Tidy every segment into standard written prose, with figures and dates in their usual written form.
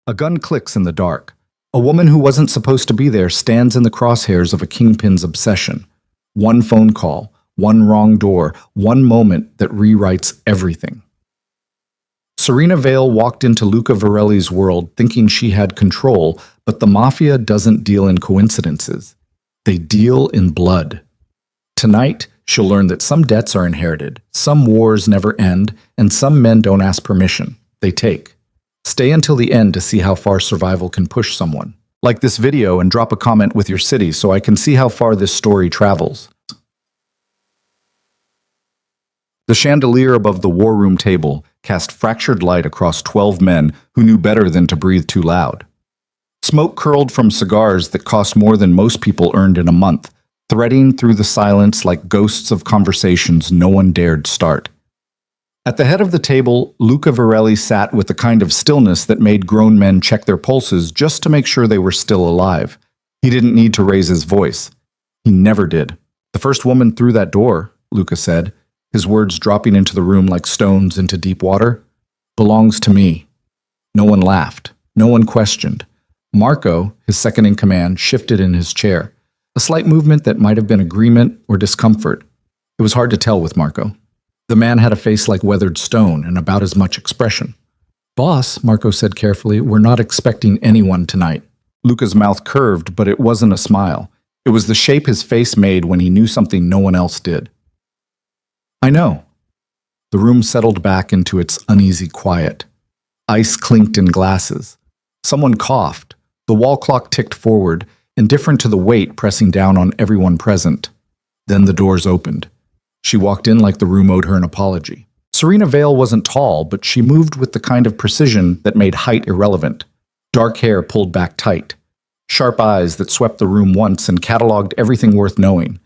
A gun clicks in the dark. A woman who wasn't supposed to be there stands in the crosshairs of a kingpin's obsession. One phone call, one wrong door, one moment that rewrites everything. Serena Vale walked into Luca Varelli's world thinking she had control, but the Mafia doesn't deal in coincidences. They deal in blood. Tonight, she'll learn that some debts are inherited, some wars never end, and some men don't ask permission. They take. Stay until the end to see how far survival can push someone. Like this video and drop a comment with your city so I can see how far this story travels. The chandelier above the war room table cast fractured light across 12 men who knew better than to breathe too loud. Smoke curled from cigars that cost more than most people earned in a month, threading through the silence like ghosts of conversations no one dared start. At the head of the table, Luca Varelli sat with the kind of stillness that made grown men check their pulses just to make sure they were still alive. He didn't need to raise his voice. He never did. "The first woman through that door," Luca said, his words dropping into the room like stones into deep water, "belongs to me." No one laughed. No one questioned. Marco, his second in command, shifted in his chair, a slight movement that might have been agreement or discomfort. It was hard to tell with Marco. The man had a face like weathered stone and about as much expression. "Boss," Marco said carefully, "we're not expecting anyone tonight." Luca's mouth curved, but it wasn't a smile. It was the shape his face made when he knew something no one else did. "I know." The room settled back into its uneasy quiet. Ice clinked in glasses. Someone coughed. The wall clock ticked forward, indifferent to the weight pressing down on everyone present. Then the doors opened. She walked in like the room owed her an apology. Serena Vale wasn't tall, but she moved with the kind of precision that made height irrelevant. Dark hair pulled back tight. Sharp eyes that swept the room once and cataloged everything worth knowing.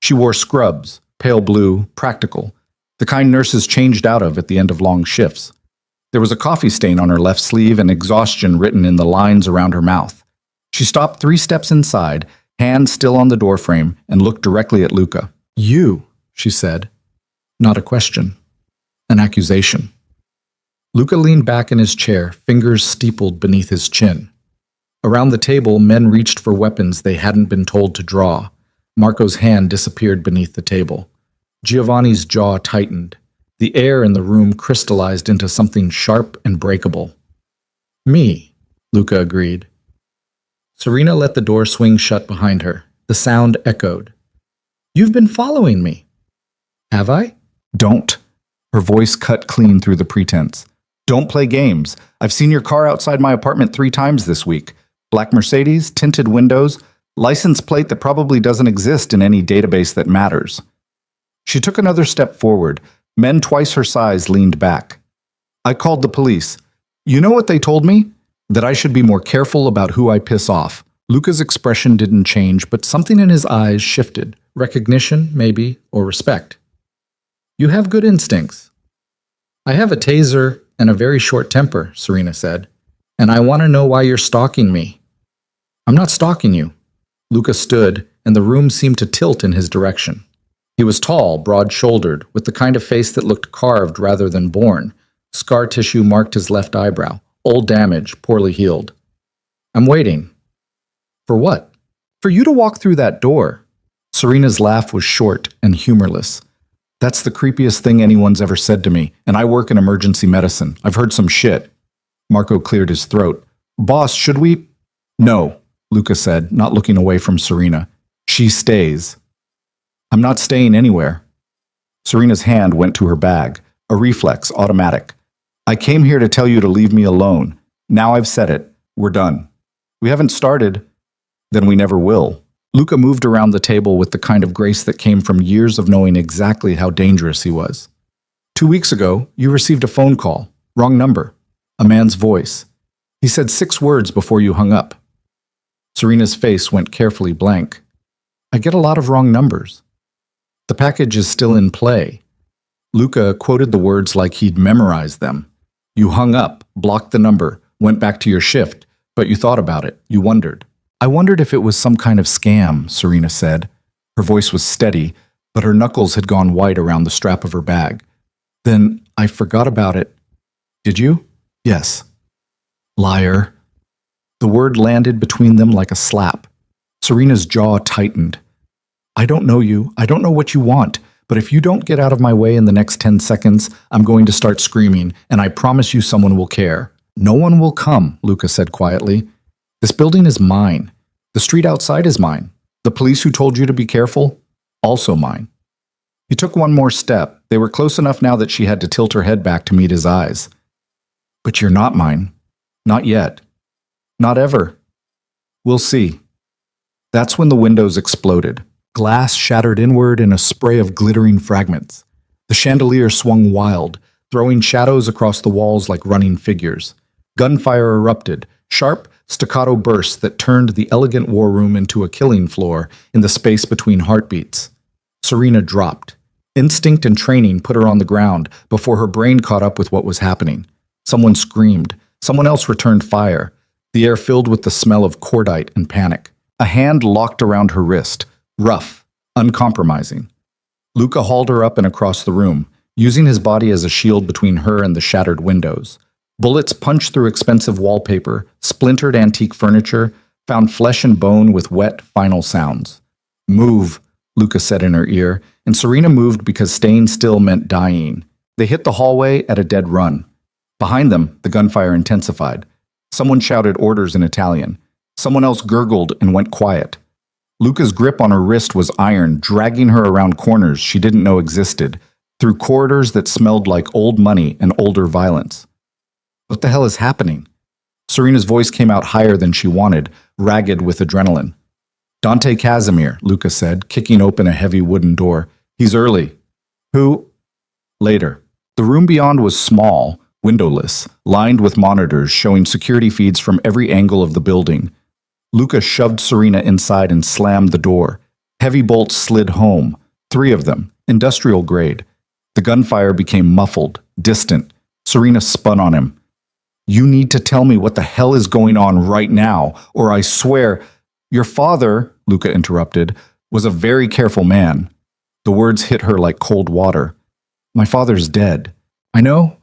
She wore scrubs, pale blue, practical, the kind nurses changed out of at the end of long shifts. There was a coffee stain on her left sleeve and exhaustion written in the lines around her mouth. She stopped 3 steps inside, hand still on the doorframe, and looked directly at Luca. "You," she said. Not a question. An accusation. Luca leaned back in his chair, fingers steepled beneath his chin. Around the table, men reached for weapons they hadn't been told to draw. Marco's hand disappeared beneath the table. Giovanni's jaw tightened. The air in the room crystallized into something sharp and breakable. "Me," Luca agreed. Serena let the door swing shut behind her. The sound echoed. "You've been following me." "Have I?" "Don't." Her voice cut clean through the pretense. "Don't play games. I've seen your car outside my apartment 3 times this week. Black Mercedes, tinted windows, license plate that probably doesn't exist in any database that matters." She took another step forward. Men twice her size leaned back. "I called the police. You know what they told me? That I should be more careful about who I piss off." Luca's expression didn't change, but something in his eyes shifted. Recognition, maybe, or respect. "You have good instincts." "I have a taser and a very short temper," Serena said. "And I want to know why you're stalking me." "I'm not stalking you." Luca stood, and the room seemed to tilt in his direction. He was tall, broad-shouldered, with the kind of face that looked carved rather than born. Scar tissue marked his left eyebrow. Old damage, poorly healed. "I'm waiting." "For what?" "For you to walk through that door." Serena's laugh was short and humorless. "That's the creepiest thing anyone's ever said to me, and I work in emergency medicine. I've heard some shit." Marco cleared his throat. "Boss, should we—" "No," Luca said, not looking away from Serena. "She stays." "I'm not staying anywhere." Serena's hand went to her bag, a reflex, automatic. "I came here to tell you to leave me alone. Now I've said it. We're done. We haven't started. Then we never will." Luca moved around the table with the kind of grace that came from years of knowing exactly how dangerous he was. 2 weeks ago, you received a phone call. Wrong number. A man's voice. He said 6 words before you hung up. Serena's face went carefully blank. "I get a lot of wrong numbers." "The package is still in play." Luca quoted the words like he'd memorized them. "You hung up, blocked the number, went back to your shift, but you thought about it. You wondered." "I wondered if it was some kind of scam," Serena said. Her voice was steady, but her knuckles had gone white around the strap of her bag. "Then I forgot about it." "Did you?" "Yes." "Liar." The word landed between them like a slap. Serena's jaw tightened. I don't know you. I don't know what you want. But if you don't get out of my way in the next 10 seconds, I'm going to start screaming, and I promise you someone will care. No one will come, Luca said quietly. This building is mine. The street outside is mine. The police who told you to be careful, also mine. He took one more step. They were close enough now that she had to tilt her head back to meet his eyes. But you're not mine. Not yet. Not ever. We'll see. That's when the windows exploded. Glass shattered inward in a spray of glittering fragments. The chandelier swung wild, throwing shadows across the walls like running figures. Gunfire erupted, sharp, staccato bursts that turned the elegant war room into a killing floor in the space between heartbeats. Serena dropped. Instinct and training put her on the ground before her brain caught up with what was happening. Someone screamed. Someone else returned fire. The air filled with the smell of cordite and panic. A hand locked around her wrist. Rough, uncompromising. Luca hauled her up and across the room, using his body as a shield between her and the shattered windows. Bullets punched through expensive wallpaper, splintered antique furniture, found flesh and bone with wet, final sounds. Move, Luca said in her ear, and Serena moved because staying still meant dying. They hit the hallway at a dead run. Behind them, the gunfire intensified. Someone shouted orders in Italian. Someone else gurgled and went quiet. Luca's grip on her wrist was iron, dragging her around corners she didn't know existed, through corridors that smelled like old money and older violence. What the hell is happening? Serena's voice came out higher than she wanted, ragged with adrenaline. Dante Casimir, Luca said, kicking open a heavy wooden door. He's early. Who? Later. The room beyond was small, windowless, lined with monitors showing security feeds from every angle of the building. Luca shoved Serena inside and slammed the door. Heavy bolts slid home, 3 of them, industrial grade. The gunfire became muffled, distant. Serena spun on him. You need to tell me what the hell is going on right now, or I swear— Your father, Luca interrupted, was a very careful man. The words hit her like cold water. My father's dead. I know.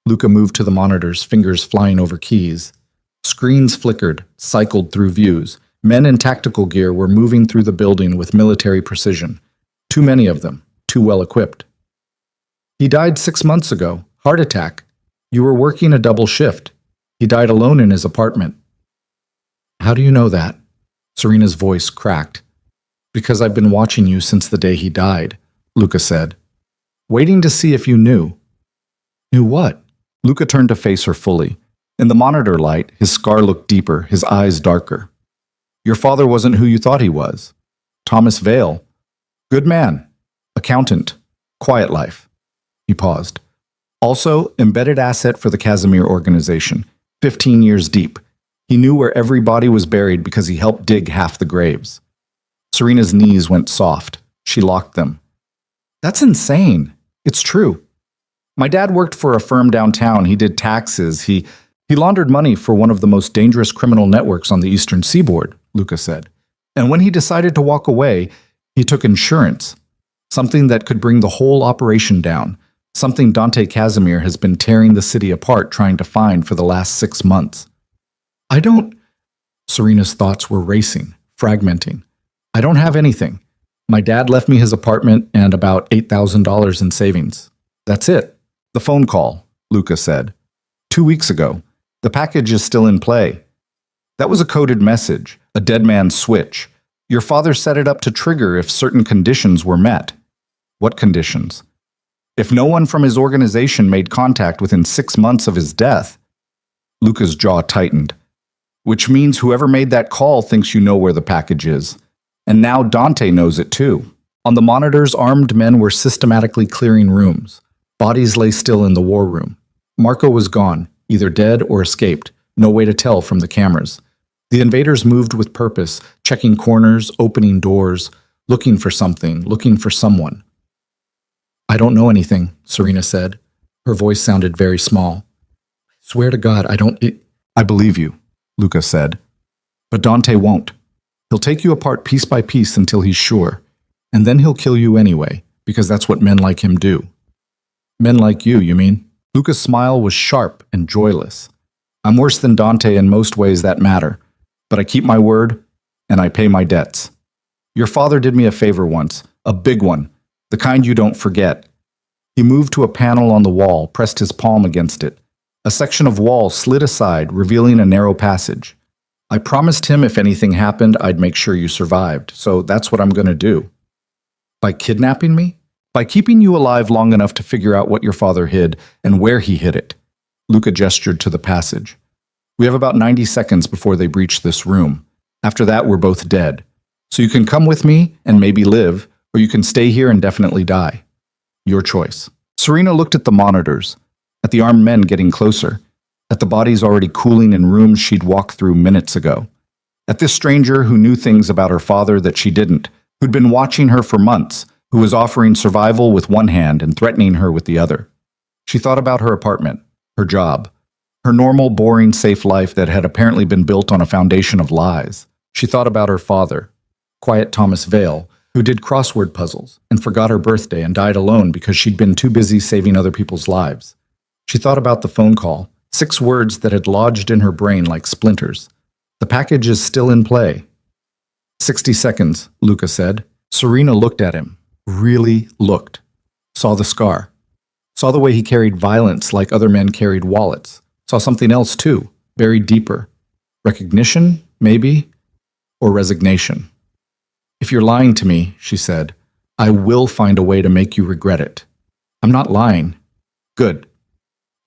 Luca moved to the monitors, fingers flying over keys. Screens flickered, cycled through views. Men in tactical gear were moving through the building with military precision. Too many of them, too well equipped. He died 6 months ago. Heart attack. You were working a double shift. He died alone in his apartment. How do you know that? Serena's voice cracked. Because I've been watching you since the day he died, Luca said. Waiting to see if you knew. Knew what? Luca turned to face her fully. In the monitor light, his scar looked deeper, his eyes darker. Your father wasn't who you thought he was. Thomas Vale. Good man. Accountant. Quiet life. He paused. Also, embedded asset for the Casimir organization. 15 years deep. He knew where every body was buried because he helped dig half the graves. Serena's knees went soft. She locked them. That's insane. It's true. My dad worked for a firm downtown. He did taxes. He laundered money for one of the most dangerous criminal networks on the eastern seaboard, Luca said. And when he decided to walk away, he took insurance. Something that could bring the whole operation down. Something Dante Casimir has been tearing the city apart trying to find for the last 6 months. I don't— Serena's thoughts were racing, fragmenting. I don't have anything. My dad left me his apartment and about $8,000 in savings. That's it. The phone call, Luca said. 2 weeks ago. The package is still in play. That was a coded message, a dead man's switch. Your father set it up to trigger if certain conditions were met. What conditions? If no one from his organization made contact within 6 months of his death. Luca's jaw tightened. Which means whoever made that call thinks you know where the package is. And now Dante knows it too. On the monitors, armed men were systematically clearing rooms. Bodies lay still in the war room. Marco was gone, either dead or escaped. No way to tell from the cameras. The invaders moved with purpose, checking corners, opening doors, looking for something, looking for someone. I don't know anything, Serena said. Her voice sounded very small. I swear to God, I believe you, Luca said. But Dante won't. He'll take you apart piece by piece until he's sure. And then he'll kill you anyway, because that's what men like him do. Men like you mean? Luca's smile was sharp and joyless. I'm worse than Dante in most ways that matter, but I keep my word and I pay my debts. Your father did me a favor once, a big one, the kind you don't forget. He moved to a panel on the wall, pressed his palm against it. A section of wall slid aside, revealing a narrow passage. I promised him if anything happened, I'd make sure you survived, so that's what I'm going to do. By kidnapping me? By keeping you alive long enough to figure out what your father hid and where he hid it. Luca gestured to the passage. We have about 90 seconds before they breach this room. After that, we're both dead. So you can come with me and maybe live, or you can stay here and definitely die. Your choice. Serena looked at the monitors, at the armed men getting closer, at the bodies already cooling in rooms she'd walked through minutes ago, at this stranger who knew things about her father that she didn't, who'd been watching her for months, who was offering survival with one hand and threatening her with the other. She thought about her apartment, her job, her normal, boring, safe life that had apparently been built on a foundation of lies. She thought about her father, quiet Thomas Vale, who did crossword puzzles and forgot her birthday and died alone because she'd been too busy saving other people's lives. She thought about the phone call, 6 words that had lodged in her brain like splinters. The package is still in play. 60 seconds, Luca said. Serena looked at him, really looked. Saw the scar. Saw the way he carried violence like other men carried wallets. Saw something else too, buried deeper. Recognition, maybe, or resignation. If you're lying to me, she said, I will find a way to make you regret it. I'm not lying. Good.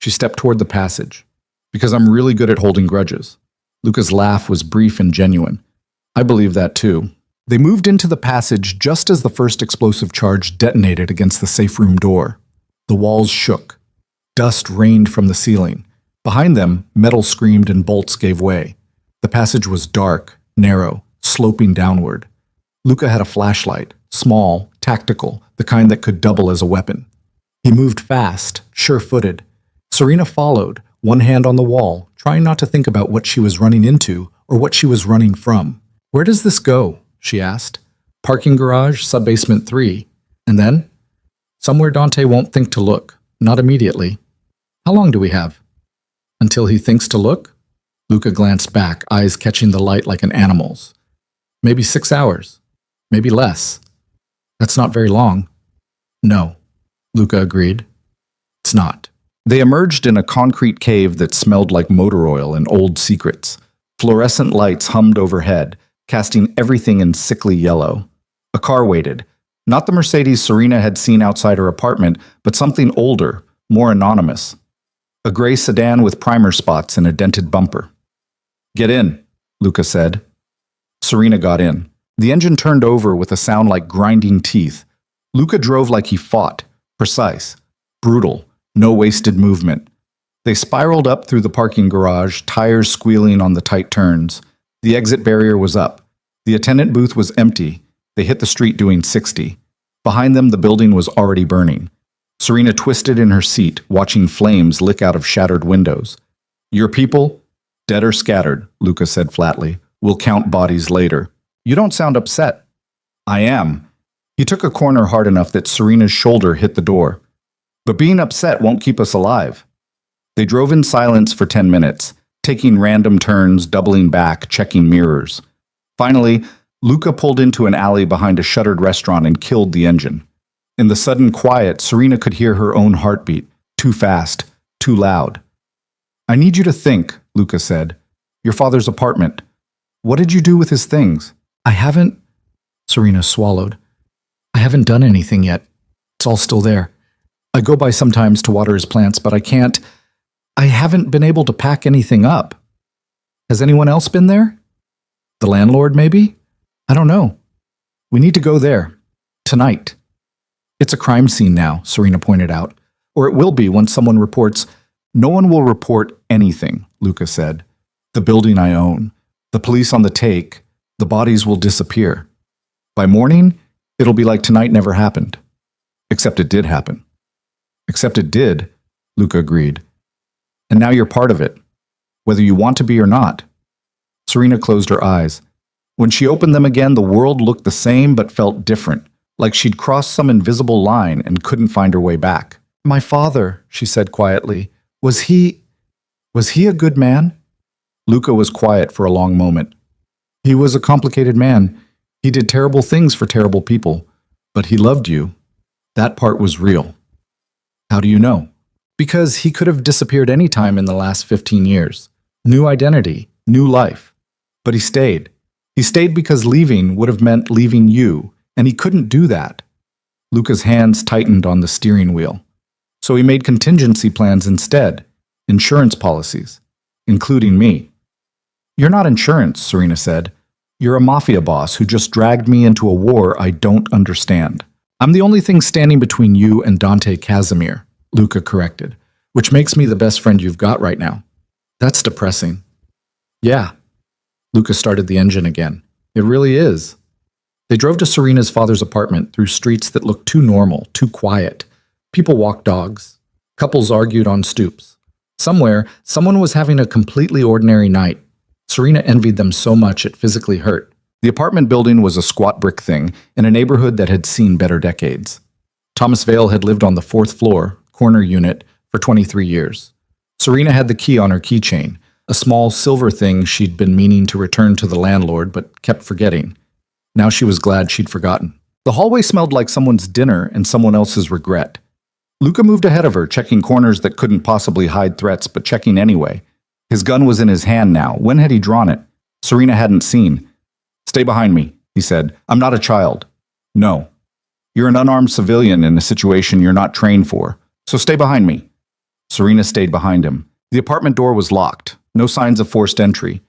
She stepped toward the passage. Because I'm really good at holding grudges. Luca's laugh was brief and genuine. I believe that too. They moved into the passage just as the first explosive charge detonated against the safe room door. The walls shook. Dust rained from the ceiling. Behind them, metal screamed and bolts gave way. The passage was dark, narrow, sloping downward. Luca had a flashlight, small, tactical, the kind that could double as a weapon. He moved fast, sure-footed. Serena followed, one hand on the wall, trying not to think about what she was running into or what she was running from. Where does this go? She asked. Parking garage, sub-basement 3. And then? Somewhere Dante won't think to look, not immediately. How long do we have? Until he thinks to look? Luca glanced back, eyes catching the light like an animal's. Maybe 6 hours. Maybe less. That's not very long. No, Luca agreed. It's not. They emerged in a concrete cave that smelled like motor oil and old secrets. Fluorescent lights hummed overhead, casting everything in sickly yellow. A car waited. Not the Mercedes Serena had seen outside her apartment, but something older, more anonymous. A gray sedan with primer spots and a dented bumper. Get in, Luca said. Serena got in. The engine turned over with a sound like grinding teeth. Luca drove like he fought, precise, brutal, no wasted movement. They spiraled up through the parking garage, tires squealing on the tight turns. The exit barrier was up. The attendant booth was empty. They hit the street doing 60. Behind them, the building was already burning. Serena twisted in her seat, watching flames lick out of shattered windows. Your people? Dead or scattered, Luca said flatly. We'll count bodies later. You don't sound upset. I am. He took a corner hard enough that Serena's shoulder hit the door. But being upset won't keep us alive. They drove in silence for 10 minutes, taking random turns, doubling back, checking mirrors. Finally, Luca pulled into an alley behind a shuttered restaurant and killed the engine. In the sudden quiet, Serena could hear her own heartbeat, too fast, too loud. I need you to think, Luca said. Your father's apartment. What did you do with his things? I haven't... Serena swallowed. I haven't done anything yet. It's all still there. I go by sometimes to water his plants, but I can't... I haven't been able to pack anything up. Has anyone else been there? The landlord, maybe? I don't know. We need to go there. Tonight. It's a crime scene now, Serena pointed out. Or it will be once someone reports... No one will report anything, Luca said. The building I own. The police on the take. The bodies will disappear. By morning, it'll be like tonight never happened. Except it did happen. Except it did, Luca agreed. And now you're part of it, whether you want to be or not. Serena closed her eyes. When she opened them again, the world looked the same but felt different, like she'd crossed some invisible line and couldn't find her way back. My father, she said quietly, was he... Was he a good man? Luca was quiet for a long moment. He was a complicated man. He did terrible things for terrible people. But he loved you. That part was real. How do you know? Because he could have disappeared any time in the last 15 years. New identity, new life. But he stayed. He stayed because leaving would have meant leaving you, and he couldn't do that. Luca's hands tightened on the steering wheel. So he made contingency plans instead, insurance policies, including me. You're not insurance, Serena said. You're a mafia boss who just dragged me into a war I don't understand. I'm the only thing standing between you and Dante Casimir, Luca corrected, which makes me the best friend you've got right now. That's depressing. Yeah. Luca started the engine again. It really is. They drove to Serena's father's apartment through streets that looked too normal, too quiet. People walked dogs. Couples argued on stoops. Somewhere, someone was having a completely ordinary night. Serena envied them so much it physically hurt. The apartment building was a squat brick thing in a neighborhood that had seen better decades. Thomas Vale had lived on the 4th floor, corner unit, for 23 years. Serena had the key on her keychain, a small silver thing she'd been meaning to return to the landlord but kept forgetting. Now she was glad she'd forgotten. The hallway smelled like someone's dinner and someone else's regret. Luca moved ahead of her, checking corners that couldn't possibly hide threats, but checking anyway. His gun was in his hand now. When had he drawn it? Serena hadn't seen. Stay behind me, he said. I'm not a child. No. You're an unarmed civilian in a situation you're not trained for. So stay behind me. Serena stayed behind him. The apartment door was locked. No signs of forced entry.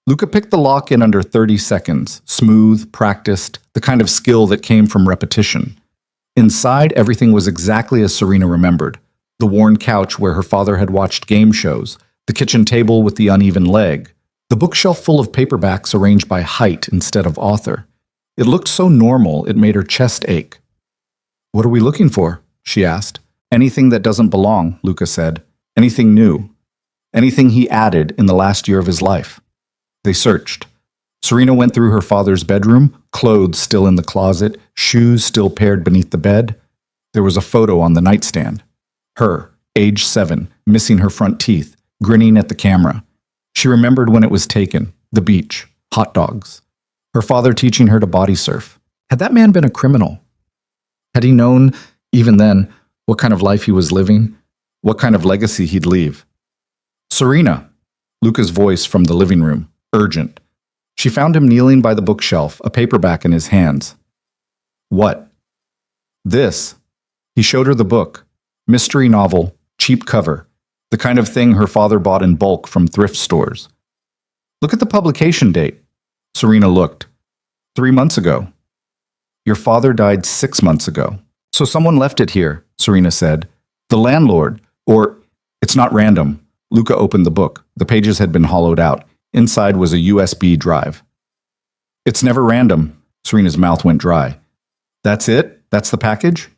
Luca picked the lock in under 30 seconds. Smooth, practiced, the kind of skill that came from repetition. Inside, everything was exactly as Serena remembered. The worn couch where her father had watched game shows. The kitchen table with the uneven leg. The bookshelf full of paperbacks arranged by height instead of author. It looked so normal it made her chest ache. What are we looking for? She asked. Anything that doesn't belong, Luca said. Anything new. Anything he added in the last year of his life. They searched. Serena went through her father's bedroom, clothes still in the closet, shoes still paired beneath the bed. There was a photo on the nightstand. Her, age 7, missing her front teeth, grinning at the camera. She remembered when it was taken, the beach, hot dogs. Her father teaching her to body surf. Had that man been a criminal? Had he known, even then, what kind of life he was living? What kind of legacy he'd leave? Serena, Luca's voice from the living room, urgent. She found him kneeling by the bookshelf, a paperback in his hands. What? This. He showed her the book. Mystery novel, cheap cover. The kind of thing her father bought in bulk from thrift stores. Look at the publication date. Serena looked. 3 months ago. Your father died 6 months ago. So someone left it here, Serena said. The landlord, or it's not random. Luca opened the book. The pages had been hollowed out. Inside was a USB drive. It's never random. Serena's mouth went dry. That's it? That's the package?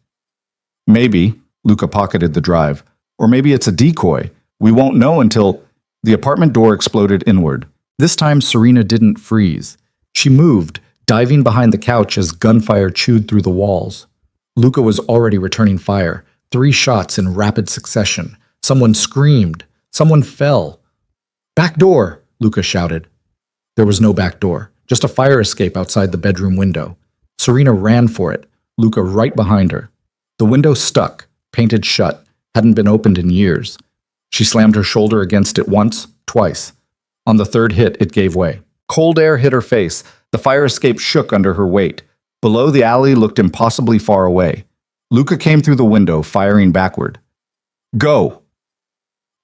Maybe. Luca pocketed the drive. Or maybe it's a decoy. We won't know until... The apartment door exploded inward. This time Serena didn't freeze. She moved, diving behind the couch as gunfire chewed through the walls. Luca was already returning fire. 3 shots in rapid succession. Someone screamed. Someone fell. Back door! Luca shouted. There was no back door, just a fire escape outside the bedroom window. Serena ran for it, Luca right behind her. The window stuck, painted shut, hadn't been opened in years. She slammed her shoulder against it once, twice. On the 3rd hit, it gave way. Cold air hit her face. The fire escape shook under her weight. Below, the alley looked impossibly far away. Luca came through the window, firing backward. Go!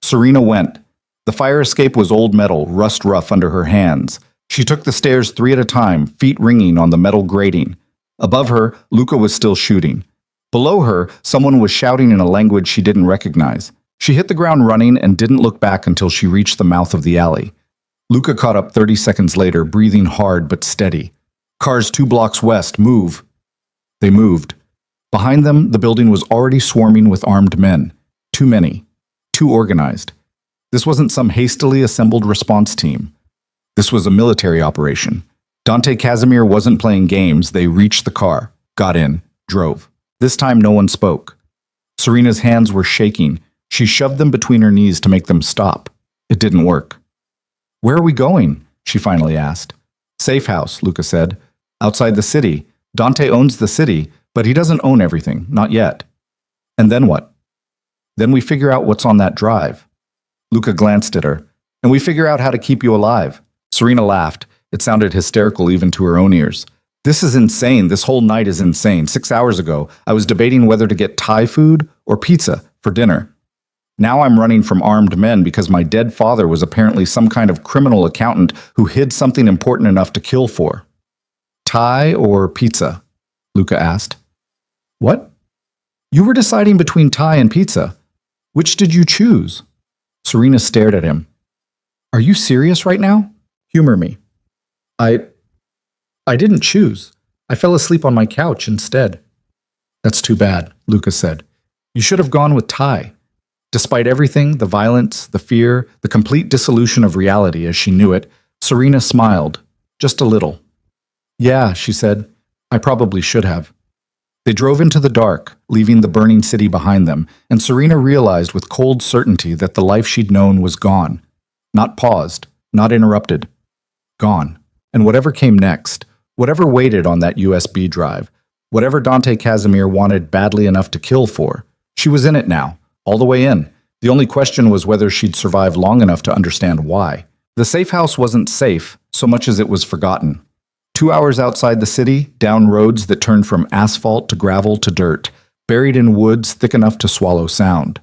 Serena went. The fire escape was old metal, rust rough under her hands. She took the stairs 3 at a time, feet ringing on the metal grating. Above her, Luca was still shooting. Below her, someone was shouting in a language she didn't recognize. She hit the ground running and didn't look back until she reached the mouth of the alley. Luca caught up 30 seconds later, breathing hard but steady. Cars 2 blocks west, move. They moved. Behind them, the building was already swarming with armed men. Too many. Too organized. This wasn't some hastily assembled response team. This was a military operation. Dante Casimir wasn't playing games. They reached the car, got in, drove. This time no one spoke. Serena's hands were shaking. She shoved them between her knees to make them stop. It didn't work. Where are we going? She finally asked. Safe house, Luca said. Outside the city. Dante owns the city, but he doesn't own everything, not yet. And then what? Then we figure out what's on that drive. Luca glanced at her. And we figure out how to keep you alive. Serena laughed. It sounded hysterical even to her own ears. This is insane. This whole night is insane. 6 hours ago, I was debating whether to get Thai food or pizza for dinner. Now I'm running from armed men because my dead father was apparently some kind of criminal accountant who hid something important enough to kill for. Thai or pizza? Luca asked. What? You were deciding between Thai and pizza. Which did you choose? Serena stared at him. Are you serious right now? Humor me. I didn't choose. I fell asleep on my couch instead. That's too bad, Luca said. You should have gone with Thai. Despite everything, the violence, the fear, the complete dissolution of reality as she knew it, Serena smiled, just a little. Yeah, she said, I probably should have. They drove into the dark, leaving the burning city behind them, and Serena realized with cold certainty that the life she'd known was gone. Not paused, not interrupted. Gone. And whatever came next, whatever waited on that USB drive, whatever Dante Casimir wanted badly enough to kill for, she was in it now, all the way in. The only question was whether she'd survive long enough to understand why. The safe house wasn't safe so much as it was forgotten. 2 hours outside the city, down roads that turned from asphalt to gravel to dirt, buried in woods thick enough to swallow sound.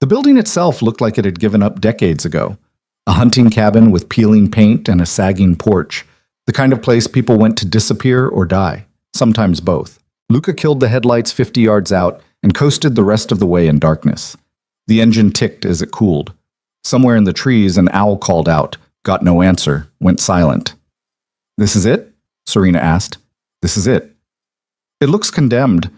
The building itself looked like it had given up decades ago. A hunting cabin with peeling paint and a sagging porch. The kind of place people went to disappear or die, sometimes both. Luca killed the headlights 50 yards out and coasted the rest of the way in darkness. The engine ticked as it cooled. Somewhere in the trees, an owl called out, got no answer, went silent. This is it? Serena asked. This is it. It looks condemned.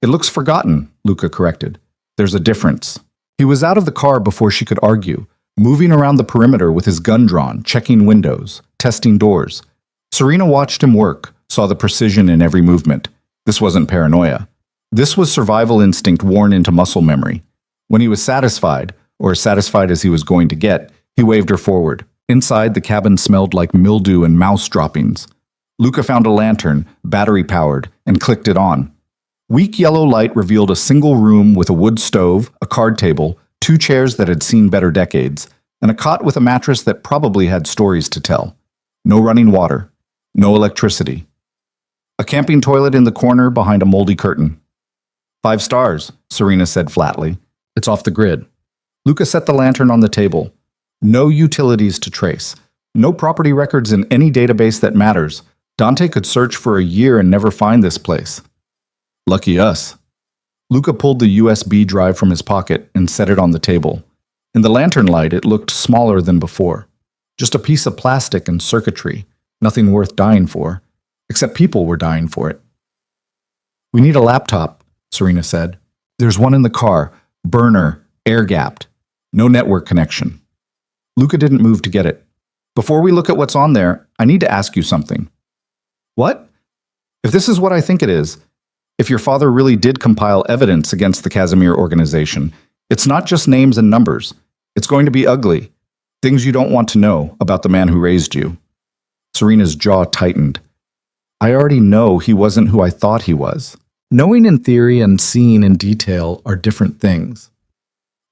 It looks forgotten, Luca corrected. There's a difference. He was out of the car before she could argue, moving around the perimeter with his gun drawn, checking windows, testing doors. Serena watched him work, saw the precision in every movement. This wasn't paranoia. This was survival instinct worn into muscle memory. When he was satisfied, or as satisfied as he was going to get, he waved her forward. Inside, the cabin smelled like mildew and mouse droppings. Luca found a lantern, battery-powered, and clicked it on. Weak yellow light revealed a single room with a wood stove, a card table, 2 chairs that had seen better decades, and a cot with a mattress that probably had stories to tell. No running water. No electricity. A camping toilet in the corner behind a moldy curtain. 5 stars, Serena said flatly. It's off the grid. Luca set the lantern on the table. No utilities to trace. No property records in any database that matters. Dante could search for a year and never find this place. Lucky us. Luca pulled the USB drive from his pocket and set it on the table. In the lantern light, it looked smaller than before. Just a piece of plastic and circuitry. Nothing worth dying for. Except people were dying for it. We need a laptop, Serena said. There's one in the car. Burner. Air-gapped. No network connection. Luca didn't move to get it. Before we look at what's on there, I need to ask you something. What? If this is what I think it is, if your father really did compile evidence against the Casimir organization, it's not just names and numbers. It's going to be ugly. Things you don't want to know about the man who raised you. Serena's jaw tightened. I already know he wasn't who I thought he was. Knowing in theory and seeing in detail are different things.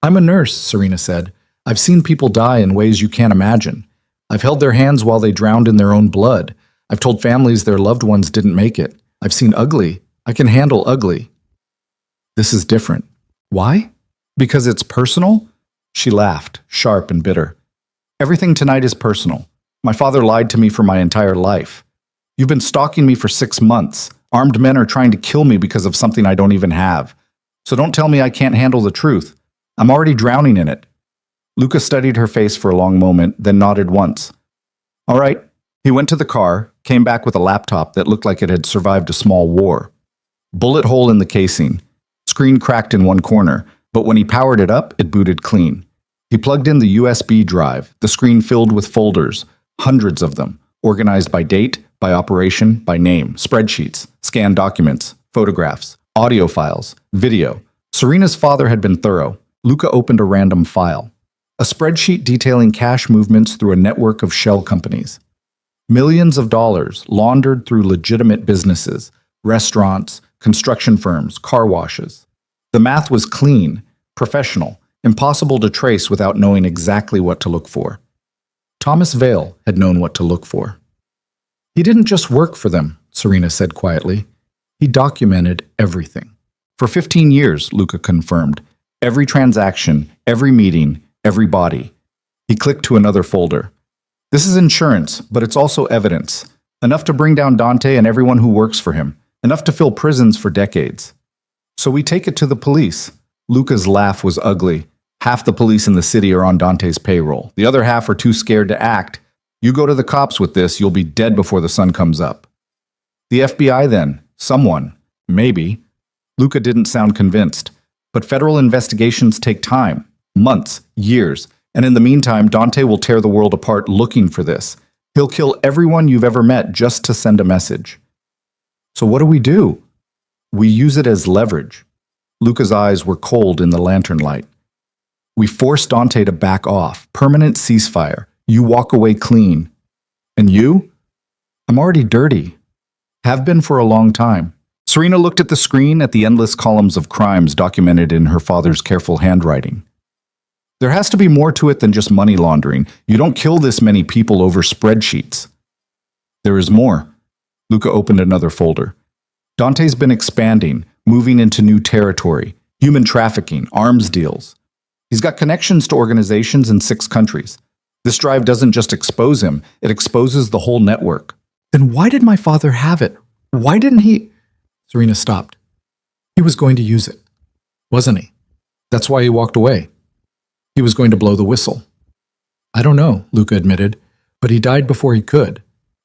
I'm a nurse, Serena said. I've seen people die in ways you can't imagine. I've held their hands while they drowned in their own blood. I've told families their loved ones didn't make it. I've seen ugly. I can handle ugly. This is different. Why? Because it's personal? She laughed, sharp and bitter. Everything tonight is personal. My father lied to me for my entire life. You've been stalking me for 6 months. Armed men are trying to kill me because of something I don't even have. So don't tell me I can't handle the truth. I'm already drowning in it. Luca studied her face for a long moment, then nodded once. All right. He went to the car, came back with a laptop that looked like it had survived a small war. Bullet hole in the casing. Screen cracked in one corner, but when he powered it up, it booted clean. He plugged in the USB drive, the screen filled with folders, hundreds of them, organized by date, by operation, by name, spreadsheets, scanned documents, photographs, audio files, video. Serena's father had been thorough. Luca opened a random file. A spreadsheet detailing cash movements through a network of shell companies. Millions of dollars laundered through legitimate businesses, restaurants, construction firms, car washes. The math was clean, professional, impossible to trace without knowing exactly what to look for. Thomas Vale had known what to look for. He didn't just work for them, Serena said quietly. He documented everything. For 15 years, Luca confirmed. Every transaction, every meeting, every body. He clicked to another folder. This is insurance, but it's also evidence. Enough to bring down Dante and everyone who works for him. Enough to fill prisons for decades. So we take it to the police. Luca's laugh was ugly. Half the police in the city are on Dante's payroll. The other half are too scared to act. You go to the cops with this, you'll be dead before the sun comes up. The FBI then? Someone. Maybe. Luca didn't sound convinced. But federal investigations take time. Months. Years. And in the meantime, Dante will tear the world apart looking for this. He'll kill everyone you've ever met just to send a message. So what do? We use it as leverage. Luca's eyes were cold in the lantern light. We force Dante to back off. Permanent ceasefire. You walk away clean. And you? I'm already dirty. Have been for a long time. Serena looked at the screen, at the endless columns of crimes documented in her father's careful handwriting. There has to be more to it than just money laundering. You don't kill this many people over spreadsheets. There is more. Luca opened another folder. Dante's been expanding, moving into new territory. Human trafficking, arms deals. He's got connections to organizations in 6 countries. This drive doesn't just expose him, it exposes the whole network. Then why did my father have it? Why didn't he? Serena stopped. He was going to use it, wasn't he? That's why he walked away. He was going to blow the whistle. I don't know, Luca admitted, but he died before he could.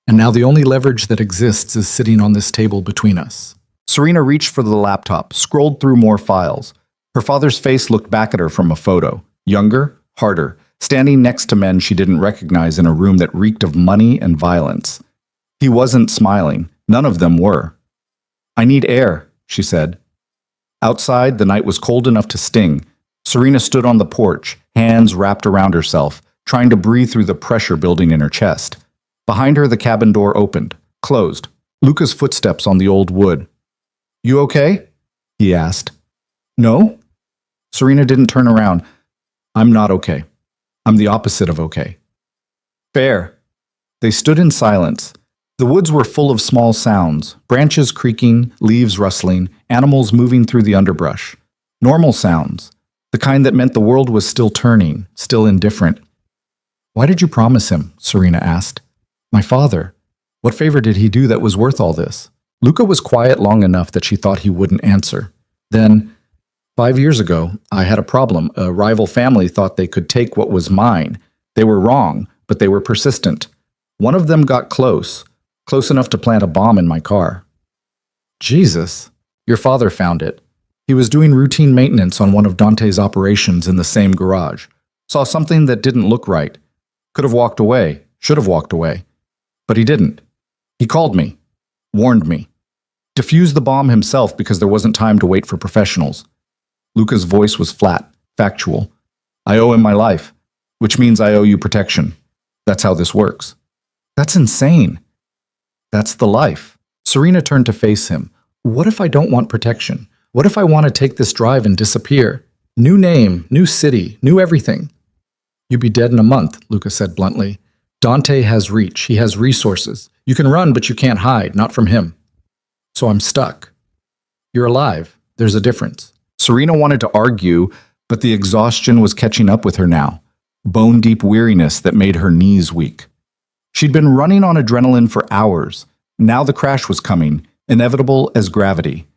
And now the only leverage that exists is sitting on this table between us. Serena reached for the laptop, scrolled through more files. Her father's face looked back at her from a photo. Younger, harder, standing next to men she didn't recognize in a room that reeked of money and violence. He wasn't smiling. None of them were. I need air, she said. Outside, the night was cold enough to sting. Serena stood on the porch, hands wrapped around herself, trying to breathe through the pressure building in her chest. Behind her, the cabin door opened, closed. Luca's footsteps on the old wood. You okay? He asked. No? Serena didn't turn around. I'm not okay. I'm the opposite of okay. Fair. They stood in silence. The woods were full of small sounds, branches creaking, leaves rustling, animals moving through the underbrush. Normal sounds, the kind that meant the world was still turning, still indifferent. Why did you promise him? Serena asked. My father. What favor did he do that was worth all this? Luca was quiet long enough that she thought he wouldn't answer. Then, 5 years ago, I had a problem. A rival family thought they could take what was mine. They were wrong, but they were persistent. One of them got close enough to plant a bomb in my car. Jesus, your father found it. He was doing routine maintenance on one of Dante's operations in the same garage. Saw something that didn't look right. Could have walked away, should have walked away. But he didn't. He called me, warned me. Defused the bomb himself because there wasn't time to wait for professionals. Luca's voice was flat, factual. I owe him my life, which means I owe you protection. That's how this works. That's insane. That's the life. Serena turned to face him. What if I don't want protection? What if I want to take this drive and disappear? New name, new city, new everything. You'd be dead in a month, Luca said bluntly. Dante has reach. He has resources. You can run, but you can't hide, not from him. So I'm stuck. You're alive. There's a difference. Serena wanted to argue, but the exhaustion was catching up with her now. Bone-deep weariness that made her knees weak. She'd been running on adrenaline for hours. Now the crash was coming, inevitable as gravity.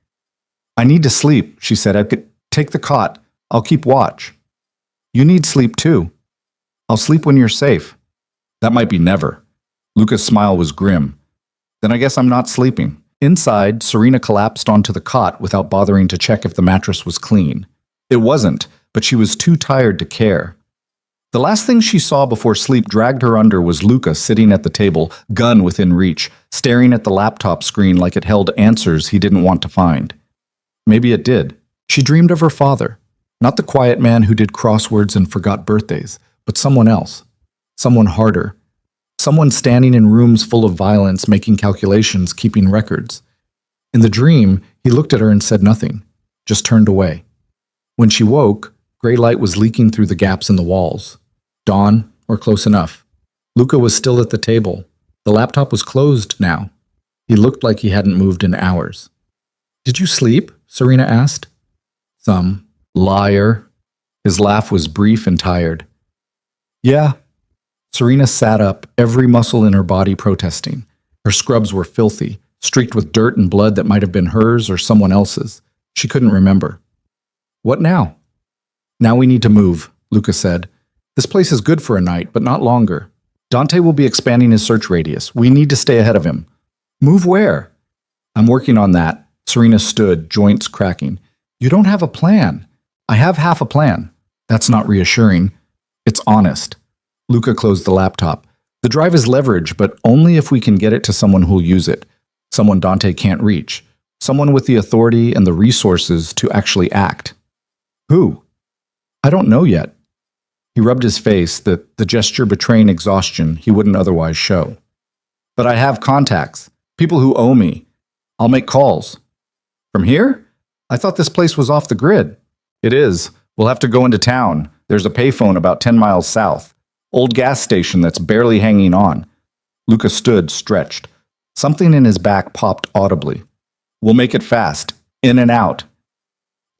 I need to sleep, she said. I could take the cot. I'll keep watch. You need sleep too. I'll sleep when you're safe. That might be never. Luca's smile was grim. Then I guess I'm not sleeping. Inside, Serena collapsed onto the cot without bothering to check if the mattress was clean. It wasn't, but she was too tired to care. The last thing she saw before sleep dragged her under was Luca sitting at the table, gun within reach, staring at the laptop screen like it held answers he didn't want to find. Maybe it did. She dreamed of her father. Not the quiet man who did crosswords and forgot birthdays, but someone else. Someone harder. Someone standing in rooms full of violence, making calculations, keeping records. In the dream, he looked at her and said nothing, just turned away. When she woke, gray light was leaking through the gaps in the walls. Dawn, or close enough. Luca was still at the table. The laptop was closed now. He looked like he hadn't moved in hours. "Did you sleep?" Serena asked. "Some. Liar." His laugh was brief and tired. "Yeah." Serena sat up, every muscle in her body protesting. Her scrubs were filthy, streaked with dirt and blood that might have been hers or someone else's. She couldn't remember. "What now?" "Now we need to move," Luca said. "This place is good for a night, but not longer. Dante will be expanding his search radius. We need to stay ahead of him." "Move where?" "I'm working on that." Serena stood, joints cracking. "You don't have a plan." "I have half a plan." "That's not reassuring. It's honest." Luca closed the laptop. "The drive is leverage, but only if we can get it to someone who'll use it. Someone Dante can't reach. Someone with the authority and the resources to actually act." "Who?" "I don't know yet." He rubbed his face, the gesture betraying exhaustion he wouldn't otherwise show. "But I have contacts. People who owe me. I'll make calls." "From here? I thought this place was off the grid." "It is. We'll have to go into town. There's a payphone about 10 miles south. Old gas station that's barely hanging on." Luca stood, stretched. Something in his back popped audibly. "We'll make it fast. In and out.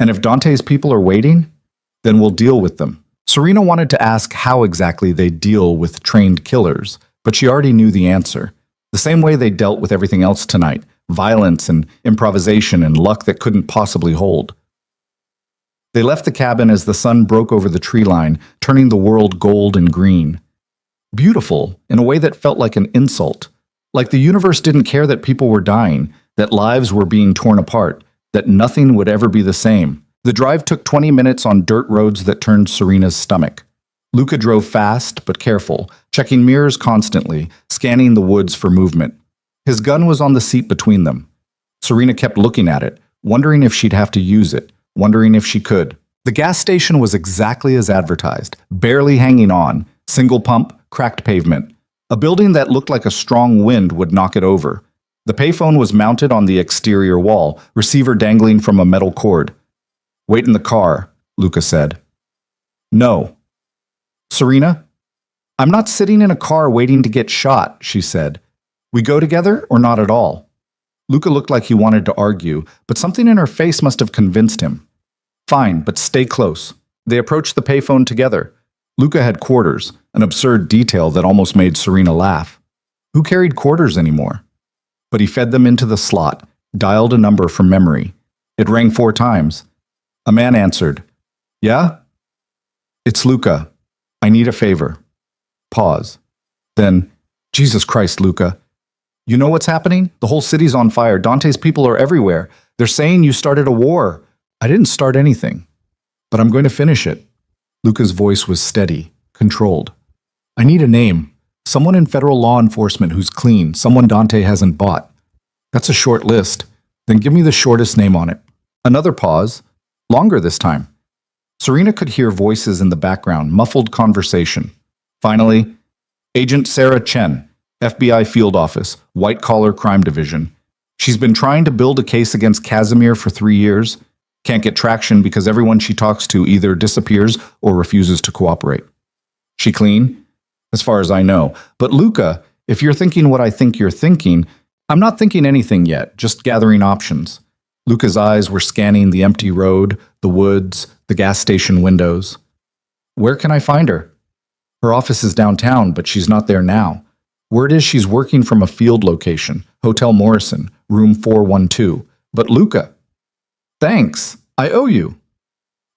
And if Dante's people are waiting, then we'll deal with them." Serena wanted to ask how exactly they deal with trained killers, but she already knew the answer. The same way they dealt with everything else tonight, violence and improvisation and luck that couldn't possibly hold. They left the cabin as the sun broke over the tree line, turning the world gold and green. Beautiful, in a way that felt like an insult. Like the universe didn't care that people were dying, that lives were being torn apart, that nothing would ever be the same. The drive took 20 minutes on dirt roads that turned Serena's stomach. Luca drove fast but careful, checking mirrors constantly, scanning the woods for movement. His gun was on the seat between them. Serena kept looking at it, wondering if she'd have to use it, wondering if she could. The gas station was exactly as advertised, barely hanging on, single pump, cracked pavement. A building that looked like a strong wind would knock it over. The payphone was mounted on the exterior wall, receiver dangling from a metal cord. "Wait in the car," Luca said. "No." "Serena?" "I'm not sitting in a car waiting to get shot," she said. "We go together or not at all?" Luca looked like he wanted to argue, but something in her face must have convinced him. "Fine, but stay close." They approached the payphone together. Luca had quarters, an absurd detail that almost made Serena laugh. Who carried quarters anymore? But he fed them into the slot, dialed a number from memory. It rang 4 times. A man answered. "Yeah?" "It's Luca. I need a favor." Pause. Then, "Jesus Christ, Luca. You know what's happening? The whole city's on fire. Dante's people are everywhere. They're saying you started a war." "I didn't start anything. But I'm going to finish it." Luca's voice was steady, controlled. "I need a name. Someone in federal law enforcement who's clean, someone Dante hasn't bought." "That's a short list. Then give me the shortest name on it." Another pause. Longer this time. Serena could hear voices in the background, muffled conversation. Finally, "Agent Sarah Chen, FBI Field Office, White Collar Crime Division. She's been trying to build a case against Casimir for 3 years. Can't get traction because everyone she talks to either disappears or refuses to cooperate. She clean? As far as I know. But Luca, if you're thinking what I think you're thinking, I'm not thinking anything yet, just gathering options." Luca's eyes were scanning the empty road, the woods, the gas station windows. "Where can I find her?" "Her office is downtown, but she's not there now. Word is she's working from a field location, Hotel Morrison, room 412. But Luca." "Thanks. I owe you."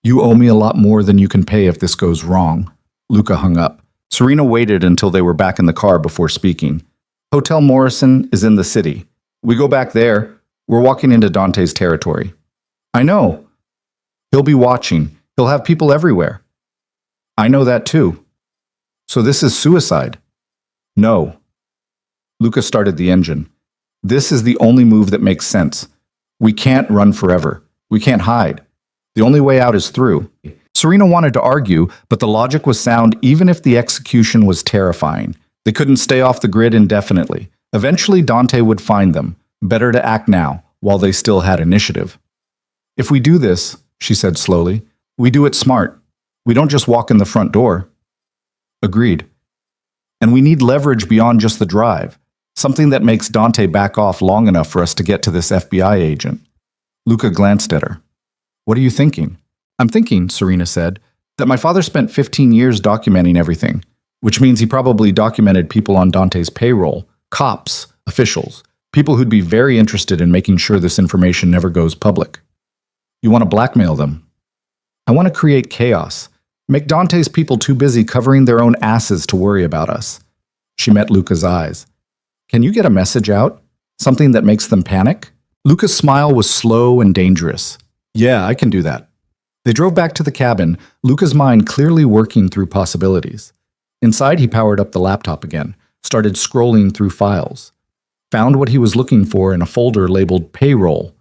"You owe me a lot more than you can pay if this goes wrong." Luca hung up. Serena waited until they were back in the car before speaking. "Hotel Morrison is in the city. We go back there. We're walking into Dante's territory." "I know. He'll be watching. He'll have people everywhere." "I know that too." "So this is suicide?" "No." Luca started the engine. "This is the only move that makes sense. We can't run forever. We can't hide. The only way out is through. Serena wanted to argue, but the logic was sound even if the execution was terrifying. They couldn't stay off the grid indefinitely. Eventually, Dante would find them. Better to act now, while they still had initiative. If we do this, she said slowly, we do it smart. We don't just walk in the front door. Agreed. And we need leverage beyond just the drive. Something that makes Dante back off long enough for us to get to this FBI agent. Luca glanced at her. What are you thinking? I'm thinking, Serena said, that my father spent 15 years documenting everything, which means he probably documented people on Dante's payroll, cops, officials, people who'd be very interested in making sure this information never goes public. You want to blackmail them. I want to create chaos, make Dante's people too busy covering their own asses to worry about us. She met Luca's eyes. Can you get a message out? Something that makes them panic? Luca's smile was slow and dangerous. Yeah, I can do that. They drove back to the cabin, Luca's mind clearly working through possibilities. Inside, he powered up the laptop again, started scrolling through files. Found what he was looking for in a folder labeled payroll.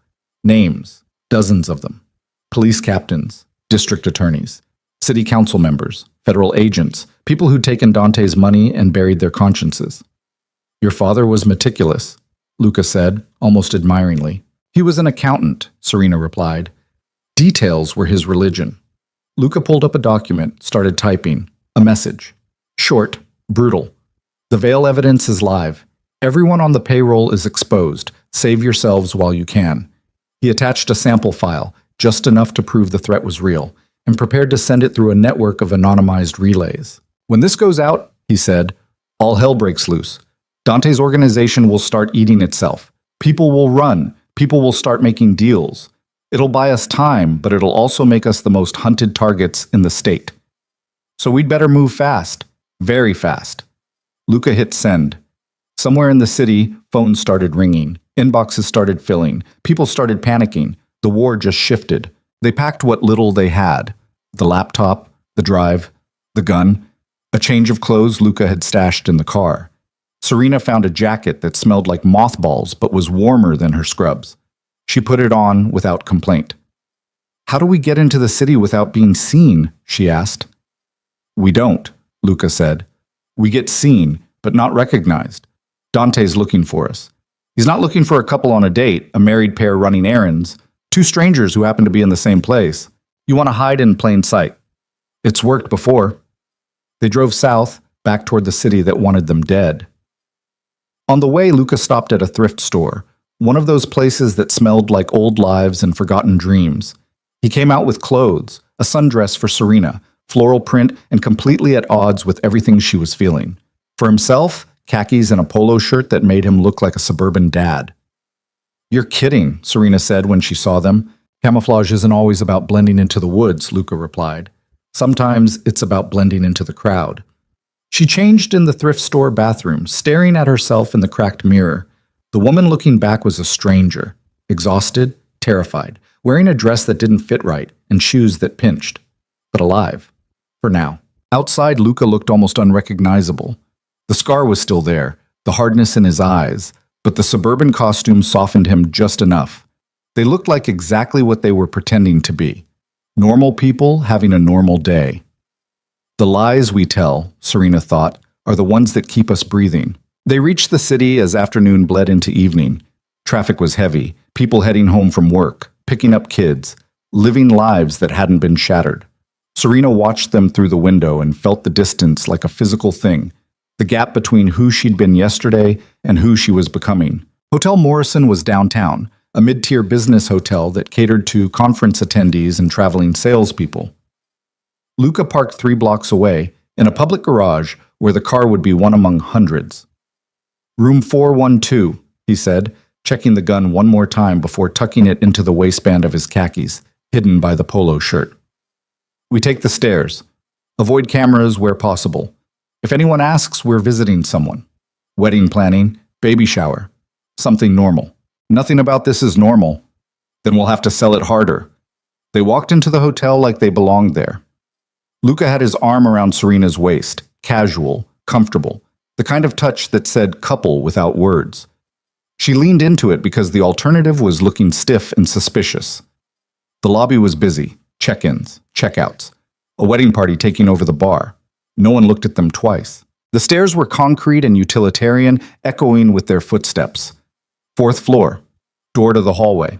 Names, dozens of them. Police captains, district attorneys, city council members, federal agents, people who'd taken Dante's money and buried their consciences. Your father was meticulous, Luca said, almost admiringly. He was an accountant, Serena replied. Details were his religion. Luca pulled up a document, started typing. A message. Short, brutal. The veil evidence is live. Everyone on the payroll is exposed. Save yourselves while you can. He attached a sample file, just enough to prove the threat was real, and prepared to send it through a network of anonymized relays. When this goes out, he said, all hell breaks loose. Dante's organization will start eating itself. People will run. People will start making deals. It'll buy us time, but it'll also make us the most hunted targets in the state. So we'd better move fast. Very fast. Luca hit send. Somewhere in the city, phones started ringing. Inboxes started filling. People started panicking. The war just shifted. They packed what little they had. The laptop, the drive, the gun, a change of clothes Luca had stashed in the car. Serena found a jacket that smelled like mothballs but was warmer than her scrubs. She put it on without complaint. How do we get into the city without being seen? She asked. We don't, Luca said. We get seen, but not recognized. Dante's looking for us. He's not looking for a couple on a date, a married pair running errands, two strangers who happen to be in the same place. You want to hide in plain sight. It's worked before. They drove south, back toward the city that wanted them dead. On the way, Luca stopped at a thrift store, one of those places that smelled like old lives and forgotten dreams. He came out with clothes, a sundress for Serena, floral print, and completely at odds with everything she was feeling. For himself, khakis and a polo shirt that made him look like a suburban dad. You're kidding, Serena said when she saw them. Camouflage isn't always about blending into the woods, Luca replied. Sometimes it's about blending into the crowd. She changed in the thrift store bathroom, staring at herself in the cracked mirror. The woman looking back was a stranger, exhausted, terrified, wearing a dress that didn't fit right and shoes that pinched, but alive, for now. Outside, Luca looked almost unrecognizable. The scar was still there, the hardness in his eyes, but the suburban costume softened him just enough. They looked like exactly what they were pretending to be. Normal people having a normal day. The lies we tell, Serena thought, are the ones that keep us breathing. They reached the city as afternoon bled into evening. Traffic was heavy, people heading home from work, picking up kids, living lives that hadn't been shattered. Serena watched them through the window and felt the distance like a physical thing, the gap between who she'd been yesterday and who she was becoming. Hotel Morrison was downtown, a mid-tier business hotel that catered to conference attendees and traveling salespeople. Luca parked 3 blocks away, in a public garage where the car would be one among hundreds. Room 412, he said, checking the gun one more time before tucking it into the waistband of his khakis, hidden by the polo shirt. We take the stairs. Avoid cameras where possible. If anyone asks, we're visiting someone. Wedding planning, baby shower. Something normal. Nothing about this is normal. Then we'll have to sell it harder. They walked into the hotel like they belonged there. Luca had his arm around Serena's waist, casual, comfortable, the kind of touch that said couple without words. She leaned into it because the alternative was looking stiff and suspicious. The lobby was busy. Check-ins, check-outs. A wedding party taking over the bar. No one looked at them twice. The stairs were concrete and utilitarian, echoing with their footsteps. Fourth floor. Door to the hallway.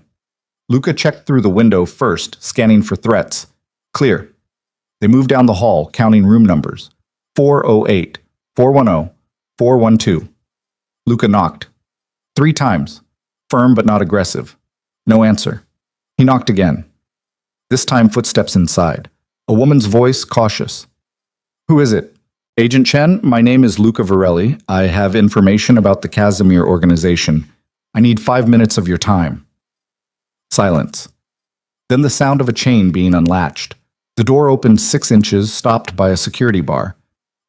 Luca checked through the window first, scanning for threats. Clear. They moved down the hall, counting room numbers. 408, 410, 412. Luca knocked. 3 times. Firm but not aggressive. No answer. He knocked again. This time footsteps inside. A woman's voice, cautious. Who is it? Agent Chen, my name is Luca Varelli. I have information about the Casimir organization. I need 5 minutes of your time. Silence. Then the sound of a chain being unlatched. The door opened 6 inches, stopped by a security bar.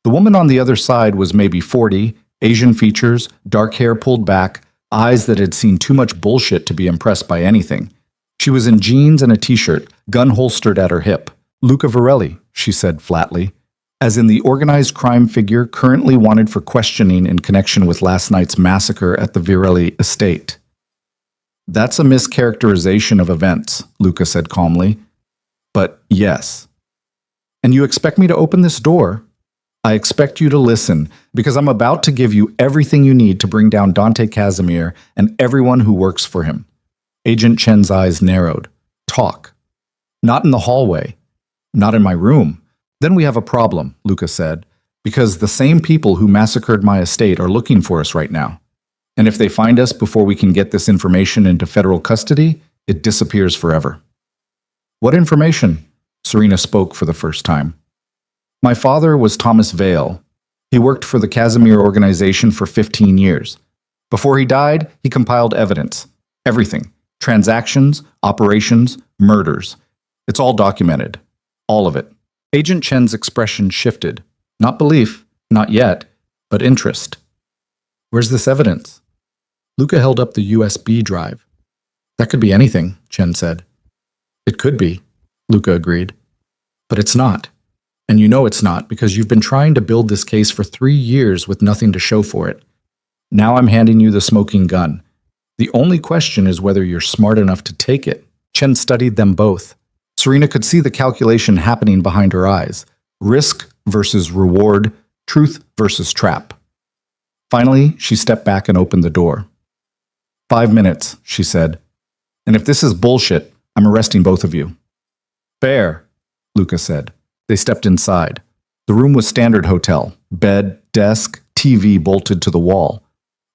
The woman on the other side was maybe 40, Asian features, dark hair pulled back, eyes that had seen too much bullshit to be impressed by anything. She was in jeans and a t-shirt, gun holstered at her hip. Luca Varelli, she said flatly, as in the organized crime figure currently wanted for questioning in connection with last night's massacre at the Varelli estate. That's a mischaracterization of events, Luca said calmly. But yes. And you expect me to open this door? I expect you to listen, because I'm about to give you everything you need to bring down Dante Casimir and everyone who works for him. Agent Chen's eyes narrowed. Talk. Not in the hallway. Not in my room. Then we have a problem, Luca said, because the same people who massacred my estate are looking for us right now. And if they find us before we can get this information into federal custody, it disappears forever. What information? Serena spoke for the first time. My father was Thomas Vale. He worked for the Casimir organization for 15 years. Before he died, he compiled evidence. Everything. Transactions, operations, murders. It's all documented. All of it. Agent Chen's expression shifted. Not belief, not yet, but interest. Where's this evidence? Luca held up the USB drive. That could be anything, Chen said. It could be, Luca agreed. But it's not. And you know it's not because you've been trying to build this case for 3 years with nothing to show for it. Now I'm handing you the smoking gun. The only question is whether you're smart enough to take it. Chen studied them both. Serena could see the calculation happening behind her eyes. Risk versus reward, truth versus trap. Finally, she stepped back and opened the door. 5 minutes, she said. And if this is bullshit, I'm arresting both of you. Fair, Luca said. They stepped inside. The room was standard hotel. Bed, desk, TV bolted to the wall.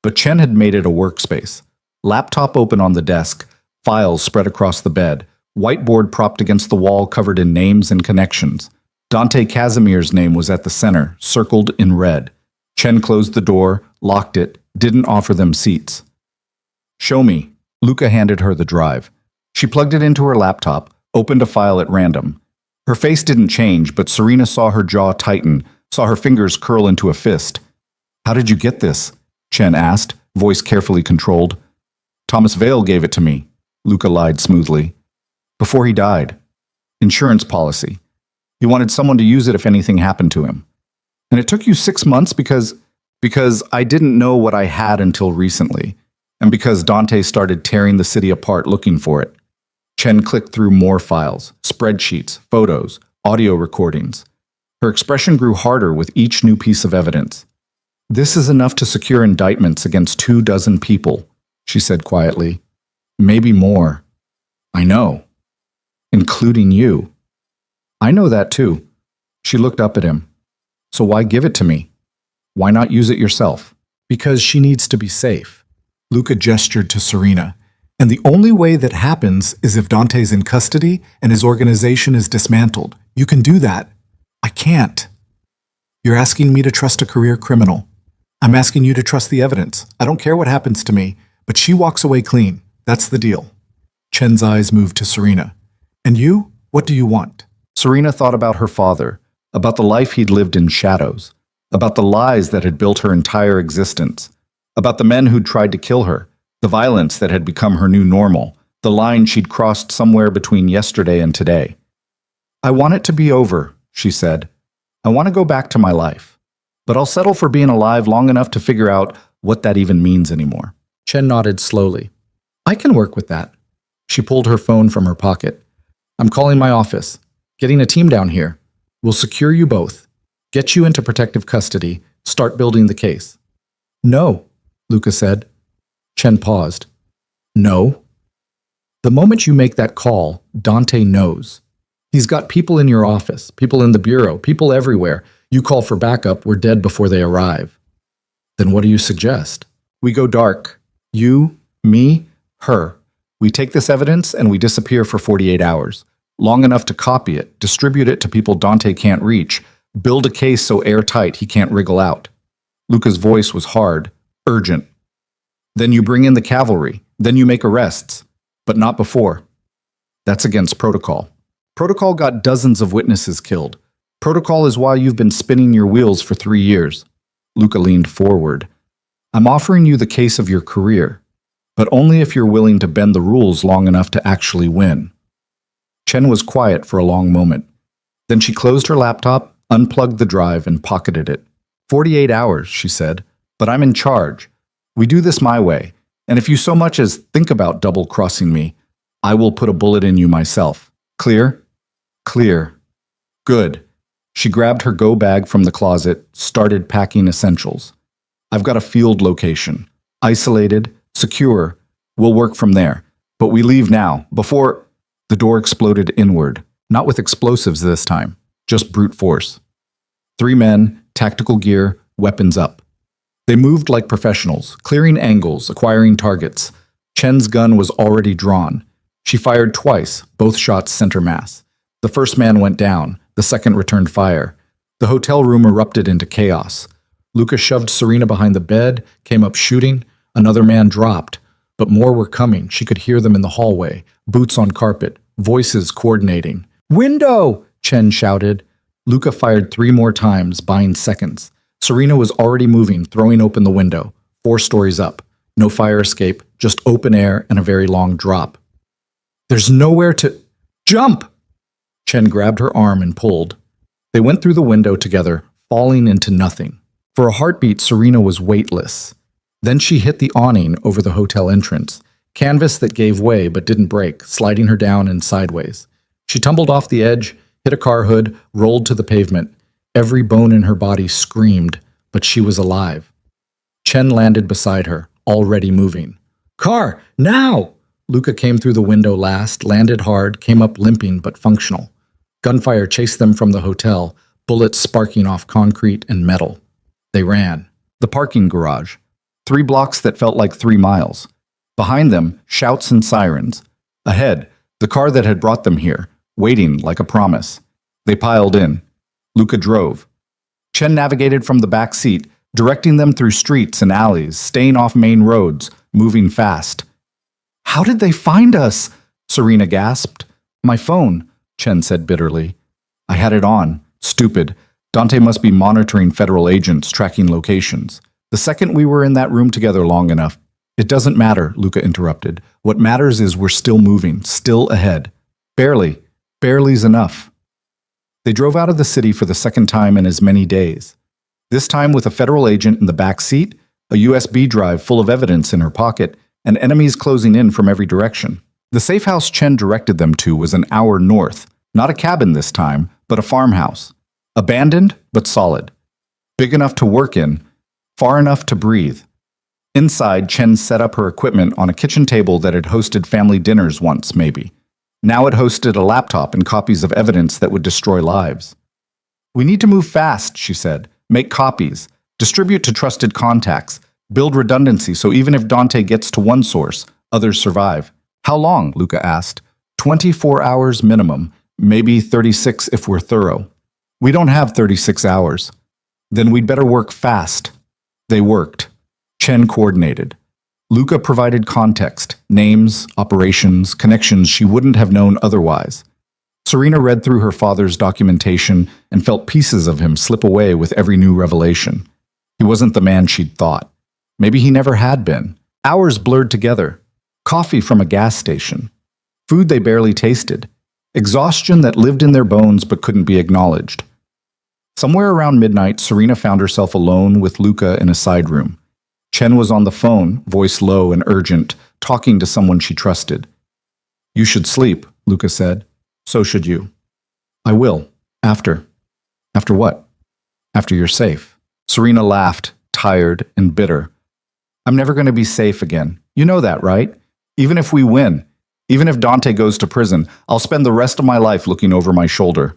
But Chen had made it a workspace. Laptop open on the desk, files spread across the bed, whiteboard propped against the wall covered in names and connections. Dante Casimir's name was at the center, circled in red. Chen closed the door, locked it, didn't offer them seats. Show me. Luca handed her the drive. She plugged it into her laptop, opened a file at random. Her face didn't change, but Serena saw her jaw tighten, saw her fingers curl into a fist. How did you get this? Chen asked, voice carefully controlled. Thomas Vale gave it to me, Luca lied smoothly. Before he died. Insurance policy. He wanted someone to use it if anything happened to him. And it took you 6 months because I didn't know what I had until recently, and because Dante started tearing the city apart looking for it. Chen clicked through more files, spreadsheets, photos, audio recordings. Her expression grew harder with each new piece of evidence. This is enough to secure indictments against 24 people, she said quietly. Maybe more. I know. Including you. I know that too. She looked up at him. So why give it to me? Why not use it yourself? Because she needs to be safe. Luca gestured to Serena. And the only way that happens is if Dante's in custody and his organization is dismantled. You can do that. I can't. You're asking me to trust a career criminal. I'm asking you to trust the evidence. I don't care what happens to me, but she walks away clean. That's the deal. Chen's eyes moved to Serena. And you? What do you want? Serena thought about her father, about the life he'd lived in shadows, about the lies that had built her entire existence, about the men who'd tried to kill her, the violence that had become her new normal, the line she'd crossed somewhere between yesterday and today. I want it to be over, she said. I want to go back to my life. But I'll settle for being alive long enough to figure out what that even means anymore. Chen nodded slowly. I can work with that. She pulled her phone from her pocket. I'm calling my office. Getting a team down here. We'll secure you both. Get you into protective custody. Start building the case. No, Luca said. Chen paused. No. The moment you make that call, Dante knows. He's got people in your office, people in the bureau, people everywhere. You call for backup, we're dead before they arrive. Then what do you suggest? We go dark. You, me, her. We take this evidence and we disappear for 48 hours. Long enough to copy it, distribute it to people Dante can't reach, build a case so airtight he can't wriggle out. Luca's voice was hard, urgent. Then you bring in the cavalry. Then you make arrests. But not before. That's against protocol. Protocol got dozens of witnesses killed. Protocol is why you've been spinning your wheels for 3 years. Luca leaned forward. I'm offering you the case of your career, but only if you're willing to bend the rules long enough to actually win. Chen was quiet for a long moment. Then she closed her laptop, unplugged the drive, and pocketed it. 48 hours, she said, but I'm in charge. We do this my way, and if you so much as think about double-crossing me, I will put a bullet in you myself. Clear? Clear. Good. She grabbed her go bag from the closet, started packing essentials. I've got a field location. Isolated, secure. We'll work from there. But we leave now, before... The door exploded inward, not with explosives this time, just brute force. 3 men, tactical gear, weapons up. They moved like professionals, clearing angles, acquiring targets. Chen's gun was already drawn. She fired twice, both shots center mass. The first man went down, the second returned fire. The hotel room erupted into chaos. Luca shoved Serena behind the bed, came up shooting. Another man dropped, but more were coming. She could hear them in the hallway, boots on carpet, voices coordinating. Window! Chen shouted. Luca fired 3 more times, buying seconds. Serena was already moving, throwing open the window. 4 stories up. No fire escape, just open air and a very long drop. There's nowhere to... Jump! Chen grabbed her arm and pulled. They went through the window together, falling into nothing. For a heartbeat, Serena was weightless. Then she hit the awning over the hotel entrance. Canvas that gave way but didn't break, sliding her down and sideways. She tumbled off the edge, hit a car hood, rolled to the pavement. Every bone in her body screamed, but she was alive. Chen landed beside her, already moving. Car, now! Luca came through the window last, landed hard, came up limping but functional. Gunfire chased them from the hotel, bullets sparking off concrete and metal. They ran. The parking garage. 3 blocks that felt like 3 miles. Behind them, shouts and sirens. Ahead, the car that had brought them here, waiting like a promise. They piled in. Luca drove. Chen navigated from the back seat, directing them through streets and alleys, staying off main roads, moving fast. How did they find us? Serena gasped. My phone, Chen said bitterly. I had it on. Stupid. Dante must be monitoring federal agents, tracking locations. The second we were in that room together long enough. It doesn't matter, Luca interrupted. What matters is we're still moving, still ahead. Barely. Barely's enough. They drove out of the city for the second time in as many days. This time with a federal agent in the back seat, a USB drive full of evidence in her pocket, and enemies closing in from every direction. The safe house Chen directed them to was an hour north. Not a cabin this time, but a farmhouse. Abandoned, but solid. Big enough to work in, far enough to breathe. Inside, Chen set up her equipment on a kitchen table that had hosted family dinners once, maybe. Now it hosted a laptop and copies of evidence that would destroy lives. We need to move fast, she said. Make copies. Distribute to trusted contacts. Build redundancy so even if Dante gets to one source, others survive. How long? Luca asked. 24 hours minimum, maybe 36 if we're thorough. We don't have 36 hours. Then we'd better work fast. They worked. Chen coordinated. Luca provided context, names, operations, connections she wouldn't have known otherwise. Serena read through her father's documentation and felt pieces of him slip away with every new revelation. He wasn't the man she'd thought. Maybe he never had been. Hours blurred together. Coffee from a gas station. Food they barely tasted. Exhaustion that lived in their bones but couldn't be acknowledged. Somewhere around midnight, Serena found herself alone with Luca in a side room. Chen was on the phone, voice low and urgent, talking to someone she trusted. You should sleep, Luca said. So should you. I will. After. After what? After you're safe. Serena laughed, tired and bitter. I'm never going to be safe again. You know that, right? Even if we win, even if Dante goes to prison, I'll spend the rest of my life looking over my shoulder.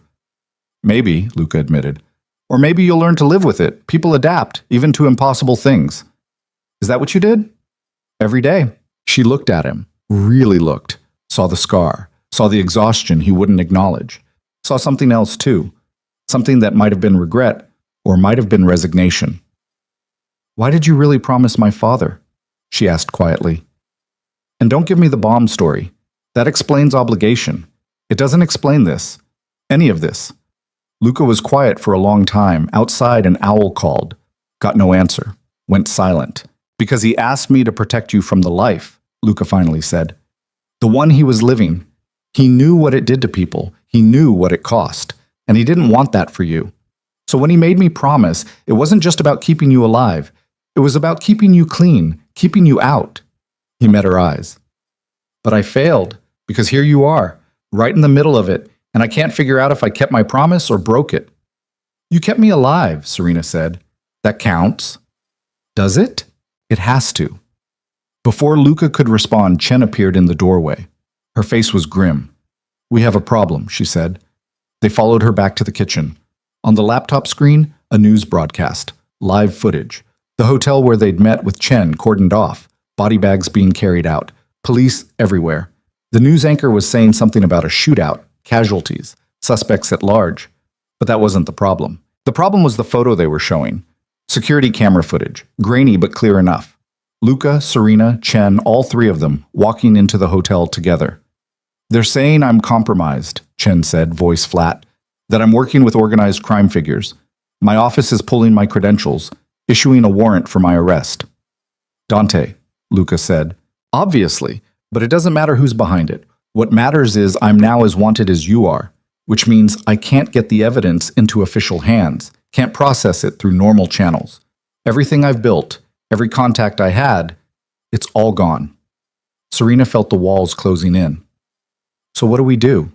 Maybe, Luca admitted. Or maybe you'll learn to live with it. People adapt, even to impossible things. Is that what you did? Every day. She looked at him, really looked, saw the scar, saw the exhaustion he wouldn't acknowledge, saw something else too, something that might have been regret or might have been resignation. Why did you really promise my father? She asked quietly. And don't give me the bomb story. That explains obligation. It doesn't explain this. Any of this. Luca was quiet for a long time. Outside, an owl called. Got no answer. Went silent. Because he asked me to protect you from the life, Luca finally said. The one he was living. He knew what it did to people. He knew what it cost. And he didn't want that for you. So when he made me promise, it wasn't just about keeping you alive. It was about keeping you clean, keeping you out. He met her eyes. But I failed, because here you are, right in the middle of it, and I can't figure out if I kept my promise or broke it. You kept me alive, Serena said. That counts. Does it? It has to. Before Luca could respond, Chen appeared in the doorway. Her face was grim. We have a problem, she said. They followed her back to the kitchen. On the laptop screen, a news broadcast, live footage. The hotel where they'd met with Chen cordoned off, body bags being carried out, police everywhere. The news anchor was saying something about a shootout, casualties, suspects at large. But that wasn't the problem. The problem was the photo they were showing. Security camera footage, grainy but clear enough. Luca, Serena, Chen, all three of them, walking into the hotel together. They're saying I'm compromised, Chen said, voice flat, that I'm working with organized crime figures. My office is pulling my credentials, issuing a warrant for my arrest. Dante, Luca said. Obviously, but it doesn't matter who's behind it. What matters is I'm now as wanted as you are, which means I can't get the evidence into official hands, can't process it through normal channels. Everything I've built, every contact I had, it's all gone. Serena felt the walls closing in. So what do we do?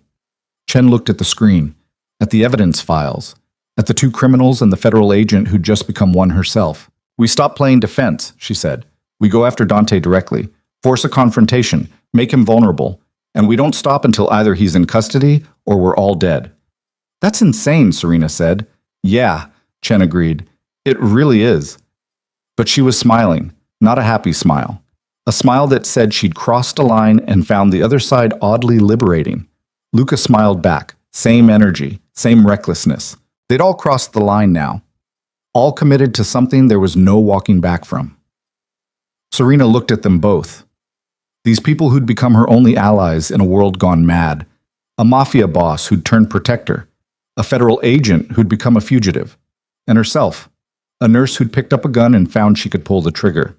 Chen looked at the screen, at the evidence files, at the two criminals and the federal agent who'd just become one herself. We stop playing defense, she said. We go after Dante directly, force a confrontation, make him vulnerable, and we don't stop until either he's in custody or we're all dead. That's insane, Serena said. Yeah, Chen agreed. It really is. But she was smiling, not a happy smile. A smile that said she'd crossed a line and found the other side oddly liberating. Luca smiled back, same energy, same recklessness. They'd all crossed the line now. All committed to something there was no walking back from. Serena looked at them both. These people who'd become her only allies in a world gone mad. A mafia boss who'd turned protector. A federal agent who'd become a fugitive. And herself. A nurse who'd picked up a gun and found she could pull the trigger.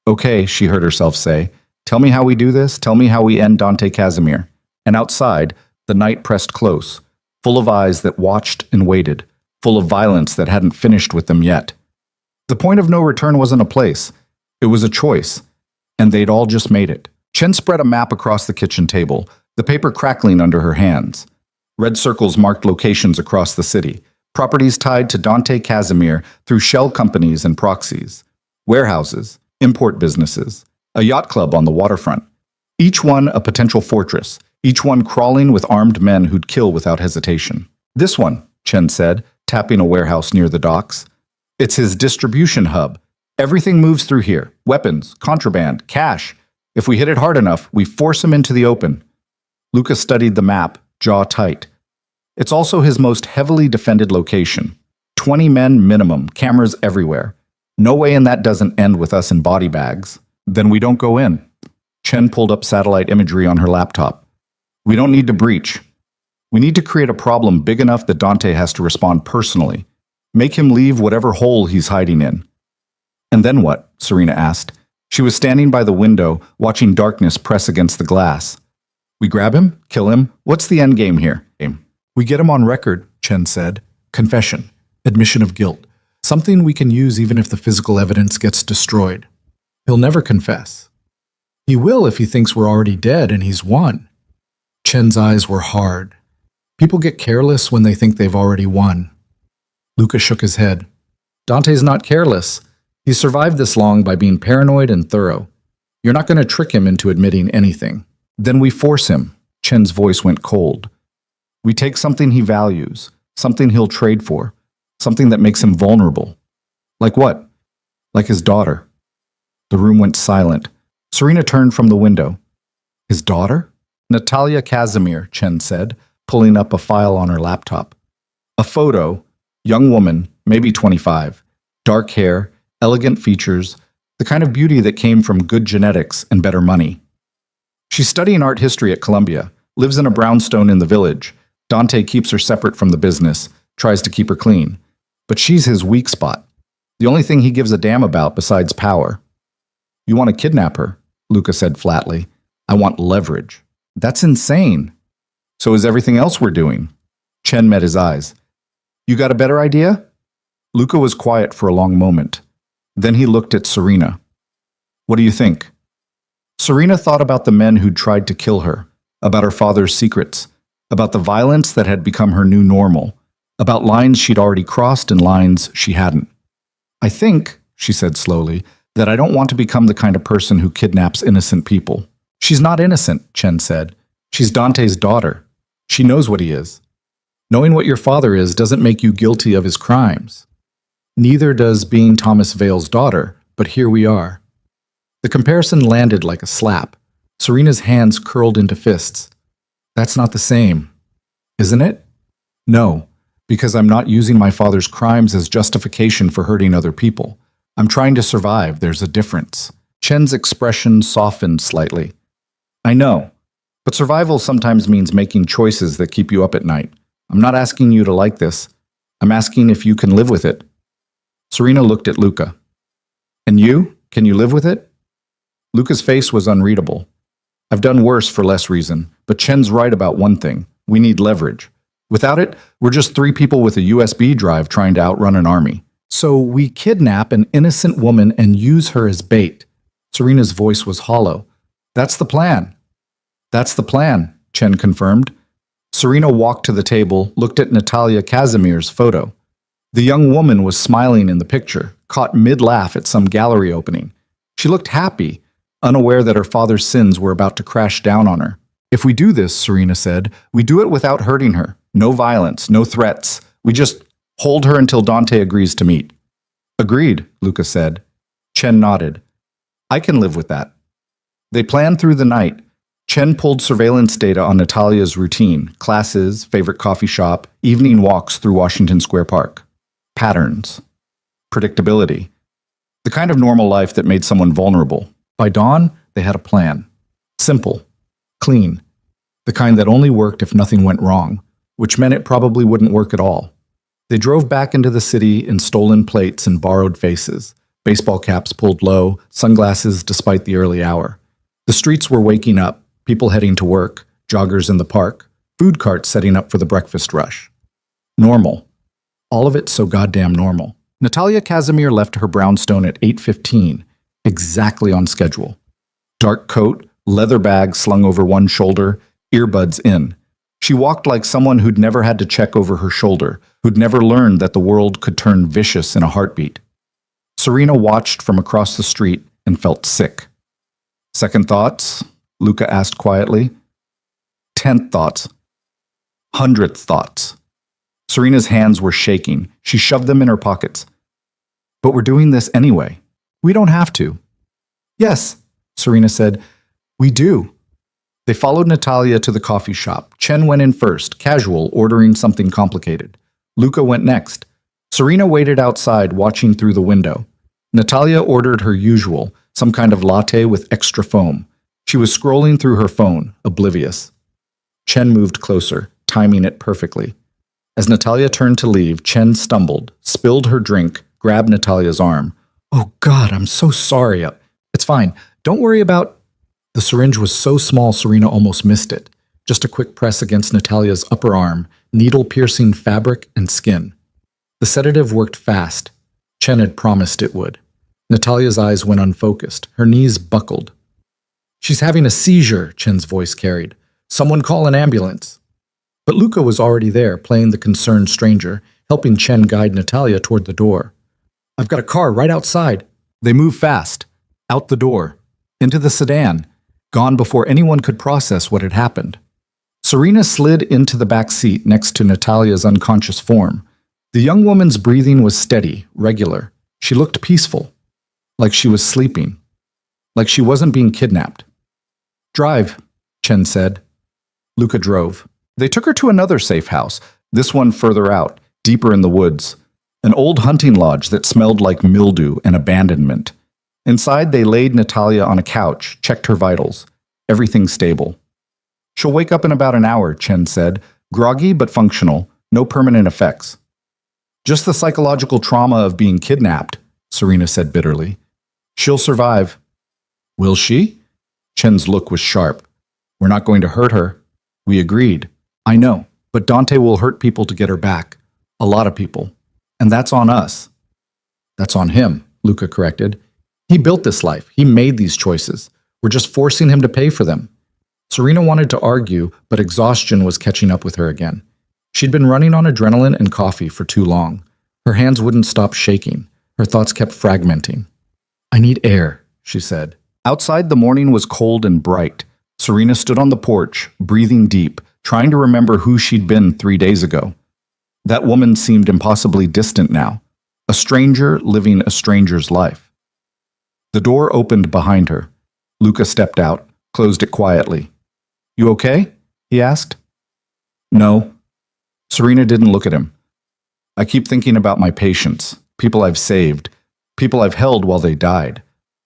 Okay, she heard herself say. Tell me how we do this. Tell me how we end Dante Casimir. And outside, the night pressed close, full of eyes that watched and waited, full of violence that hadn't finished with them yet. The point of no return wasn't a place. It was a choice. And they'd all just made it. Chen spread a map across the kitchen table, the paper crackling under her hands. Red circles marked locations across the city, properties tied to Dante Casimir through shell companies and proxies, warehouses, import businesses, a yacht club on the waterfront. Each one a potential fortress, each one crawling with armed men who'd kill without hesitation. This one, Chen said, tapping a warehouse near the docks. It's his distribution hub. Everything moves through here. Weapons, contraband, cash. If we hit it hard enough, we force him into the open. Luca studied the map, jaw tight. It's also his most heavily defended location. 20 men minimum, cameras everywhere. No way in that doesn't end with us in body bags. Then we don't go in. Chen pulled up satellite imagery on her laptop. We don't need to breach. We need to create a problem big enough that Dante has to respond personally. Make him leave whatever hole he's hiding in. And then what? Serena asked. She was standing by the window, watching darkness press against the glass. We grab him? Kill him? What's the end game here? We get him on record, Chen said. Confession. Admission of guilt. Something we can use even if the physical evidence gets destroyed. He'll never confess. He will if he thinks we're already dead and he's won. Chen's eyes were hard. People get careless when they think they've already won. Luca shook his head. Dante's not careless. He survived this long by being paranoid and thorough. You're not going to trick him into admitting anything. Then we force him. Chen's voice went cold. We take something he values, something he'll trade for, something that makes him vulnerable. Like what? Like his daughter. The room went silent. Serena turned from the window. His daughter? Natalia Casimir, Chen said, pulling up a file on her laptop. A photo, young woman, maybe 25, dark hair, elegant features, the kind of beauty that came from good genetics and better money. She's studying art history at Columbia, lives in a brownstone in the village. Dante keeps her separate from the business, tries to keep her clean. But she's his weak spot. The only thing he gives a damn about besides power. You want to kidnap her, Luca said flatly. I want leverage. That's insane. So is everything else we're doing. Chen met his eyes. You got a better idea? Luca was quiet for a long moment. Then he looked at Serena. What do you think? Serena thought about the men who'd tried to kill her, about her father's secrets, about the violence that had become her new normal, about lines she'd already crossed and lines she hadn't. I think, she said slowly, that I don't want to become the kind of person who kidnaps innocent people. She's not innocent, Chen said. She's Dante's daughter. She knows what he is. Knowing what your father is doesn't make you guilty of his crimes. Neither does being Thomas Vale's daughter, but here we are. The comparison landed like a slap. Serena's hands curled into fists. That's not the same, isn't it? No, because I'm not using my father's crimes as justification for hurting other people. I'm trying to survive. There's a difference. Chen's expression softened slightly. I know, but survival sometimes means making choices that keep you up at night. I'm not asking you to like this. I'm asking if you can live with it. Serena looked at Luca. And you? Can you live with it? Luca's face was unreadable. I've done worse for less reason, but Chen's right about one thing. We need leverage. Without it, we're just three people with a USB drive trying to outrun an army. So we kidnap an innocent woman and use her as bait. Serena's voice was hollow. That's the plan. That's the plan, Chen confirmed. Serena walked to the table, looked at Natalia Casimir's photo. The young woman was smiling in the picture, caught mid-laugh at some gallery opening. She looked happy, unaware that her father's sins were about to crash down on her. If we do this, Serena said, we do it without hurting her. No violence, no threats. We just hold her until Dante agrees to meet. Agreed, Luca said. Chen nodded. I can live with that. They planned through the night. Chen pulled surveillance data on Natalia's routine, classes, favorite coffee shop, evening walks through Washington Square Park. Patterns. Predictability. The kind of normal life that made someone vulnerable. By dawn, they had a plan. Simple. Clean. The kind that only worked if nothing went wrong, which meant it probably wouldn't work at all. They drove back into the city in stolen plates and borrowed faces, baseball caps pulled low, sunglasses despite the early hour. The streets were waking up, people heading to work, joggers in the park, food carts setting up for the breakfast rush. Normal. All of it so goddamn normal. Natalia Casimir left her brownstone at 8:15, exactly on schedule. Dark coat, leather bag slung over one shoulder, earbuds in. She walked like someone who'd never had to check over her shoulder, who'd never learned that the world could turn vicious in a heartbeat. Serena watched from across the street and felt sick. Second thoughts? Luca asked quietly. 10th thoughts. 100th thoughts. Serena's hands were shaking. She shoved them in her pockets. But we're doing this anyway. We don't have to. Yes, Serena said. We do. They followed Natalia to the coffee shop. Chen went in first, casual, ordering something complicated. Luca went next. Serena waited outside, watching through the window. Natalia ordered her usual, some kind of latte with extra foam. She was scrolling through her phone, oblivious. Chen moved closer, timing it perfectly. As Natalia turned to leave, Chen stumbled, spilled her drink, grabbed Natalia's arm. Oh God, I'm so sorry. It's fine. Don't worry about... The syringe was so small Serena almost missed it. Just a quick press against Natalia's upper arm, needle-piercing fabric and skin. The sedative worked fast. Chen had promised it would. Natalia's eyes went unfocused. Her knees buckled. She's having a seizure, Chen's voice carried. Someone call an ambulance. But Luca was already there, playing the concerned stranger, helping Chen guide Natalia toward the door. I've got a car right outside. They moved fast, out the door, into the sedan, gone before anyone could process what had happened. Serena slid into the back seat next to Natalia's unconscious form. The young woman's breathing was steady, regular. She looked peaceful, like she was sleeping, like she wasn't being kidnapped. Drive, Chen said. Luca drove. They took her to another safe house, this one further out, deeper in the woods. An old hunting lodge that smelled like mildew and abandonment. Inside, they laid Natalia on a couch, checked her vitals. Everything stable. She'll wake up in about an hour, Chen said. Groggy but functional, no permanent effects. Just the psychological trauma of being kidnapped, Serena said bitterly. She'll survive. Will she? Chen's look was sharp. We're not going to hurt her. We agreed. I know, but Dante will hurt people to get her back. A lot of people. And that's on us. That's on him, Luca corrected. He built this life. He made these choices. We're just forcing him to pay for them. Serena wanted to argue, but exhaustion was catching up with her again. She'd been running on adrenaline and coffee for too long. Her hands wouldn't stop shaking. Her thoughts kept fragmenting. I need air, she said. Outside, the morning was cold and bright. Serena stood on the porch, breathing deep, trying to remember who she'd been 3 days ago. That woman seemed impossibly distant now, a stranger living a stranger's life. The door opened behind her. Luca stepped out, closed it quietly. You okay? He asked. No. Serena didn't look at him. I keep thinking about my patients, people I've saved, people I've held while they died.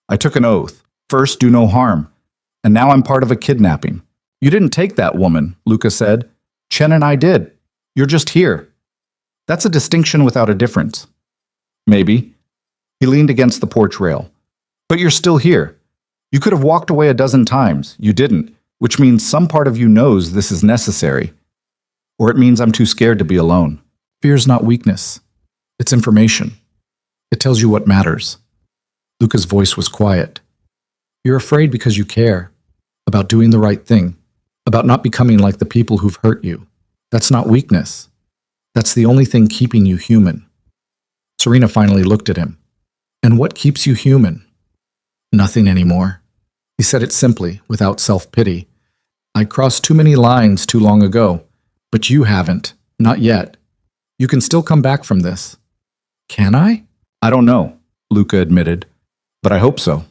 I took an oath, first do no harm, and now I'm part of a kidnapping. You didn't take that woman, Luca said. Chen and I did. You're just here. That's a distinction without a difference. Maybe. He leaned against the porch rail. But you're still here. You could have walked away a dozen times. You didn't, which means some part of you knows this is necessary. Or it means I'm too scared to be alone. Fear's not weakness. It's information. It tells you what matters. Luca's voice was quiet. You're afraid because you care. About doing the right thing. About not becoming like the people who've hurt you. That's not weakness. That's the only thing keeping you human. Serena finally looked at him. And what keeps you human? Nothing anymore. He said it simply, without self-pity. I crossed too many lines too long ago. But you haven't. Not yet. You can still come back from this. Can I? I don't know, Luca admitted. But I hope so.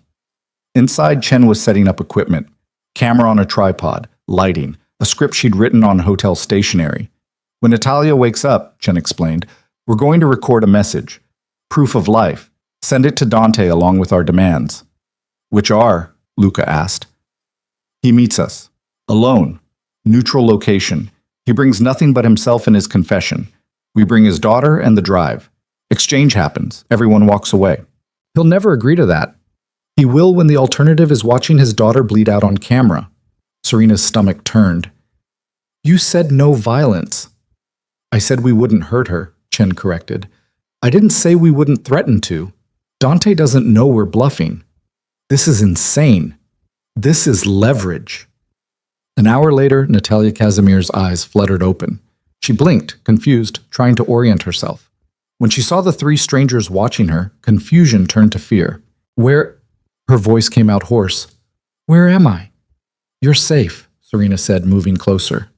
Inside, Chen was setting up equipment. Camera on a tripod, lighting, a script she'd written on hotel stationery. When Natalia wakes up, Chen explained, we're going to record a message. Proof of life. Send it to Dante along with our demands. Which are? Luca asked. He meets us. Alone. Neutral location. He brings nothing but himself and his confession. We bring his daughter and the drive. Exchange happens. Everyone walks away. He'll never agree to that. He will when the alternative is watching his daughter bleed out on camera. Serena's stomach turned. You said no violence. I said we wouldn't hurt her, Chen corrected. I didn't say we wouldn't threaten to. Dante doesn't know we're bluffing. This is insane. This is leverage. An hour later, Natalia Casimir's eyes fluttered open. She blinked, confused, trying to orient herself. When she saw the three strangers watching her, confusion turned to fear. Where? Her voice came out hoarse. Where am I? You're safe, Serena said, moving closer.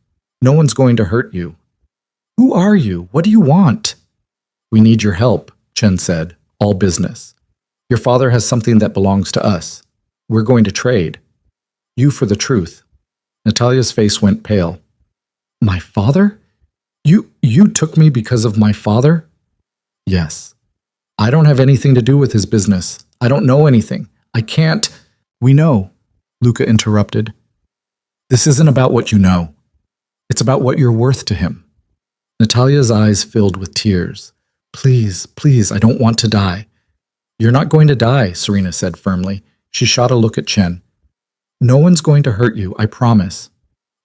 No one's going to hurt you. Who are you? What do you want? We need your help, Chen said, all business. Your father has something that belongs to us. We're going to trade. You for the truth. Natalia's face went pale. My father? You took me because of my father? Yes. I don't have anything to do with his business. I don't know anything. I can't. We know, Luca interrupted. This isn't about what you know. It's about what you're worth to him. Natalia's eyes filled with tears. Please, please, I don't want to die. You're not going to die, Serena said firmly. She shot a look at Chen. No one's going to hurt you, I promise.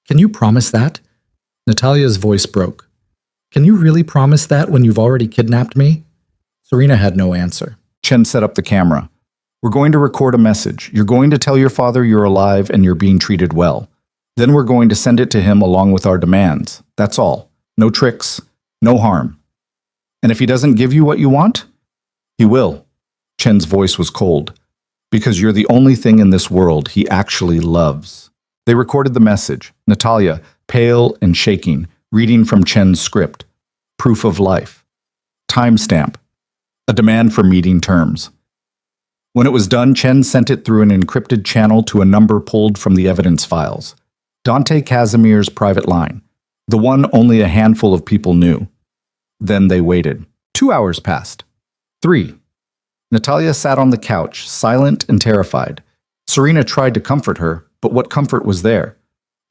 Can you promise that? Natalia's voice broke. Can you really promise that when you've already kidnapped me? Serena had no answer. Chen set up the camera. We're going to record a message. You're going to tell your father you're alive and you're being treated well. Then we're going to send it to him along with our demands. That's all. No tricks, no harm. And if he doesn't give you what you want, he will. Chen's voice was cold. Because you're the only thing in this world he actually loves. They recorded the message. Natalia, pale and shaking, reading from Chen's script. Proof of life. Timestamp. A demand for meeting terms. When it was done, Chen sent it through an encrypted channel to a number pulled from the evidence files. Dante Casimir's private line. The one only a handful of people knew. Then they waited. 2 hours passed. 3. Natalia sat on the couch, silent and terrified. Serena tried to comfort her, but what comfort was there?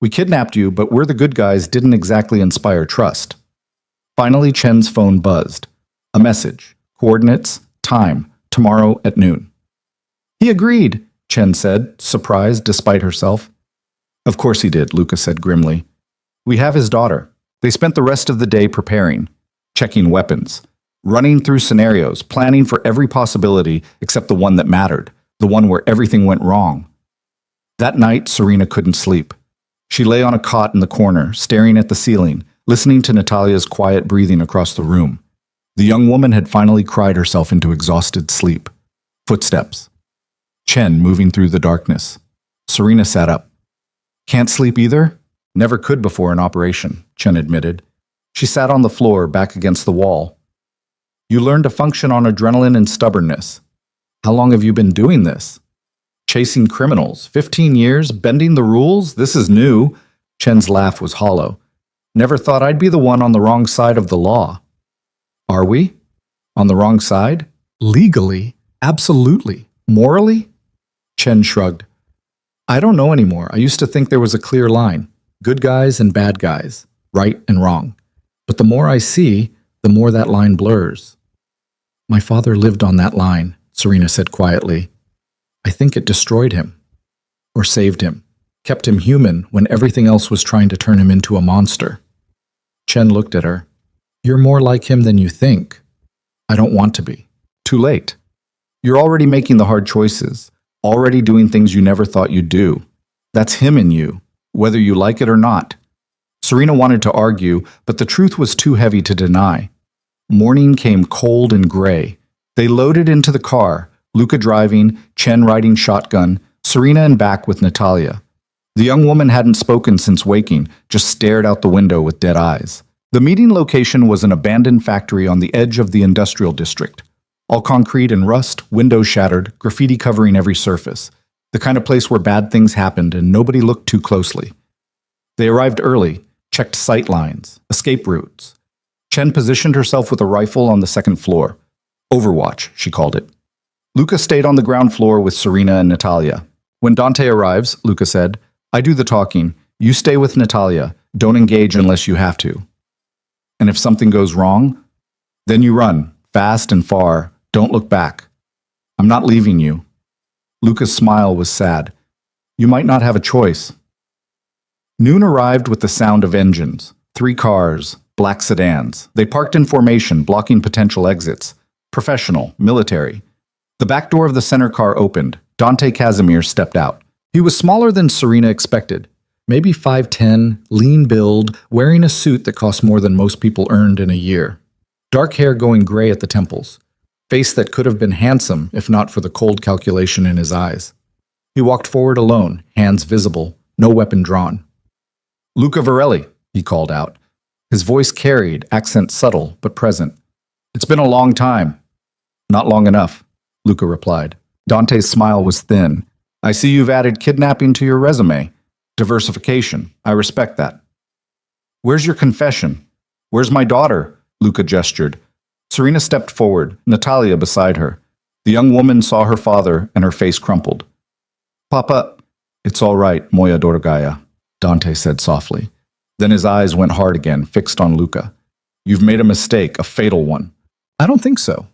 We kidnapped you, but we're the good guys didn't exactly inspire trust. Finally, Chen's phone buzzed. A message. Coordinates. Time. Tomorrow at noon. He agreed, Chen said, surprised despite herself. Of course he did, Luca said grimly. We have his daughter. They spent the rest of the day preparing, checking weapons, running through scenarios, planning for every possibility except the one that mattered, the one where everything went wrong. That night, Serena couldn't sleep. She lay on a cot in the corner, staring at the ceiling, listening to Natalia's quiet breathing across the room. The young woman had finally cried herself into exhausted sleep. Footsteps. Chen moving through the darkness. Serena sat up. Can't sleep either? Never could before an operation, Chen admitted. She sat on the floor, back against the wall. You learned to function on adrenaline and stubbornness. How long have you been doing this? Chasing criminals. 15 years? Bending the rules? This is new. Chen's laugh was hollow. Never thought I'd be the one on the wrong side of the law. Are we? On the wrong side? Legally? Absolutely. Morally? Chen shrugged. I don't know anymore. I used to think there was a clear line. Good guys and bad guys. Right and wrong. But the more I see, the more that line blurs. My father lived on that line, Serena said quietly. I think it destroyed him. Or saved him. Kept him human when everything else was trying to turn him into a monster. Chen looked at her. You're more like him than you think. I don't want to be. Too late. You're already making the hard choices. Already doing things you never thought you'd do. That's him in you, whether you like it or not. Serena wanted to argue, but the truth was too heavy to deny. Morning came cold and gray. They loaded into the car, Luca driving, Chen riding shotgun, Serena in back with Natalia. The young woman hadn't spoken since waking, just stared out the window with dead eyes. The meeting location was an abandoned factory on the edge of the industrial district. All concrete and rust, windows shattered, graffiti covering every surface. The kind of place where bad things happened and nobody looked too closely. They arrived early, checked sight lines, escape routes. Chen positioned herself with a rifle on the second floor. Overwatch, she called it. Luca stayed on the ground floor with Serena and Natalia. When Dante arrives, Luca said, I do the talking. You stay with Natalia. Don't engage unless you have to. And if something goes wrong, then you run, fast and far. Don't look back. I'm not leaving you. Luca's smile was sad. You might not have a choice. Noon arrived with the sound of engines. 3 cars, black sedans. They parked in formation, blocking potential exits. Professional, military. The back door of the center car opened. Dante Casimir stepped out. He was smaller than Serena expected. Maybe 5'10", lean build, wearing a suit that cost more than most people earned in a year. Dark hair going gray at the temples. Face that could have been handsome if not for the cold calculation in his eyes. He walked forward alone, hands visible, no weapon drawn. Luca Varelli, he called out. His voice carried, accent subtle but present. It's been a long time. Not long enough, Luca replied. Dante's smile was thin. I see you've added kidnapping to your resume. Diversification. I respect that. Where's your confession? Where's my daughter? Luca gestured. Serena stepped forward, Natalia beside her. The young woman saw her father and her face crumpled. Papa, it's all right, moja dorogaya, Dante said softly. Then his eyes went hard again, fixed on Luca. You've made a mistake, a fatal one. I don't think so.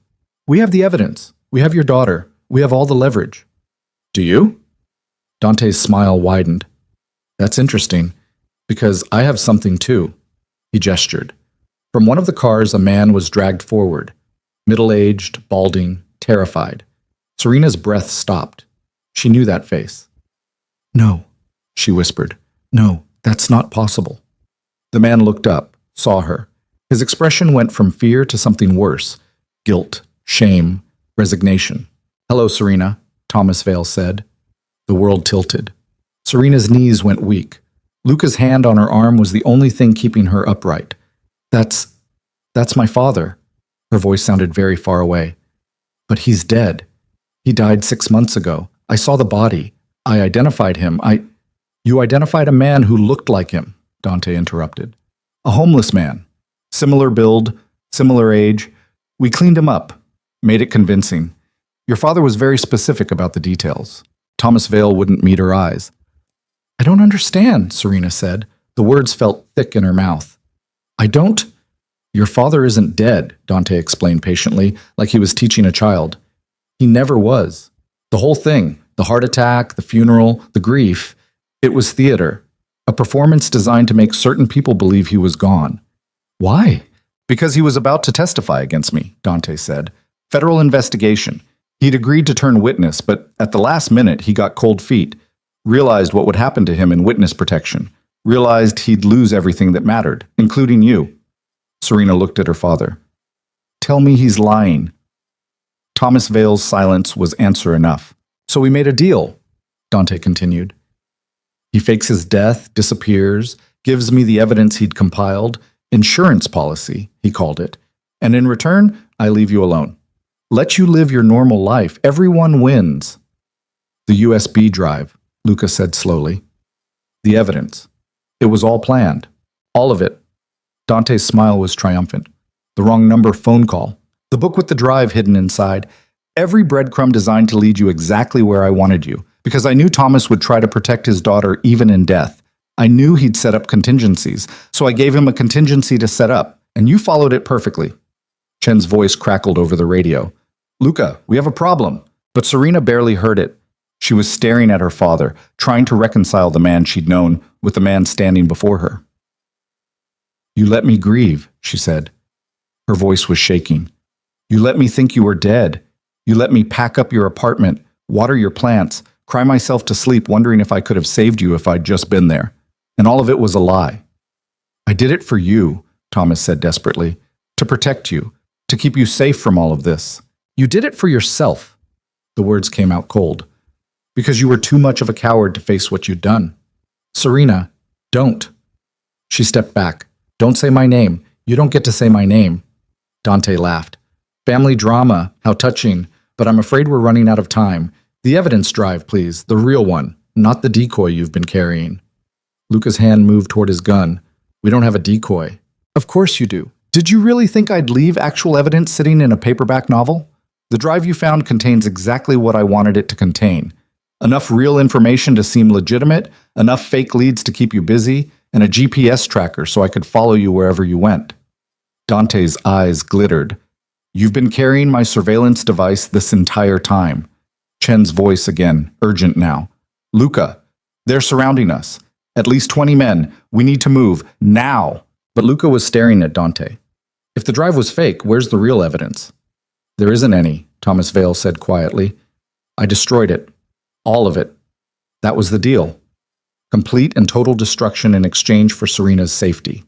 We have the evidence. We have your daughter. We have all the leverage. Do you? Dante's smile widened. That's interesting, because I have something too. He gestured. From one of the cars, a man was dragged forward, middle-aged, balding, terrified. Serena's breath stopped. She knew that face. No, she whispered. No, that's not possible. The man looked up, saw her. His expression went from fear to something worse. Guilt, shame, resignation. "Hello, Serena," Thomas Vale said. The world tilted. Serena's knees went weak. Luca's hand on her arm was the only thing keeping her upright. That's my father." Her voice sounded very far away. "But he's dead. He died 6 months ago. I saw the body. I identified him. You identified a man who looked like him," Dante interrupted. "A homeless man. Similar build, similar age. We cleaned him up, made it convincing. Your father was very specific about the details." Thomas Vale wouldn't meet her eyes. "I don't understand," Serena said. The words felt thick in her mouth. "I don't—" "Your father isn't dead," Dante explained patiently, like he was teaching a child. "He never was. The whole thing, the heart attack, the funeral, the grief, it was theater. A performance designed to make certain people believe he was gone." "Why?" "Because he was about to testify against me," Dante said. "Federal investigation. He'd agreed to turn witness, but at the last minute he got cold feet. Realized what would happen to him in witness protection. Realized he'd lose everything that mattered, including you." Serena looked at her father. "Tell me he's lying." Thomas Vale's silence was answer enough. "So we made a deal," Dante continued. "He fakes his death, disappears, gives me the evidence he'd compiled, insurance policy, he called it, and in return, I leave you alone. Let you live your normal life. Everyone wins." "The USB drive," Luca said slowly. "The evidence. It was all planned. All of it." Dante's smile was triumphant. "The wrong number phone call. The book with the drive hidden inside. Every breadcrumb designed to lead you exactly where I wanted you, because I knew Thomas would try to protect his daughter even in death. I knew he'd set up contingencies, so I gave him a contingency to set up, and you followed it perfectly." Chen's voice crackled over the radio. "Luca, we have a problem." But Serena barely heard it. She was staring at her father, trying to reconcile the man she'd known with the man standing before her. "You let me grieve," she said. Her voice was shaking. "You let me think you were dead. You let me pack up your apartment, water your plants, cry myself to sleep wondering if I could have saved you if I'd just been there. And all of it was a lie." "I did it for you," Thomas said desperately. "To protect you, to keep you safe from all of this. You did it for yourself." The words came out cold. "Because you were too much of a coward to face what you'd done." "Serena, don't." She stepped back. "Don't say my name. You don't get to say my name." Dante laughed. "Family drama, how touching, but I'm afraid we're running out of time. The evidence drive, please, the real one, not the decoy you've been carrying." Luca's hand moved toward his gun. "We don't have a decoy." "Of course you do. Did you really think I'd leave actual evidence sitting in a paperback novel? The drive you found contains exactly what I wanted it to contain. Enough real information to seem legitimate, enough fake leads to keep you busy, and a GPS tracker so I could follow you wherever you went." Dante's eyes glittered. "You've been carrying my surveillance device this entire time." Chen's voice again, urgent now. "Luca, they're surrounding us. At least 20 men. We need to move. Now!" But Luca was staring at Dante. "If the drive was fake, where's the real evidence?" "There isn't any," Thomas Vale said quietly. "I destroyed it. All of it. That was the deal. Complete and total destruction in exchange for Serena's safety."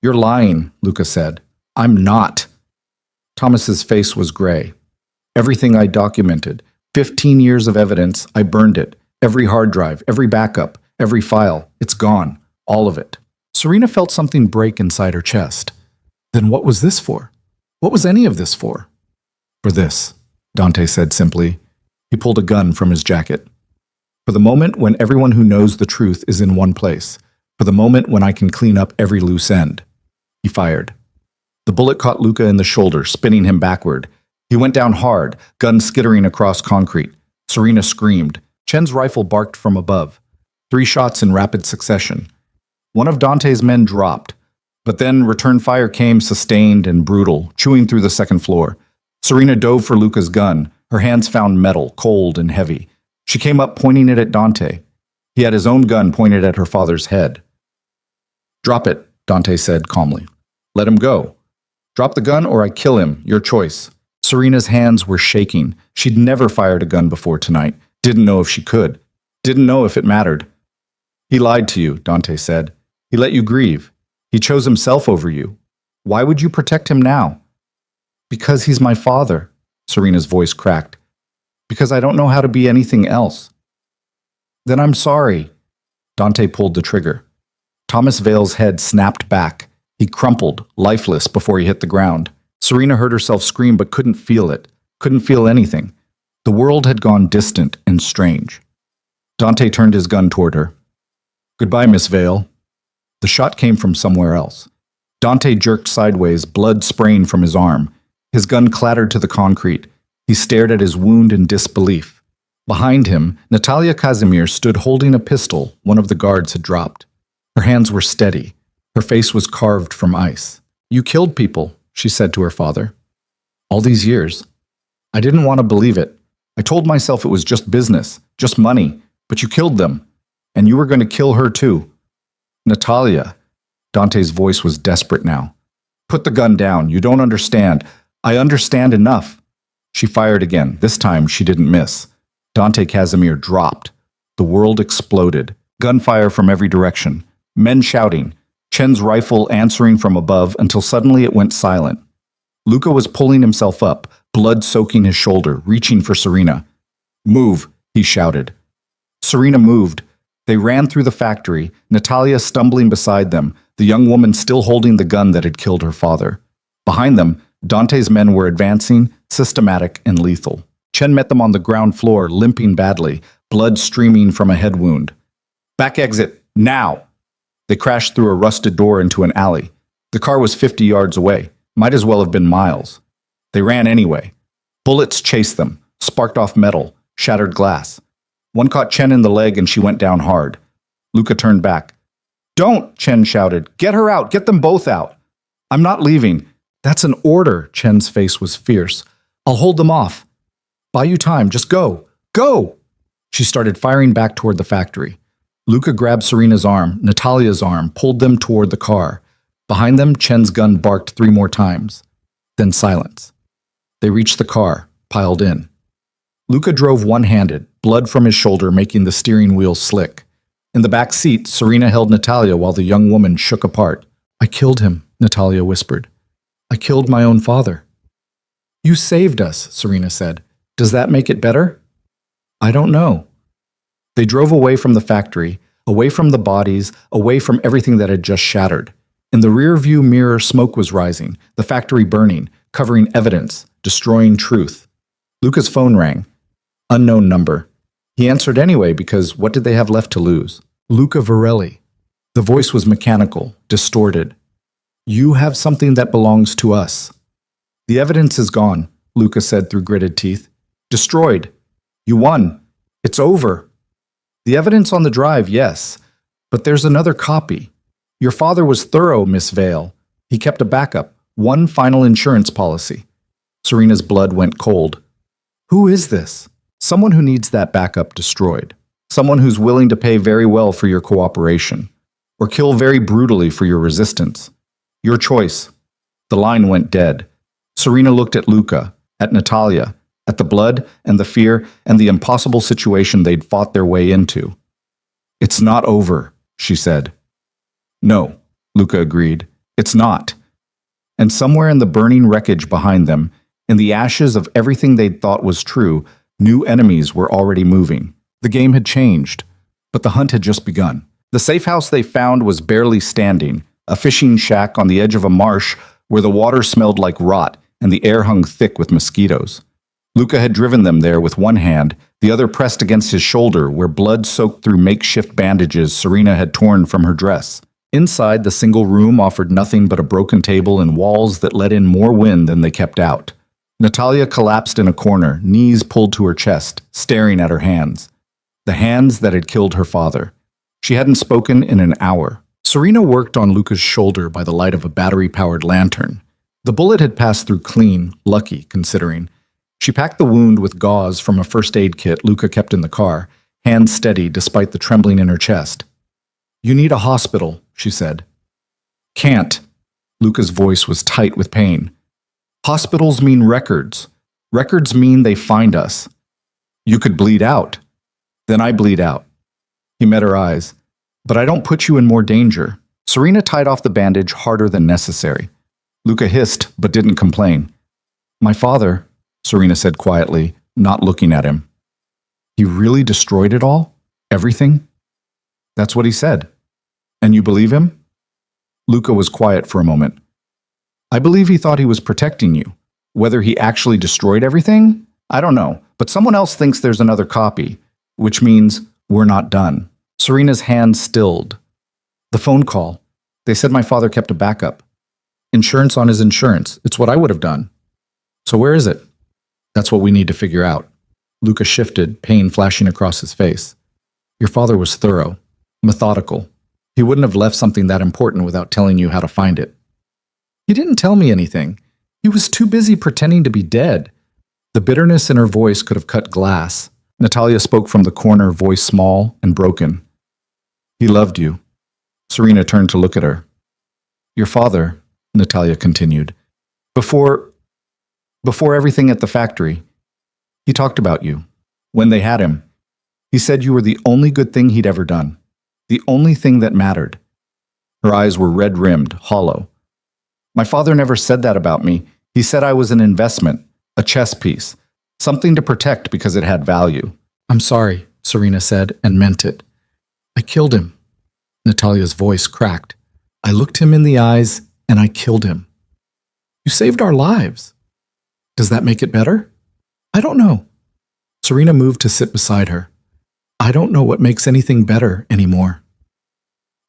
"You're lying," Luca said. "I'm not." Thomas's face was gray. "Everything I documented, 15 years of evidence, I burned it. Every hard drive, every backup, every file, it's gone. All of it." Serena felt something break inside her chest. Then what was this for? What was any of this for? "For this," Dante said simply. He pulled a gun from his jacket. "For the moment when everyone who knows the truth is in one place. For the moment when I can clean up every loose end." He fired. The bullet caught Luca in the shoulder, spinning him backward. He went down hard, gun skittering across concrete. Serena screamed. Chen's rifle barked from above. 3 shots in rapid succession. One of Dante's men dropped, but then return fire came sustained and brutal, chewing through the second floor. Serena dove for Luca's gun. Her hands found metal, cold and heavy. She came up pointing it at Dante. He had his own gun pointed at her father's head. "Drop it," Dante said calmly. "Let him go. Drop the gun or I kill him, your choice." Serena's hands were shaking. She'd never fired a gun before tonight. Didn't know if she could. Didn't know if it mattered. He lied to you, Dante said. He let you grieve. He chose himself over you. Why would you protect him now? Because he's my father, Serena's voice cracked. Because I don't know how to be anything else. Then I'm sorry. Dante pulled the trigger. Thomas Vale's head snapped back. He crumpled, lifeless, before he hit the ground. Serena heard herself scream but couldn't feel it, couldn't feel anything. The world had gone distant and strange. Dante turned his gun toward her. Goodbye, Miss Vale. The shot came from somewhere else. Dante jerked sideways, blood spraying from his arm. His gun clattered to the concrete. He stared at his wound in disbelief. Behind him, Natalia Casimir stood holding a pistol one of the guards had dropped. Her hands were steady. Her face was carved from ice. You killed people, she said to her father. All these years. I didn't want to believe it. I told myself it was just business, just money, but you killed them. And you were going to kill her too. Natalia. Dante's voice was desperate now. Put the gun down. You don't understand. I understand enough. She fired again. This time she didn't miss. Dante Casimir dropped. The world exploded. Gunfire from every direction. Men shouting. Chen's rifle answering from above until suddenly it went silent. Luca was pulling himself up, blood soaking his shoulder, reaching for Serena. Move, he shouted. Serena moved. They ran through the factory, Natalia stumbling beside them, the young woman still holding the gun that had killed her father. Behind them, Dante's men were advancing, systematic and lethal. Chen met them on the ground floor, limping badly, blood streaming from a head wound. Back exit, now! They crashed through a rusted door into an alley. The car was 50 yards away, might as well have been miles. They ran anyway. Bullets chased them, sparked off metal, shattered glass. One caught Chen in the leg and she went down hard. Luca turned back. Don't, Chen shouted. Get her out, get them both out. I'm not leaving. That's an order, Chen's face was fierce. I'll hold them off. Buy you time, just go. Go! She started firing back toward the factory. Luca grabbed Serena's arm, Natalia's arm, pulled them toward the car. Behind them, Chen's gun barked 3 more times. Then silence. They reached the car, piled in. Luca drove one-handed, blood from his shoulder making the steering wheel slick. In the back seat, Serena held Natalia while the young woman shook apart. I killed him, Natalia whispered. I killed my own father. You saved us, Serena said. Does that make it better? I don't know. They drove away from the factory, away from the bodies, away from everything that had just shattered. In the rear-view mirror, smoke was rising, the factory burning, covering evidence, destroying truth. Luca's phone rang. Unknown number. He answered anyway because what did they have left to lose? Luca Varelli. The voice was mechanical, distorted. You have something that belongs to us. The evidence is gone, Luca said through gritted teeth. Destroyed. You won. It's over. The evidence on the drive, yes, but there's another copy. Your father was thorough, Miss Vale. He kept a backup, one final insurance policy. Serena's blood went cold. Who is this? Someone who needs that backup destroyed. Someone who's willing to pay very well for your cooperation, or kill very brutally for your resistance. Your choice. The line went dead. Serena looked at Luca, at Natalia, at the blood and the fear and the impossible situation they'd fought their way into. It's not over, she said. No, Luca agreed. It's not. And somewhere in the burning wreckage behind them, in the ashes of everything they'd thought was true, new enemies were already moving. The game had changed, but the hunt had just begun. The safe house they found was barely standing, a fishing shack on the edge of a marsh where the water smelled like rot and the air hung thick with mosquitoes. Luca had driven them there with one hand, the other pressed against his shoulder where blood soaked through makeshift bandages Serena had torn from her dress. Inside, the single room offered nothing but a broken table and walls that let in more wind than they kept out. Natalia collapsed in a corner, knees pulled to her chest, staring at her hands. The hands that had killed her father. She hadn't spoken in an hour. Serena worked on Luca's shoulder by the light of a battery-powered lantern. The bullet had passed through clean, lucky, considering. She packed the wound with gauze from a first aid kit Luca kept in the car, hands steady despite the trembling in her chest. You need a hospital, she said. Can't. Luca's voice was tight with pain. Hospitals mean records. Records mean they find us. You could bleed out. Then I bleed out. He met her eyes. But I don't put you in more danger. Serena tied off the bandage harder than necessary. Luca hissed, but didn't complain. My father, Serena said quietly, not looking at him. He really destroyed it all? Everything? That's what he said. And you believe him? Luca was quiet for a moment. I believe he thought he was protecting you. Whether he actually destroyed everything? I don't know, but someone else thinks there's another copy, which means we're not done. Serena's hand stilled. The phone call. They said my father kept a backup. Insurance on his insurance. It's what I would have done. So where is it? That's what we need to figure out. Luca shifted, pain flashing across his face. Your father was thorough, methodical. He wouldn't have left something that important without telling you how to find it. He didn't tell me anything. He was too busy pretending to be dead. The bitterness in her voice could have cut glass. Natalia spoke from the corner, voice small and broken. He loved you. Serena turned to look at her. Your father, Natalia continued, before everything at the factory, he talked about you. When they had him, he said you were the only good thing he'd ever done. The only thing that mattered. Her eyes were red-rimmed, hollow. My father never said that about me. He said I was an investment, a chess piece, something to protect because it had value. I'm sorry, Serena said, and meant it. I killed him. Natalia's voice cracked. I looked him in the eyes, and I killed him. You saved our lives. Does that make it better? I don't know. Serena moved to sit beside her. I don't know what makes anything better anymore.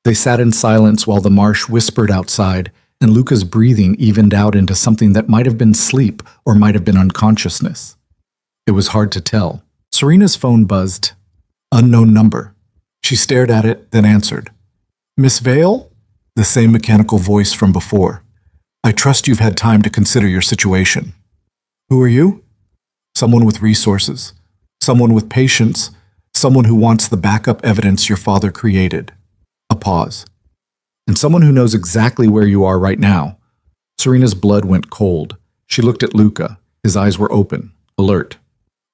They sat in silence while the marsh whispered outside, and Luca's breathing evened out into something that might have been sleep or might have been unconsciousness. It was hard to tell. Serena's phone buzzed. Unknown number. She stared at it, then answered. Miss Vale? The same mechanical voice from before. I trust you've had time to consider your situation. Who are you? Someone with resources. Someone with patience. Someone who wants the backup evidence your father created. A pause. And someone who knows exactly where you are right now. Serena's blood went cold. She looked at Luca. His eyes were open, alert.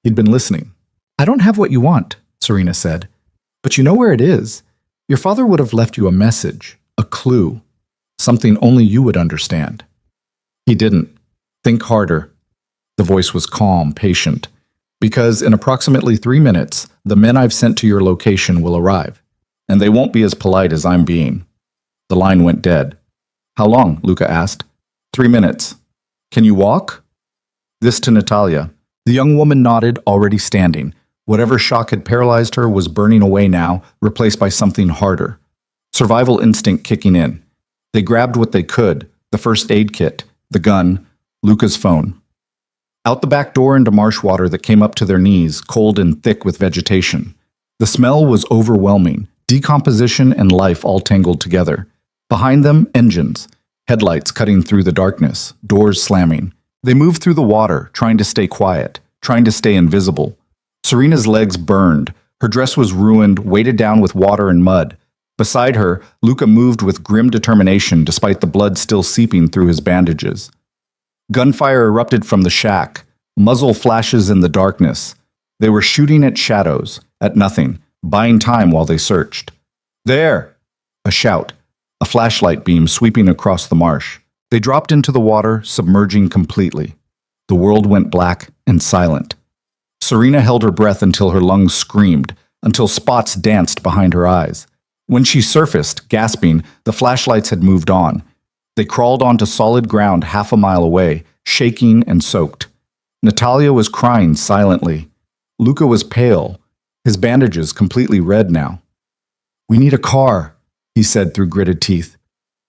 He'd been listening. I don't have what you want, Serena said. But you know where it is. Your father would have left you a message, a clue, something only you would understand. He didn't. Think harder. The voice was calm, patient. Because in approximately 3 minutes, the men I've sent to your location will arrive. And they won't be as polite as I'm being. The line went dead. How long? Luca asked. 3 minutes. Can you walk? This to Natalia. The young woman nodded, already standing. Whatever shock had paralyzed her was burning away now, replaced by something harder. Survival instinct kicking in. They grabbed what they could, the first aid kit, the gun, Luca's phone. Out the back door into marsh water that came up to their knees, cold and thick with vegetation. The smell was overwhelming, decomposition and life all tangled together. Behind them, engines, headlights cutting through the darkness, doors slamming. They moved through the water, trying to stay quiet, trying to stay invisible. Serena's legs burned. Her dress was ruined, weighted down with water and mud. Beside her, Luca moved with grim determination despite the blood still seeping through his bandages. Gunfire erupted from the shack, muzzle flashes in the darkness. They were shooting at shadows, at nothing, buying time while they searched. There! A shout, a flashlight beam sweeping across the marsh. They dropped into the water, submerging completely. The world went black and silent. Serena held her breath until her lungs screamed, until spots danced behind her eyes. When she surfaced, gasping, the flashlights had moved on. They crawled onto solid ground half a mile away, shaking and soaked. Natalia was crying silently. Luca was pale, his bandages completely red now. We need a car, he said through gritted teeth.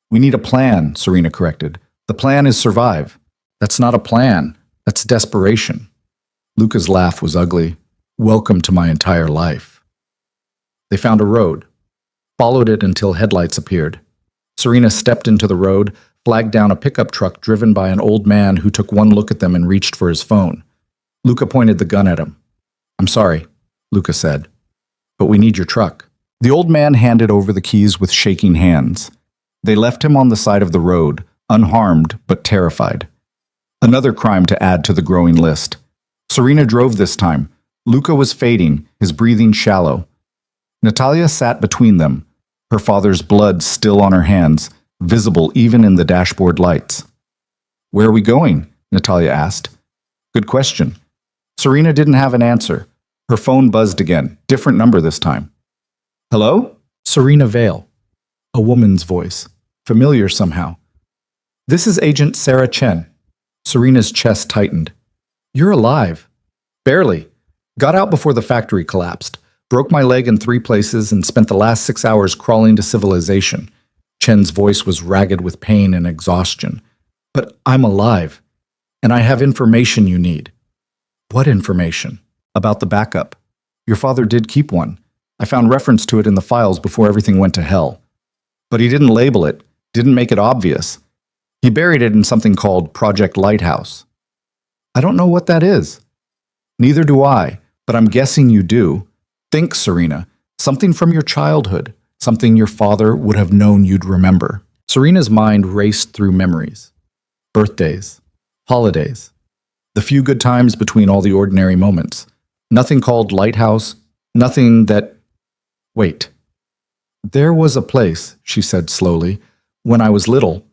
We need a plan, Serena corrected. The plan is survive. That's not a plan. That's desperation. Luca's laugh was ugly. Welcome to my entire life. They found a road, followed it until headlights appeared. Serena stepped into the road, flagged down a pickup truck driven by an old man who took one look at them and reached for his phone. Luca pointed the gun at him. I'm sorry, Luca said, but we need your truck. The old man handed over the keys with shaking hands. They left him on the side of the road, unharmed but terrified. Another crime to add to the growing list. Serena drove this time. Luca was fading, his breathing shallow. Natalia sat between them, her father's blood still on her hands, visible even in the dashboard lights. "Where are we going?" Natalia asked. "Good question." Serena didn't have an answer. Her phone buzzed again, different number this time. "Hello?" Serena Vale. A woman's voice. Familiar somehow. "This is Agent Sarah Chen." Serena's chest tightened. "You're alive." "Barely. Got out before the factory collapsed. Broke my leg in 3 places and spent the last 6 hours crawling to civilization." Chen's voice was ragged with pain and exhaustion. "But I'm alive. And I have information you need." "What information?" "About the backup. "Your father did keep one. I found reference to it in the files before everything went to hell." But he didn't label it, didn't make it obvious. He buried it in something called Project Lighthouse." "I don't know what that is." "Neither do I, but I'm guessing you do. Think, Serena, something from your childhood, something your father would have known you'd remember." Serena's mind raced through memories. Birthdays. Holidays. The few good times between all the ordinary moments. Nothing called Lighthouse. Nothing that... Wait. "There was a place," she said slowly, "when I was little.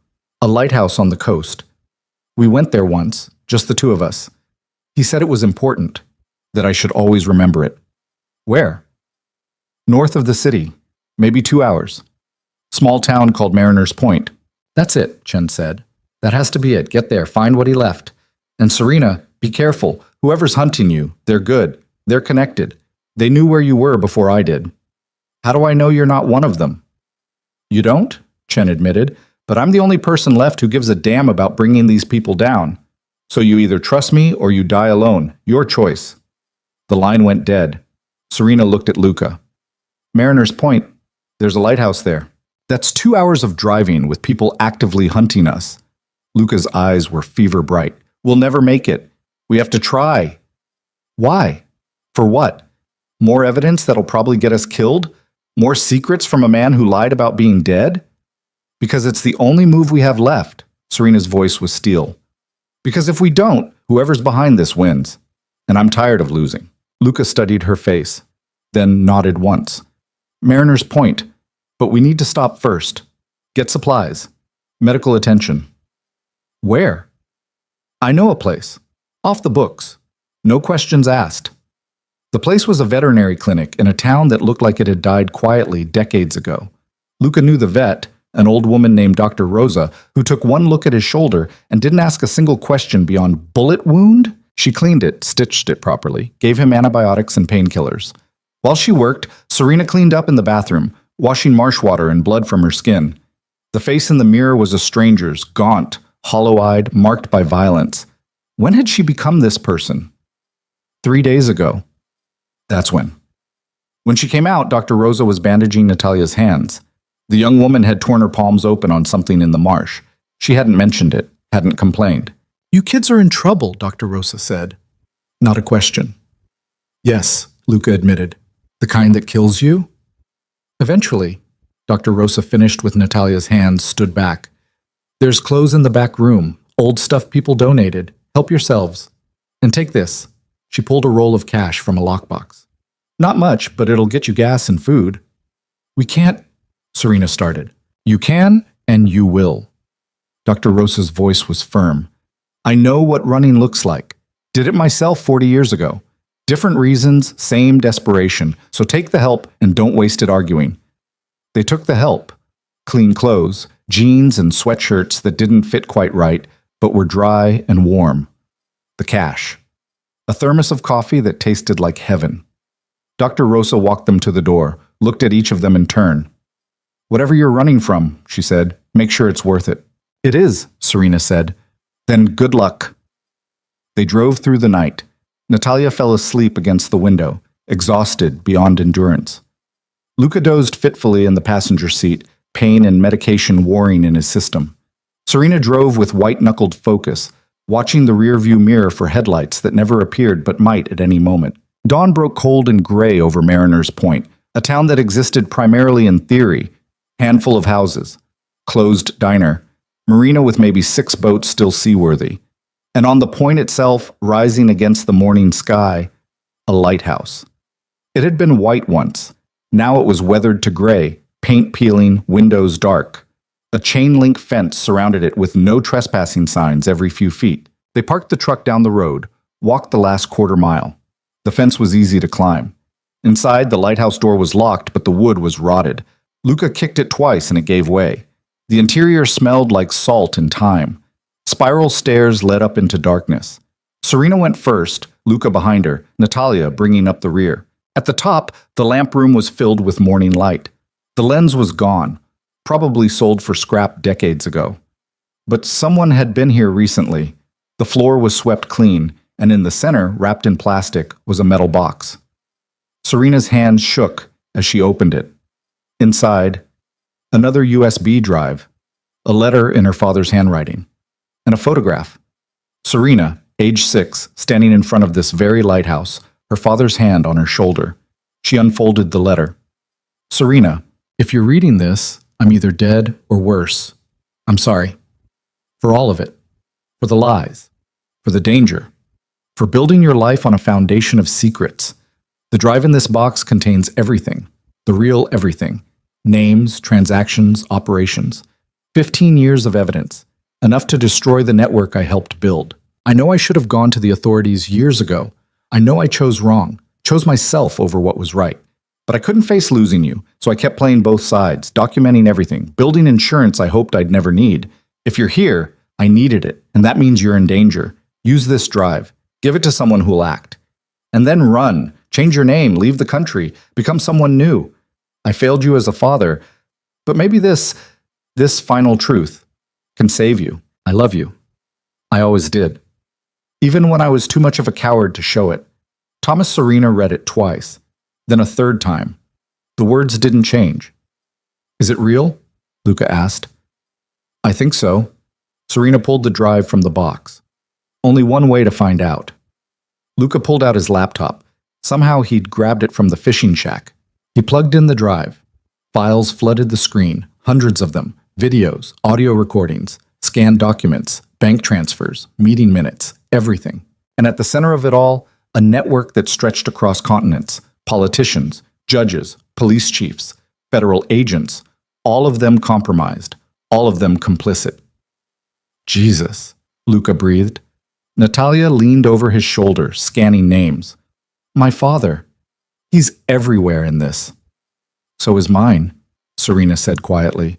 A lighthouse on the coast. We went there once, just the 2 of us. He said it was important, that I should always remember it." "Where?" "North of the city. Maybe 2 hours. Small town called Mariner's Point." "That's it," Chen said. "That has to be it. Get there, find what he left. And Serena, be careful. Whoever's hunting you, they're good. They're connected. They knew where you were before I did." "How do I know you're not one of them?" "You don't?" Chen admitted. "But I'm the only person left who gives a damn about bringing these people down. So you either trust me or you die alone. Your choice." The line went dead. Serena looked at Luca. "Mariner's Point. There's a lighthouse there." "That's 2 hours of driving with people actively hunting us." Luca's eyes were fever bright. "We'll never make it. We have to try." "Why? For what? More evidence that'll probably get us killed? More secrets from a man who lied about being dead?" "Because it's the only move we have left." Serena's voice was steel. "Because if we don't, whoever's behind this wins. And I'm tired of losing." Luca studied her face, then nodded once. "Mariner's Point. But we need to stop first. Get supplies. Medical attention." "Where?" "I know a place. Off the books. No questions asked." The place was a veterinary clinic in a town that looked like it had died quietly decades ago. Luca knew the vet, an old woman named Dr. Rosa, who took one look at his shoulder and didn't ask a single question beyond bullet wound. She cleaned it, stitched it properly, gave him antibiotics and painkillers. While she worked, Serena cleaned up in the bathroom, washing marsh water and blood from her skin. The face in the mirror was a stranger's, gaunt, hollow-eyed, marked by violence. When had she become this person? 3 days ago. That's when. When she came out, Dr. Rosa was bandaging Natalia's hands. The young woman had torn her palms open on something in the marsh. She hadn't mentioned it, hadn't complained. "You kids are in trouble," Dr. Rosa said. Not a question. "Yes," Luca admitted. "The kind that kills you?" "Eventually," Dr. Rosa finished with Natalia's hands, stood back. "There's clothes in the back room, old stuff people donated. Help yourselves. And take this." She pulled a roll of cash from a lockbox. "Not much, but it'll get you gas and food." "We can't," Serena started. "You can, and you will." Dr. Rosa's voice was firm. "I know what running looks like. Did it myself 40 years ago. Different reasons, same desperation. So take the help and don't waste it arguing." They took the help. Clean clothes, jeans and sweatshirts that didn't fit quite right, but were dry and warm. The cash. A thermos of coffee that tasted like heaven. Dr. Rosa walked them to the door, looked at each of them in turn. "Whatever you're running from," she said, "make sure it's worth it." "It is," Serena said. "Then good luck." They drove through the night. Natalia fell asleep against the window, exhausted beyond endurance. Luca dozed fitfully in the passenger seat, pain and medication warring in his system. Serena drove with white-knuckled focus, watching the rearview mirror for headlights that never appeared but might at any moment. Dawn broke cold and gray over Mariner's Point, a town that existed primarily in theory. Handful of houses, closed diner, marina with maybe 6 boats still seaworthy. And on the point itself, rising against the morning sky, a lighthouse. It had been white once. Now it was weathered to gray, paint peeling, windows dark. A chain-link fence surrounded it with no trespassing signs every few feet. They parked the truck down the road, walked the last quarter mile. The fence was easy to climb. Inside, the lighthouse door was locked, but the wood was rotted. Luca kicked it twice and it gave way. The interior smelled like salt and thyme. Spiral stairs led up into darkness. Serena went first, Luca behind her, Natalia bringing up the rear. At the top, the lamp room was filled with morning light. The lens was gone, probably sold for scrap decades ago. But someone had been here recently. The floor was swept clean, and in the center, wrapped in plastic, was a metal box. Serena's hand shook as she opened it. Inside, another USB drive, a letter in her father's handwriting, and a photograph. Serena, age 6, standing in front of this very lighthouse, her father's hand on her shoulder. She unfolded the letter. Serena, if you're reading this, I'm either dead or worse. I'm sorry. For all of it. For the lies. For the danger. For building your life on a foundation of secrets. The drive in this box contains everything. The real everything. Names, transactions, operations. 15 years of evidence. Enough to destroy the network I helped build. I know I should have gone to the authorities years ago. I know I chose wrong. Chose myself over what was right. But I couldn't face losing you, so I kept playing both sides, documenting everything, building insurance I hoped I'd never need. If you're here, I needed it, and that means you're in danger. Use this drive. Give it to someone who'll act. And then run. Change your name, leave the country, become someone new. I failed you as a father, but maybe this final truth can save you. I love you. I always did. Even when I was too much of a coward to show it. Thomas Serena read it twice, then a third time. The words didn't change. Is it real? Luca asked. I think so. Serena pulled the drive from the box. Only one way to find out. Luca pulled out his laptop. Somehow he'd grabbed it from the fishing shack. He plugged in the drive. Files flooded the screen, hundreds of them, videos, audio recordings, scanned documents, bank transfers, meeting minutes, everything. And at the center of it all, a network that stretched across continents, politicians, judges, police chiefs, federal agents, all of them compromised, all of them complicit. Jesus, Luca breathed. Natalia leaned over his shoulder, scanning names. My father. He's everywhere in this. So is mine, Serena said quietly.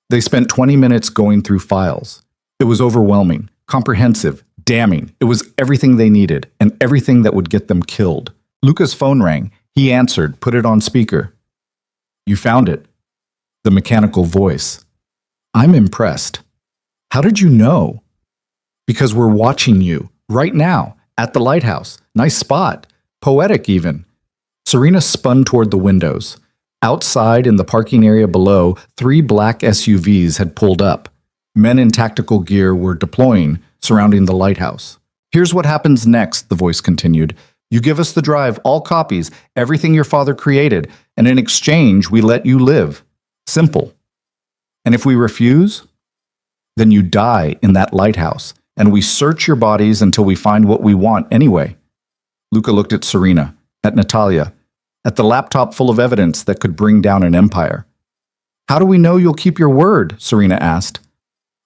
They spent 20 minutes going through files. It was overwhelming, comprehensive, damning. It was everything they needed, and everything that would get them killed. Luca's phone rang. He answered, put it on speaker. You found it. The mechanical voice. I'm impressed. How did you know? Because we're watching you, right now, at the lighthouse. Nice spot. Poetic, even. Serena spun toward the windows. Outside, in the parking area below, 3 black SUVs had pulled up. Men in tactical gear were deploying, surrounding the lighthouse. Here's what happens next, the voice continued. You give us the drive, all copies, everything your father created, and in exchange, we let you live. Simple. And if we refuse, then you die in that lighthouse, and we search your bodies until we find what we want anyway. Luca looked at Serena, at Natalia, at the laptop full of evidence that could bring down an empire. How do we know you'll keep your word? Serena asked.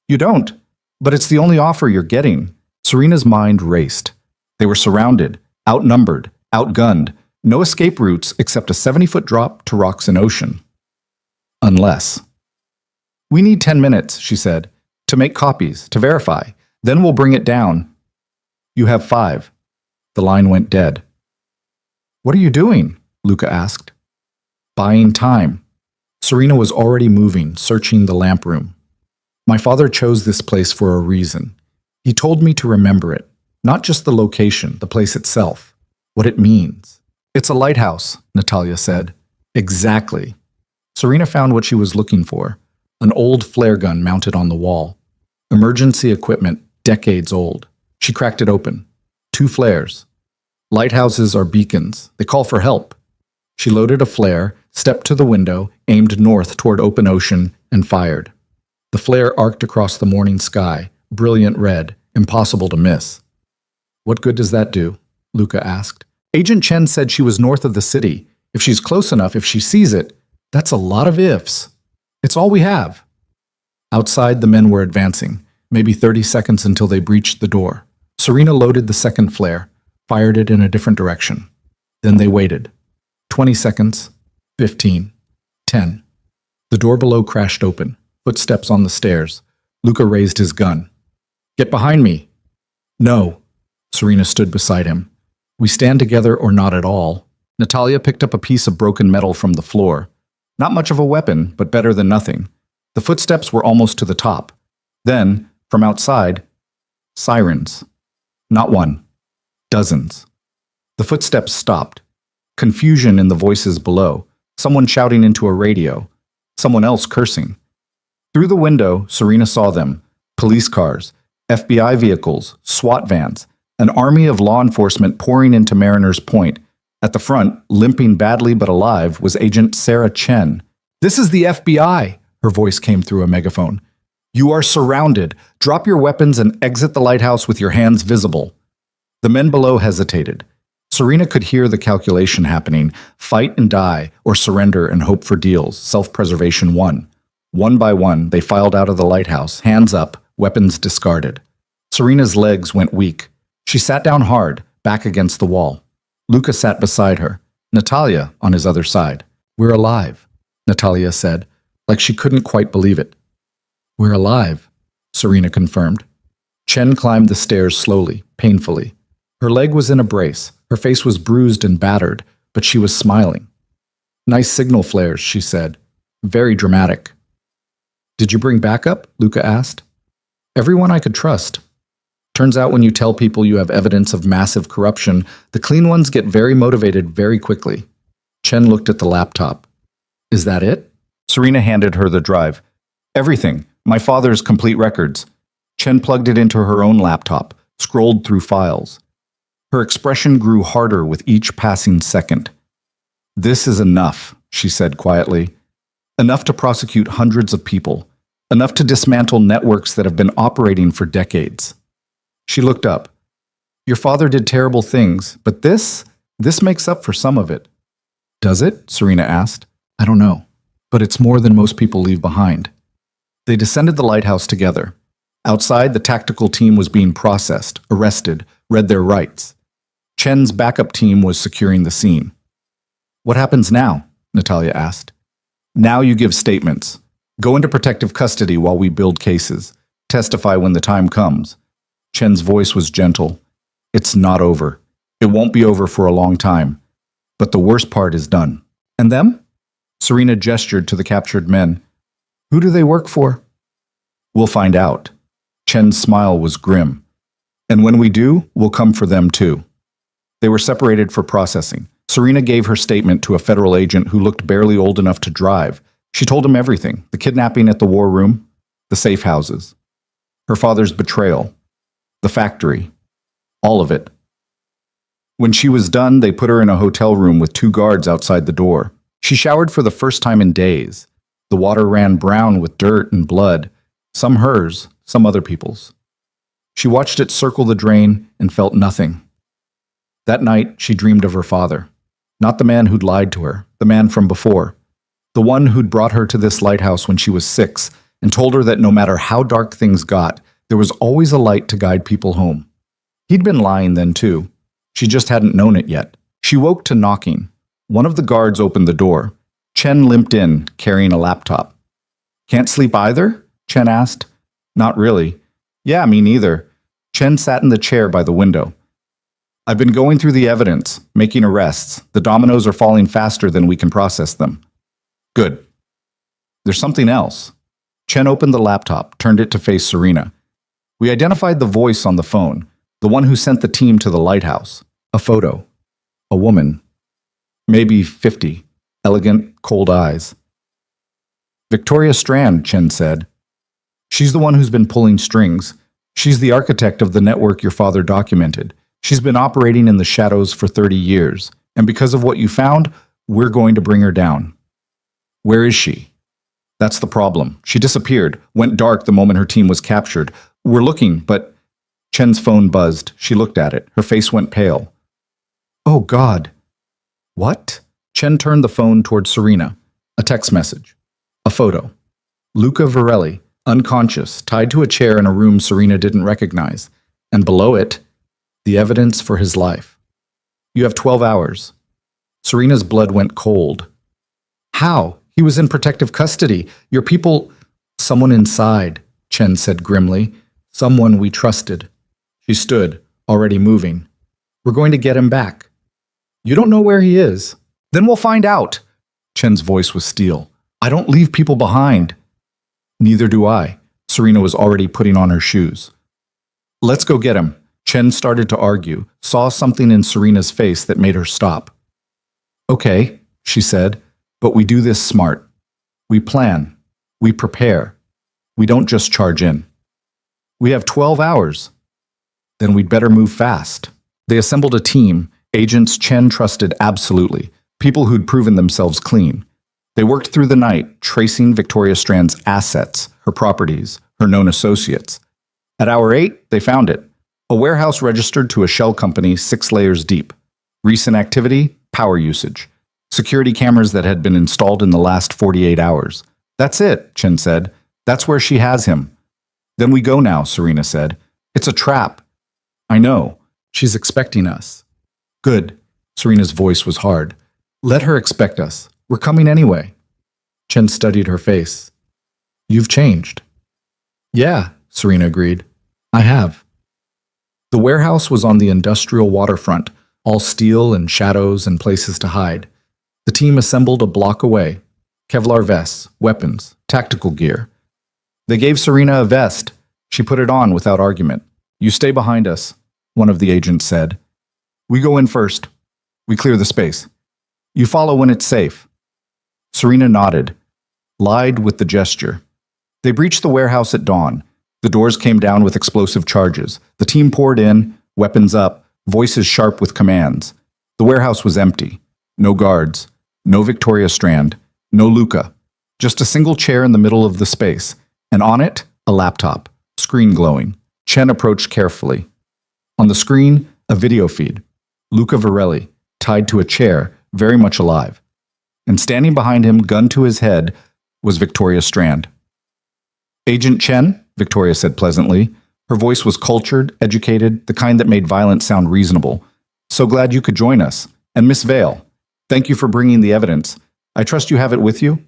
You don't, but it's the only offer you're getting. Serena's mind raced. They were surrounded, outnumbered, outgunned, no escape routes except a 70-foot drop to rocks and ocean. Unless. We need 10 minutes, she said, to make copies, to verify. Then we'll bring it down. You have 5. The line went dead. What are you doing? Luca asked. Buying time. Serena was already moving, searching the lamp room. My father chose this place for a reason. He told me to remember it, not just the location, the place itself, what it means. It's a lighthouse, Natalia said. Exactly. Serena found what she was looking for, an old flare gun mounted on the wall. Emergency equipment, decades old. She cracked it open. 2 flares. Lighthouses are beacons. They call for help. She loaded a flare, stepped to the window, aimed north toward open ocean, and fired. The flare arced across the morning sky, brilliant red, impossible to miss. What good does that do? Luca asked. Agent Chen said she was north of the city. If she's close enough, if she sees it, That's a lot of ifs. It's all we have. Outside, the men were advancing, maybe 30 seconds until they breached the door. Serena loaded the second flare, fired it in a different direction. Then they waited. 20 seconds, 15, 10. The door below crashed open, footsteps on the stairs. Luca raised his gun. Get behind me. No. Serena stood beside him. We stand together or not at all. Natalia picked up a piece of broken metal from the floor. Not much of a weapon, but better than nothing. The footsteps were almost to the top. Then, from outside, sirens. Not one. Dozens. The footsteps stopped. Confusion in the voices below. Someone shouting into a radio. Someone else cursing. Through the window, Serena saw them. Police cars, FBI vehicles, SWAT vans, an army of law enforcement pouring into Mariner's Point. At the front, limping badly but alive, was Agent Sarah Chen. This is the FBI, her voice came through a megaphone. You are surrounded. Drop your weapons and exit the lighthouse with your hands visible. The men below hesitated. Serena could hear the calculation happening. Fight and die, or surrender and hope for deals. Self-preservation won. One by one, they filed out of the lighthouse, hands up, weapons discarded. Serena's legs went weak. She sat down hard, back against the wall. Luca sat beside her, Natalia on his other side. We're alive, Natalia said, like she couldn't quite believe it. We're alive, Serena confirmed. Chen climbed the stairs slowly, painfully. Her leg was in a brace. Her face was bruised and battered, but she was smiling. Nice signal flares, she said. Very dramatic. Did you bring backup? Luca asked. Everyone I could trust. Turns out when you tell people you have evidence of massive corruption, the clean ones get very motivated very quickly. Chen looked at the laptop. Is that it? Serena handed her the drive. Everything. My father's complete records. Chen plugged it into her own laptop, scrolled through files. Her expression grew harder with each passing second. This is enough, she said quietly. Enough to prosecute hundreds of people. Enough to dismantle networks that have been operating for decades. She looked up. Your father did terrible things, but this makes up for some of it. Does it? Serena asked. I don't know, but it's more than most people leave behind. They descended the lighthouse together. Outside, the tactical team was being processed, arrested, read their rights. Chen's backup team was securing the scene. What happens now? Natalia asked. Now you give statements. Go into protective custody while we build cases. Testify when the time comes. Chen's voice was gentle. It's not over. It won't be over for a long time. But the worst part is done. And them? Serena gestured to the captured men. Who do they work for? We'll find out. Chen's smile was grim. And when we do, we'll come for them too. They were separated for processing. Serena gave her statement to a federal agent who looked barely old enough to drive. She told him everything, the kidnapping at the war room, the safe houses, her father's betrayal, the factory, all of it. When she was done, they put her in a hotel room with 2 guards outside the door. She showered for the first time in days. The water ran brown with dirt and blood, some hers, some other people's. She watched it circle the drain and felt nothing. That night, she dreamed of her father. Not the man who'd lied to her, the man from before. The one who'd brought her to this lighthouse when she was 6 and told her that no matter how dark things got, there was always a light to guide people home. He'd been lying then too. She just hadn't known it yet. She woke to knocking. One of the guards opened the door. Chen limped in, carrying a laptop. Can't sleep either? Chen asked. Not really. Yeah, me neither. Chen sat in the chair by the window. I've been going through the evidence, making arrests. The dominoes are falling faster than we can process them. Good. There's something else. Chen opened the laptop, turned it to face Serena. We identified the voice on the phone, the one who sent the team to the lighthouse. A photo. A woman. Maybe 50. Elegant, cold eyes. Victoria Strand, Chen said. She's the one who's been pulling strings. She's the architect of the network your father documented. She's been operating in the shadows for 30 years. And because of what you found, we're going to bring her down. Where is she? That's the problem. She disappeared, went dark the moment her team was captured. We're looking, but... Chen's phone buzzed. She looked at it. Her face went pale. Oh, God. What? Chen turned the phone toward Serena. A text message. A photo. Luca Varelli, unconscious, tied to a chair in a room Serena didn't recognize. And below it, the evidence for his life. You have 12 hours. Serena's blood went cold. How? He was in protective custody. Your people... Someone inside, Chen said grimly. Someone we trusted. She stood, already moving. We're going to get him back. You don't know where he is. Then we'll find out. Chen's voice was steel. I don't leave people behind. Neither do I. Serena was already putting on her shoes. Let's go get him. Chen started to argue, saw something in Serena's face that made her stop. Okay, she said, but we do this smart. We plan. We prepare. We don't just charge in. We have 12 hours. Then we'd better move fast. They assembled a team, agents Chen trusted absolutely, people who'd proven themselves clean. They worked through the night, tracing Victoria Strand's assets, her properties, her known associates. At hour 8, they found it. A warehouse registered to a shell company 6 layers deep. Recent activity, power usage. Security cameras that had been installed in the last 48 hours. That's it, Chen said. That's where she has him. Then we go now, Serena said. It's a trap. I know. She's expecting us. Good. Serena's voice was hard. Let her expect us. We're coming anyway. Chen studied her face. You've changed. Yeah, Serena agreed. I have. The warehouse was on the industrial waterfront, all steel and shadows and places to hide. The team assembled a block away. Kevlar vests, weapons, tactical gear. They gave Serena a vest. She put it on without argument. You stay behind us, one of the agents said. We go in first. We clear the space. You follow when it's safe. Serena nodded, lied with the gesture. They breached the warehouse at dawn. The doors came down with explosive charges. The team poured in, weapons up, voices sharp with commands. The warehouse was empty. No guards. No Victoria Strand. No Luca. Just a single chair in the middle of the space. And on it, a laptop. Screen glowing. Chen approached carefully. On the screen, a video feed. Luca Varelli, tied to a chair, very much alive. And standing behind him, gun to his head, was Victoria Strand. Agent Chen, Victoria said pleasantly. Her voice was cultured, educated, the kind that made violence sound reasonable. So glad you could join us. And Miss Vale, thank you for bringing the evidence. I trust you have it with you?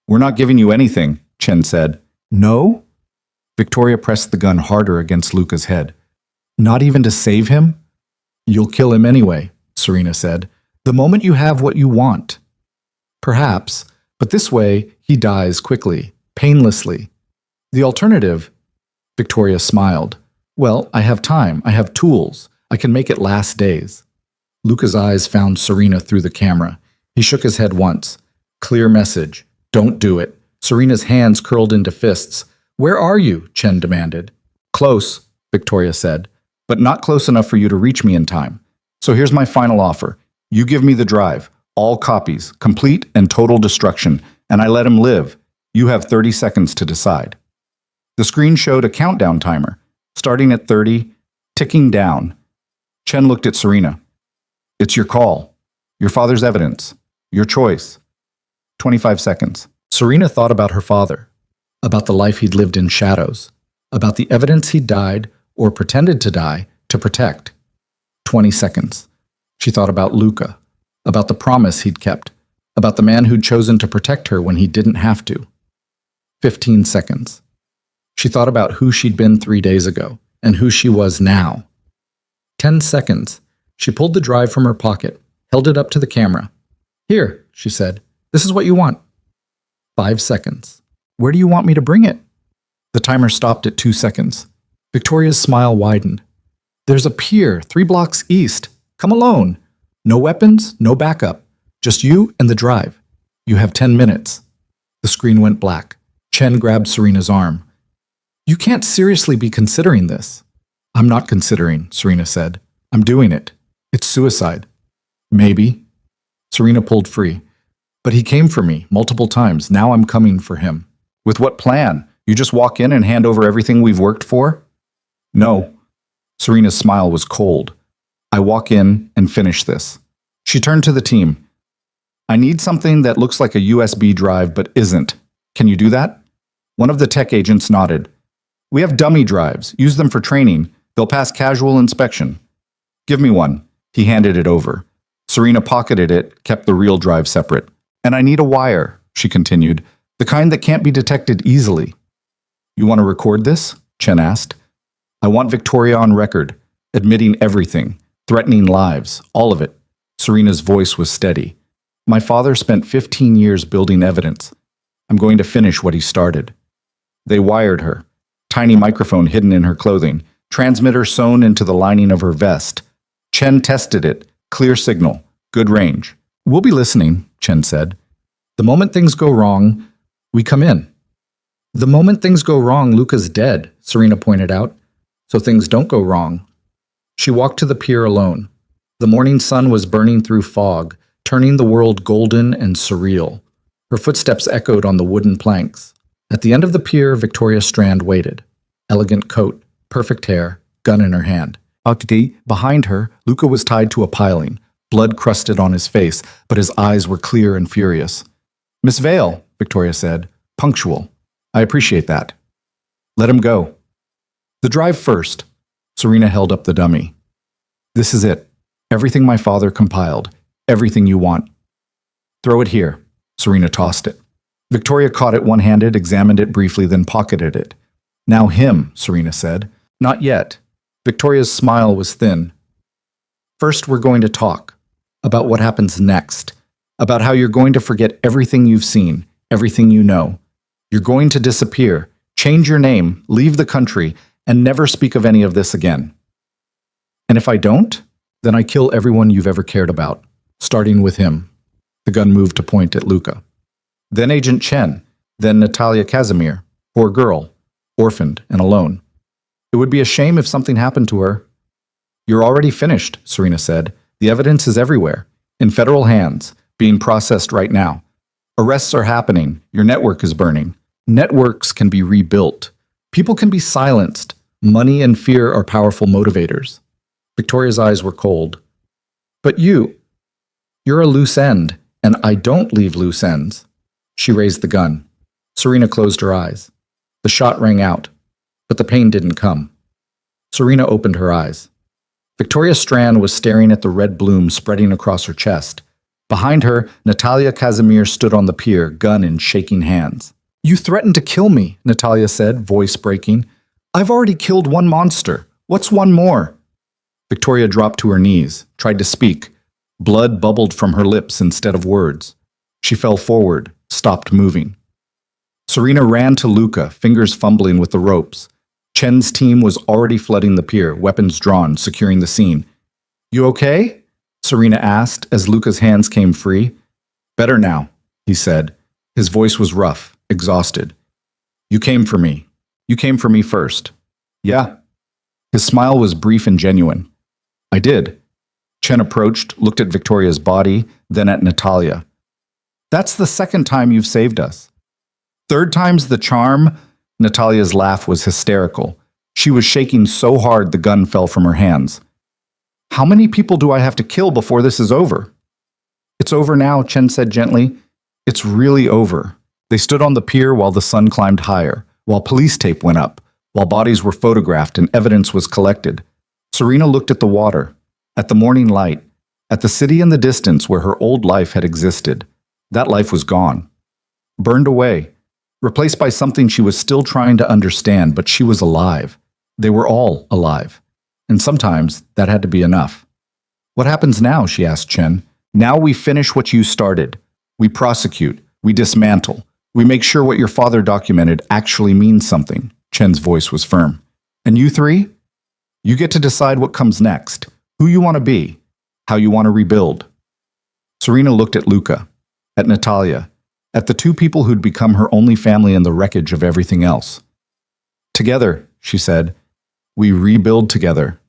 We're not giving you anything, Chen said. No? Victoria pressed the gun harder against Luca's head. Not even to save him? You'll kill him anyway, Serena said. The moment you have what you want. Perhaps, but this way he dies quickly, painlessly. The alternative? Victoria smiled. Well, I have time. I have tools. I can make it last days. Luca's eyes found Serena through the camera. He shook his head once. Clear message. Don't do it. Serena's hands curled into fists. Where are you? Chen demanded. Close, Victoria said, but not close enough for you to reach me in time. So here's my final offer. You give me the drive, all copies, complete and total destruction, and I let him live. You have 30 seconds to decide. The screen showed a countdown timer, starting at 30, ticking down. Chen looked at Serena. It's your call. Your father's evidence. Your choice. 25 seconds. Serena thought about her father, about the life he'd lived in shadows, about the evidence he'd died, or pretended to die, to protect. 20 seconds. She thought about Luca, about the promise he'd kept, about the man who'd chosen to protect her when he didn't have to. 15 seconds. She thought about who she'd been 3 days ago, and who she was now. 10 seconds. She pulled the drive from her pocket, held it up to the camera. Here, she said, this is what you want. 5 seconds. Where do you want me to bring it? The timer stopped at 2 seconds. Victoria's smile widened. There's a pier 3 blocks east. Come alone. No weapons, no backup. Just you and the drive. You have 10 minutes. The screen went black. Chen grabbed Serena's arm. You can't seriously be considering this. I'm not considering, Serena said. I'm doing it. It's suicide. Maybe. Serena pulled free. But he came for me multiple times. Now I'm coming for him. With what plan? You just walk in and hand over everything we've worked for? No. Serena's smile was cold. I walk in and finish this. She turned to the team. I need something that looks like a USB drive but isn't. Can you do that? One of the tech agents nodded. We have dummy drives. Use them for training. They'll pass casual inspection. Give me one. He handed it over. Serena pocketed it, kept the real drive separate. And I need a wire, she continued, the kind that can't be detected easily. You want to record this? Chen asked. I want Victoria on record, admitting everything, threatening lives, all of it. Serena's voice was steady. My father spent 15 years building evidence. I'm going to finish what he started. They wired her. Tiny microphone hidden in her clothing, transmitter sewn into the lining of her vest. Chen tested it. Clear signal. Good range. We'll be listening, Chen said. The moment things go wrong, we come in. The moment things go wrong, Luca's dead, Serena pointed out. So things don't go wrong. She walked to the pier alone. The morning sun was burning through fog, turning the world golden and surreal. Her footsteps echoed on the wooden planks. At the end of the pier, Victoria Strand waited. Elegant coat, perfect hair, gun in her hand. Behind her, Luca was tied to a piling, blood crusted on his face, but his eyes were clear and furious. Miss Vale, Victoria said, punctual. I appreciate that. Let him go. The drive first. Serena held up the dummy. This is it. Everything my father compiled. Everything you want. Throw it here. Serena tossed it. Victoria caught it one-handed, examined it briefly, then pocketed it. Now him, Serena said. Not yet. Victoria's smile was thin. First, we're going to talk about what happens next, about how you're going to forget everything you've seen, everything you know. You're going to disappear, change your name, leave the country, and never speak of any of this again. And if I don't, then I kill everyone you've ever cared about, starting with him. The gun moved to point at Luca. Then Agent Chen, then Natalia Casimir, poor girl, orphaned and alone. It would be a shame if something happened to her. You're already finished, Serena said. The evidence is everywhere, in federal hands, being processed right now. Arrests are happening. Your network is burning. Networks can be rebuilt. People can be silenced. Money and fear are powerful motivators. Victoria's eyes were cold. But you're a loose end, and I don't leave loose ends. She raised the gun. Serena closed her eyes. The shot rang out, but the pain didn't come. Serena opened her eyes. Victoria Strand was staring at the red bloom spreading across her chest. Behind her, Natalia Casimir stood on the pier, gun in shaking hands. You threatened to kill me, Natalia said, voice breaking. I've already killed one monster. What's one more? Victoria dropped to her knees, tried to speak. Blood bubbled from her lips instead of words. She fell forward, stopped moving. Serena ran to Luca, fingers fumbling with the ropes. Chen's team was already flooding the pier, weapons drawn, securing the scene. You okay? Serena asked as Luca's hands came free. Better now, he said. His voice was rough, exhausted. You came for me. You came for me first. Yeah. His smile was brief and genuine. I did. Chen approached, looked at Victoria's body, then at Natalia. That's the second time you've saved us. Third time's the charm. Natalia's laugh was hysterical. She was shaking so hard the gun fell from her hands. How many people do I have to kill before this is over? It's over now, Chen said gently. It's really over. They stood on the pier while the sun climbed higher, while police tape went up, while bodies were photographed and evidence was collected. Serena looked at the water, at the morning light, at the city in the distance where her old life had existed. That life was gone. Burned away. Replaced by something she was still trying to understand, but she was alive. They were all alive. And sometimes that had to be enough. What happens now, she asked Chen. Now we finish what you started. We prosecute. We dismantle. We make sure what your father documented actually means something. Chen's voice was firm. And you three? You get to decide what comes next, who you want to be, how you want to rebuild. Serena looked at Luca, at Natalia, at the two people who'd become her only family in the wreckage of everything else. Together, she said, we rebuild together.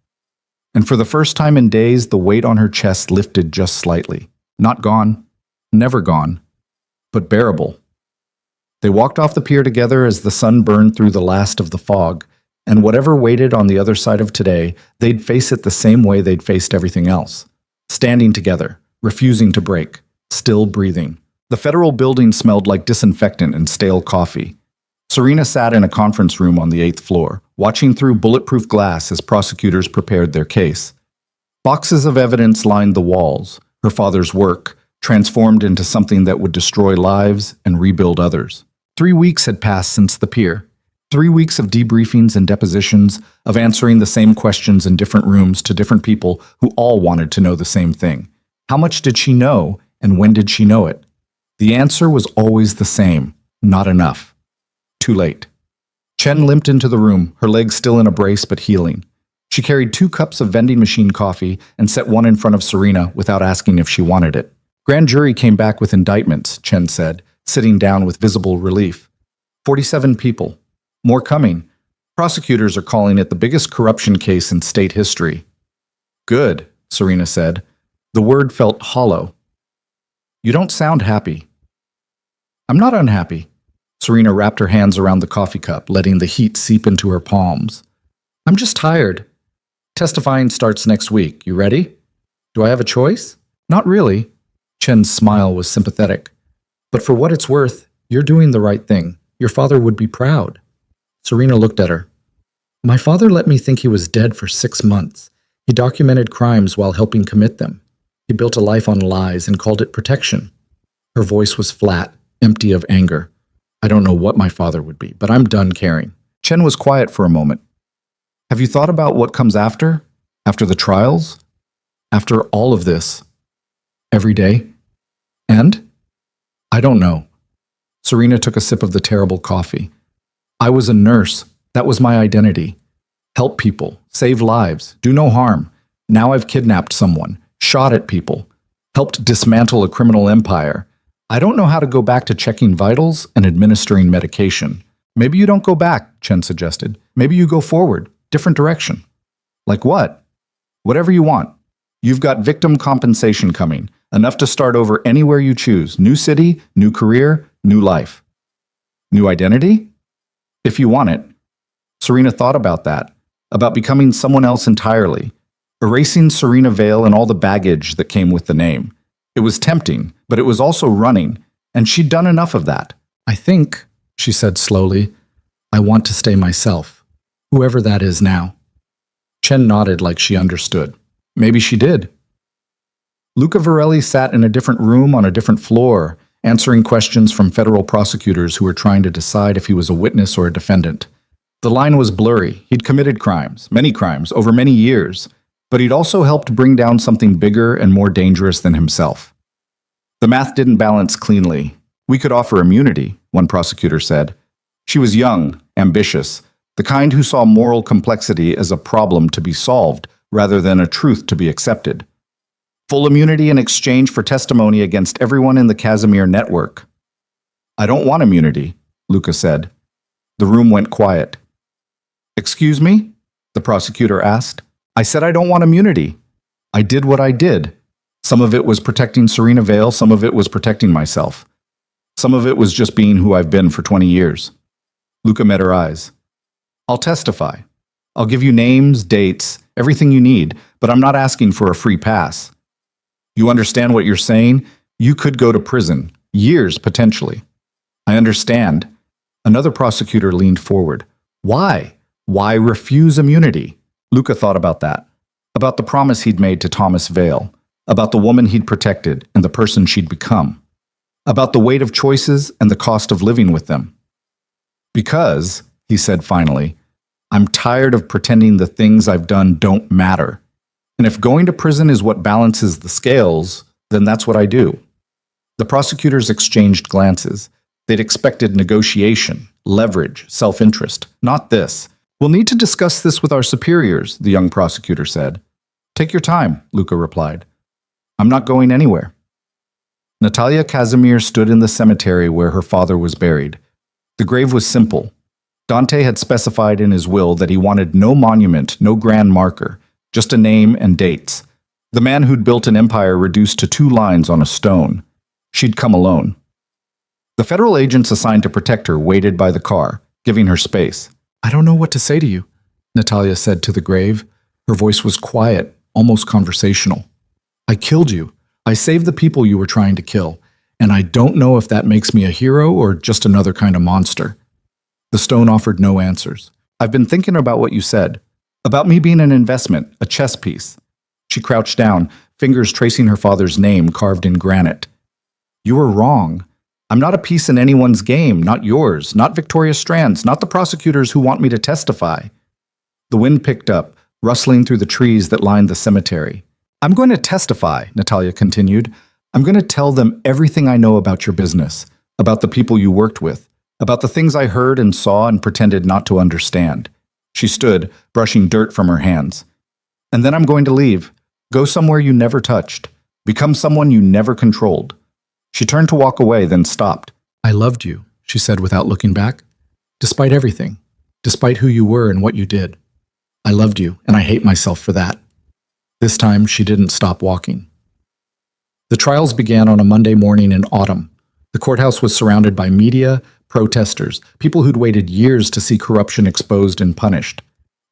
And for the first time in days, the weight on her chest lifted just slightly. Not gone, never gone, but bearable. They walked off the pier together as the sun burned through the last of the fog, and whatever waited on the other side of today, they'd face it the same way they'd faced everything else, standing together, refusing to break, still breathing. The federal building smelled like disinfectant and stale coffee. Serena sat in a conference room on the 8th floor, watching through bulletproof glass as prosecutors prepared their case. Boxes of evidence lined the walls, her father's work, transformed into something that would destroy lives and rebuild others. 3 weeks had passed since the pier. 3 weeks of debriefings and depositions, of answering the same questions in different rooms to different people who all wanted to know the same thing. How much did she know, and when did she know it? The answer was always the same: not enough. Too late. Chen limped into the room, her legs still in a brace but healing. She carried 2 cups of vending machine coffee and set one in front of Serena without asking if she wanted it. Grand jury came back with indictments, Chen said, sitting down with visible relief. 47 people. More coming. Prosecutors are calling it the biggest corruption case in state history. Good, Serena said. The word felt hollow. You don't sound happy. I'm not unhappy. Serena wrapped her hands around the coffee cup, letting the heat seep into her palms. I'm just tired. Testifying starts next week. You ready? Do I have a choice? Not really. Chen's smile was sympathetic. But for what it's worth, you're doing the right thing. Your father would be proud. Serena looked at her. My father let me think he was dead for 6 months. He documented crimes while helping commit them. He built a life on lies and called it protection. Her voice was flat, empty of anger. I don't know what my father would be, but I'm done caring. Chen was quiet for a moment. Have you thought about what comes after? After the trials? After all of this? Every day? And? I don't know. Serena took a sip of the terrible coffee. I was a nurse. That was my identity. Help people, save lives, do no harm. Now I've kidnapped someone, shot at people, helped dismantle a criminal empire. I don't know how to go back to checking vitals and administering medication. Maybe you don't go back, Chen suggested. Maybe you go forward, different direction. Like what? Whatever you want. You've got victim compensation coming, enough to start over anywhere you choose. New city, new career, new life. New identity? If you want it. Serena thought about that, about becoming someone else entirely, erasing Serena Vale and all the baggage that came with the name. It was tempting, but it was also running, and she'd done enough of that. I think, she said slowly, I want to stay myself, whoever that is now. Chen nodded like she understood. Maybe she did. Luca Varelli sat in a different room on a different floor, answering questions from federal prosecutors who were trying to decide if he was a witness or a defendant. The line was blurry. He'd committed crimes, many crimes, over many years, but he'd also helped bring down something bigger and more dangerous than himself. The math didn't balance cleanly. We could offer immunity, one prosecutor said. She was young, ambitious, the kind who saw moral complexity as a problem to be solved rather than a truth to be accepted. Full immunity in exchange for testimony against everyone in the Casimir network. I don't want immunity, Luca said. The room went quiet. Excuse me? The prosecutor asked. I said I don't want immunity. I did what I did. Some of it was protecting Serena Vale, some of it was protecting myself. Some of it was just being who I've been for 20 years. Luca met her eyes. I'll testify. I'll give you names, dates, everything you need, but I'm not asking for a free pass. You understand what you're saying? You could go to prison, years potentially. I understand. Another prosecutor leaned forward. Why? Why refuse immunity? Luca thought about that. About the promise he'd made to Thomas Vale. About the woman he'd protected and the person she'd become. About the weight of choices and the cost of living with them. Because, he said finally, I'm tired of pretending the things I've done don't matter. And if going to prison is what balances the scales, then that's what I do. The prosecutors exchanged glances. They'd expected negotiation, leverage, self-interest. Not this. We'll need to discuss this with our superiors, the young prosecutor said. Take your time, Luca replied. I'm not going anywhere. Natalia Casimir stood in the cemetery where her father was buried. The grave was simple. Dante had specified in his will that he wanted no monument, no grand marker, just a name and dates. The man who'd built an empire reduced to 2 lines on a stone. She'd come alone. The federal agents assigned to protect her waited by the car, giving her space. I don't know what to say to you, Natalia said to the grave. Her voice was quiet, almost conversational. I killed you. I saved the people you were trying to kill, and I don't know if that makes me a hero or just another kind of monster." The stone offered no answers. "I've been thinking about what you said. About me being an investment, a chess piece." She crouched down, fingers tracing her father's name carved in granite. "You were wrong. I'm not a piece in anyone's game, not yours, not Victoria Strand's, not the prosecutors who want me to testify." The wind picked up, rustling through the trees that lined the cemetery. "I'm going to testify," Natalia continued. "I'm going to tell them everything I know about your business, about the people you worked with, about the things I heard and saw and pretended not to understand." She stood, brushing dirt from her hands. "And then I'm going to leave. Go somewhere you never touched. Become someone you never controlled." She turned to walk away, then stopped. "I loved you," she said without looking back. "Despite everything, despite who you were and what you did. I loved you, and I hate myself for that." This time, she didn't stop walking. The trials began on a Monday morning in autumn. The courthouse was surrounded by media, protesters, people who'd waited years to see corruption exposed and punished.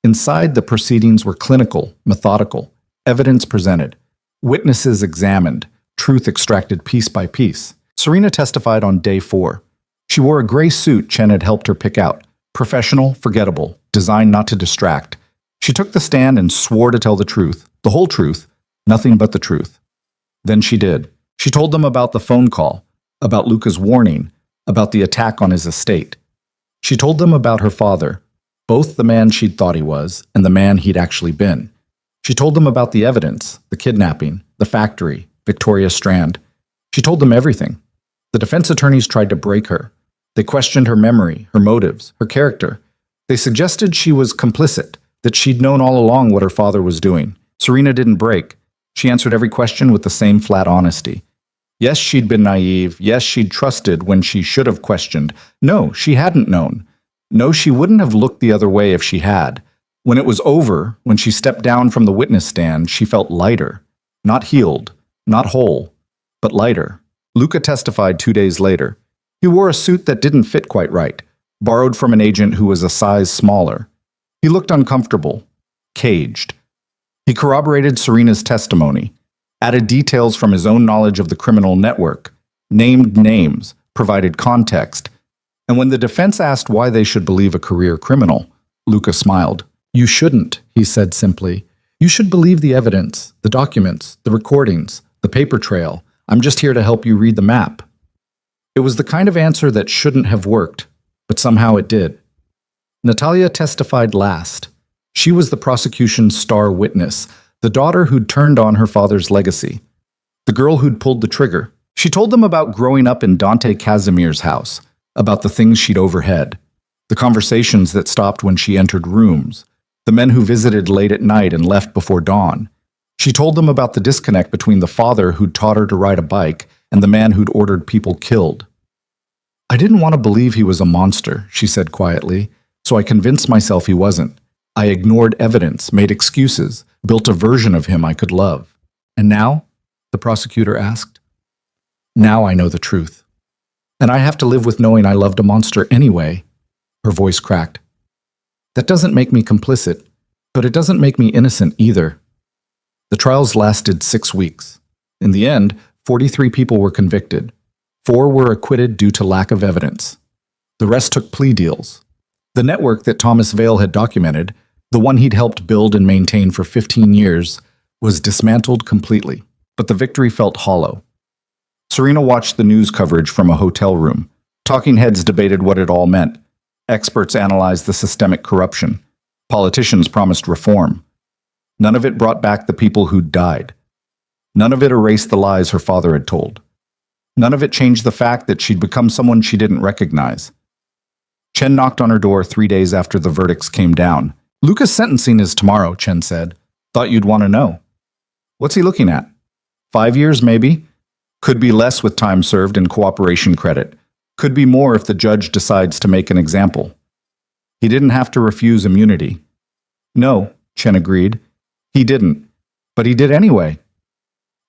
Inside, the proceedings were clinical, methodical, evidence presented, witnesses examined, truth extracted piece by piece. Serena testified on day 4. She wore a gray suit Chen had helped her pick out. Professional, forgettable, designed not to distract. She took the stand and swore to tell the truth, the whole truth, nothing but the truth. Then she did. She told them about the phone call, about Luca's warning, about the attack on his estate. She told them about her father, both the man she'd thought he was and the man he'd actually been. She told them about the evidence, the kidnapping, the factory, Victoria Strand. She told them everything. The defense attorneys tried to break her. They questioned her memory, her motives, her character. They suggested she was complicit, that she'd known all along what her father was doing. Serena didn't break. She answered every question with the same flat honesty. Yes, she'd been naive. Yes, she'd trusted when she should have questioned. No, she hadn't known. No, she wouldn't have looked the other way if she had. When it was over, when she stepped down from the witness stand, she felt lighter. Not healed, not whole, but lighter. Luca testified 2 days later. He wore a suit that didn't fit quite right, borrowed from an agent who was a size smaller. He looked uncomfortable, caged. He corroborated Serena's testimony, added details from his own knowledge of the criminal network, named names, provided context. And when the defense asked why they should believe a career criminal, Luca smiled. "You shouldn't," he said simply. "You should believe the evidence, the documents, the recordings, the paper trail. I'm just here to help you read the map." It was the kind of answer that shouldn't have worked, but somehow it did. Natalia testified last. She was the prosecution's star witness, the daughter who'd turned on her father's legacy, the girl who'd pulled the trigger. She told them about growing up in Dante Casimir's house, about the things she'd overheard, the conversations that stopped when she entered rooms, the men who visited late at night and left before dawn. She told them about the disconnect between the father who'd taught her to ride a bike and the man who'd ordered people killed. "I didn't want to believe he was a monster," she said quietly, "so I convinced myself he wasn't. I ignored evidence, made excuses, built a version of him I could love. And now?" the prosecutor asked. "Now I know the truth. And I have to live with knowing I loved a monster anyway." Her voice cracked. "That doesn't make me complicit, but it doesn't make me innocent either." The trials lasted 6 weeks. In the end, 43 people were convicted. 4 were acquitted due to lack of evidence. The rest took plea deals. The network that Thomas Vale had documented, the one he'd helped build and maintain for 15 years, was dismantled completely, but the victory felt hollow. Serena watched the news coverage from a hotel room. Talking heads debated what it all meant. Experts analyzed the systemic corruption. Politicians promised reform. None of it brought back the people who'd died. None of it erased the lies her father had told. None of it changed the fact that she'd become someone she didn't recognize. Chen knocked on her door 3 days after the verdicts came down. "Luca's sentencing is tomorrow," Chen said. "Thought you'd want to know." "What's he looking at? 5 years, maybe? Could be less with time served and cooperation credit. Could be more if the judge decides to make an example." He didn't have to refuse immunity. "No," Chen agreed. "He didn't. But he did anyway."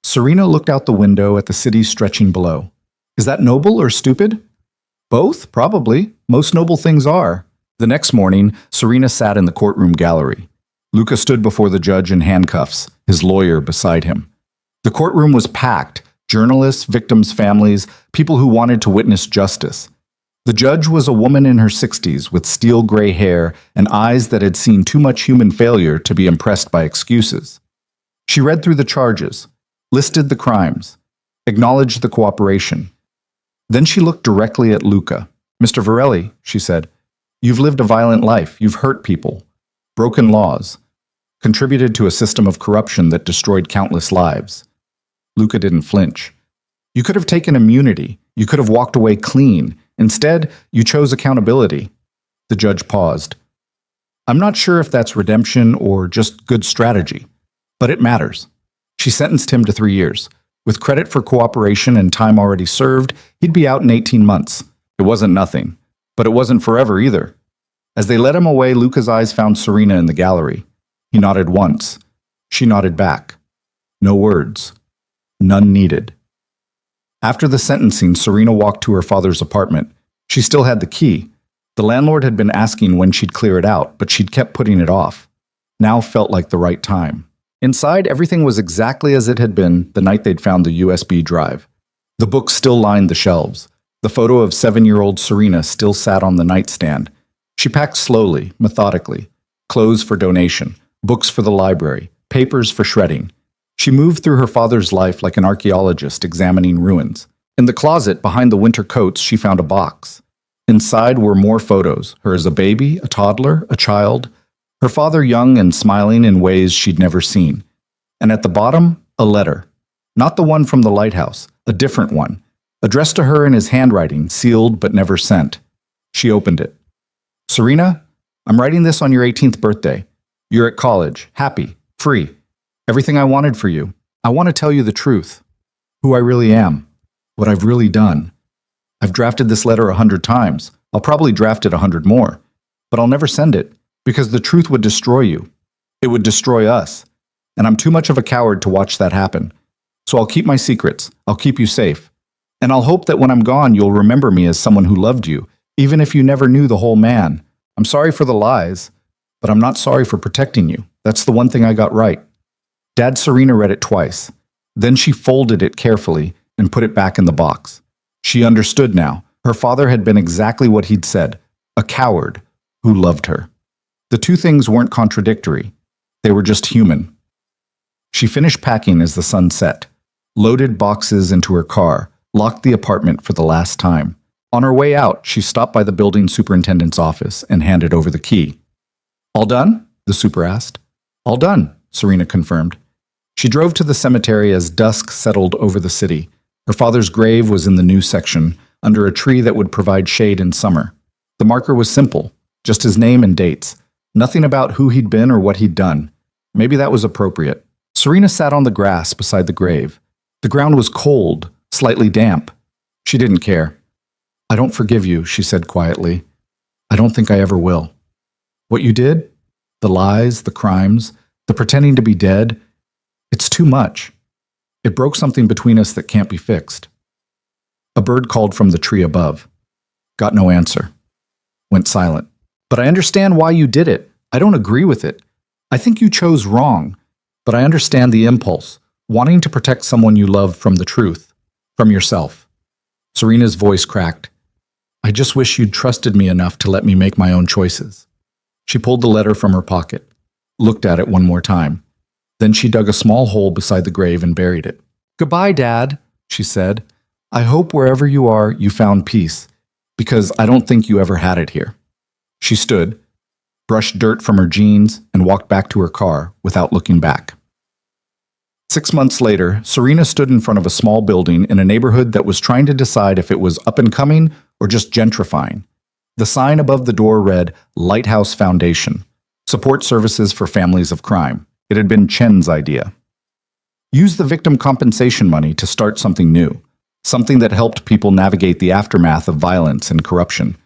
Serena looked out the window at the city stretching below. "Is that noble or stupid?" "Both, probably. Most noble things are." The next morning, Serena sat in the courtroom gallery. Luca stood before the judge in handcuffs, his lawyer beside him. The courtroom was packed: journalists, victims' families, people who wanted to witness justice. The judge was a woman in her 60s with steel gray hair and eyes that had seen too much human failure to be impressed by excuses. She read through the charges, listed the crimes, acknowledged the cooperation. Then she looked directly at Luca. "Mr. Varelli," she said, "you've lived a violent life. You've hurt people, broken laws, contributed to a system of corruption that destroyed countless lives." Luca didn't flinch. "You could have taken immunity. You could have walked away clean. Instead, you chose accountability." The judge paused. "I'm not sure if that's redemption or just good strategy, but it matters." She sentenced him to 3 years. With credit for cooperation and time already served, he'd be out in 18 months. It wasn't nothing, but it wasn't forever either. As they led him away, Luca's eyes found Serena in the gallery. He nodded once. She nodded back. No words. None needed. After the sentencing, Serena walked to her father's apartment. She still had the key. The landlord had been asking when she'd clear it out, but she'd kept putting it off. Now felt like the right time. Inside, everything was exactly as it had been the night they'd found the USB drive. The books still lined the shelves. The photo of 7-year-old Serena still sat on the nightstand. She packed slowly, methodically. Clothes for donation, books for the library, papers for shredding. She moved through her father's life like an archaeologist examining ruins. In the closet behind the winter coats, she found a box. Inside were more photos, her as a baby, a toddler, a child, her father young and smiling in ways she'd never seen. And at the bottom, a letter. Not the one from the lighthouse, a different one, addressed to her in his handwriting, sealed but never sent. She opened it. "Serena, I'm writing this on your 18th birthday. You're at college, happy, free. Everything I wanted for you. I want to tell you the truth. Who I really am. What I've really done. I've drafted this letter 100 times. I'll probably draft it 100 more. But I'll never send it, because the truth would destroy you. It would destroy us. And I'm too much of a coward to watch that happen. So I'll keep my secrets. I'll keep you safe. And I'll hope that when I'm gone, you'll remember me as someone who loved you, even if you never knew the whole man. I'm sorry for the lies, but I'm not sorry for protecting you. That's the one thing I got right." Dad Serena read it twice. Then she folded it carefully and put it back in the box. She understood now. Her father had been exactly what he'd said, a coward who loved her. The two things weren't contradictory. They were just human. She finished packing as the sun set, loaded boxes into her car, locked the apartment for the last time. On her way out, she stopped by the building superintendent's office and handed over the key. "All done?" the super asked. "All done," Serena confirmed. She drove to the cemetery as dusk settled over the city. Her father's grave was in the new section, under a tree that would provide shade in summer. The marker was simple, just his name and dates. Nothing about who he'd been or what he'd done. Maybe that was appropriate. Serena sat on the grass beside the grave. The ground was cold, slightly damp. She didn't care. "I don't forgive you," she said quietly. "I don't think I ever will. What you did? The lies, the crimes, the pretending to be dead, it's too much. It broke something between us that can't be fixed." A bird called from the tree above. Got no answer. Went silent. "But I understand why you did it. I don't agree with it. I think you chose wrong. But I understand the impulse, wanting to protect someone you love from the truth, from yourself." Serena's voice cracked. "I just wish you'd trusted me enough to let me make my own choices." She pulled the letter from her pocket, looked at it one more time. Then she dug a small hole beside the grave and buried it. "Goodbye, Dad," she said. "I hope wherever you are, you found peace, because I don't think you ever had it here." She stood, brushed dirt from her jeans, and walked back to her car without looking back. 6 months later, Serena stood in front of a small building in a neighborhood that was trying to decide if it was up and coming or just gentrifying. The sign above the door read, "Lighthouse Foundation, Support Services for Families of Crime." It had been Chen's idea. Use the victim compensation money to start something new, something that helped people navigate the aftermath of violence and corruption.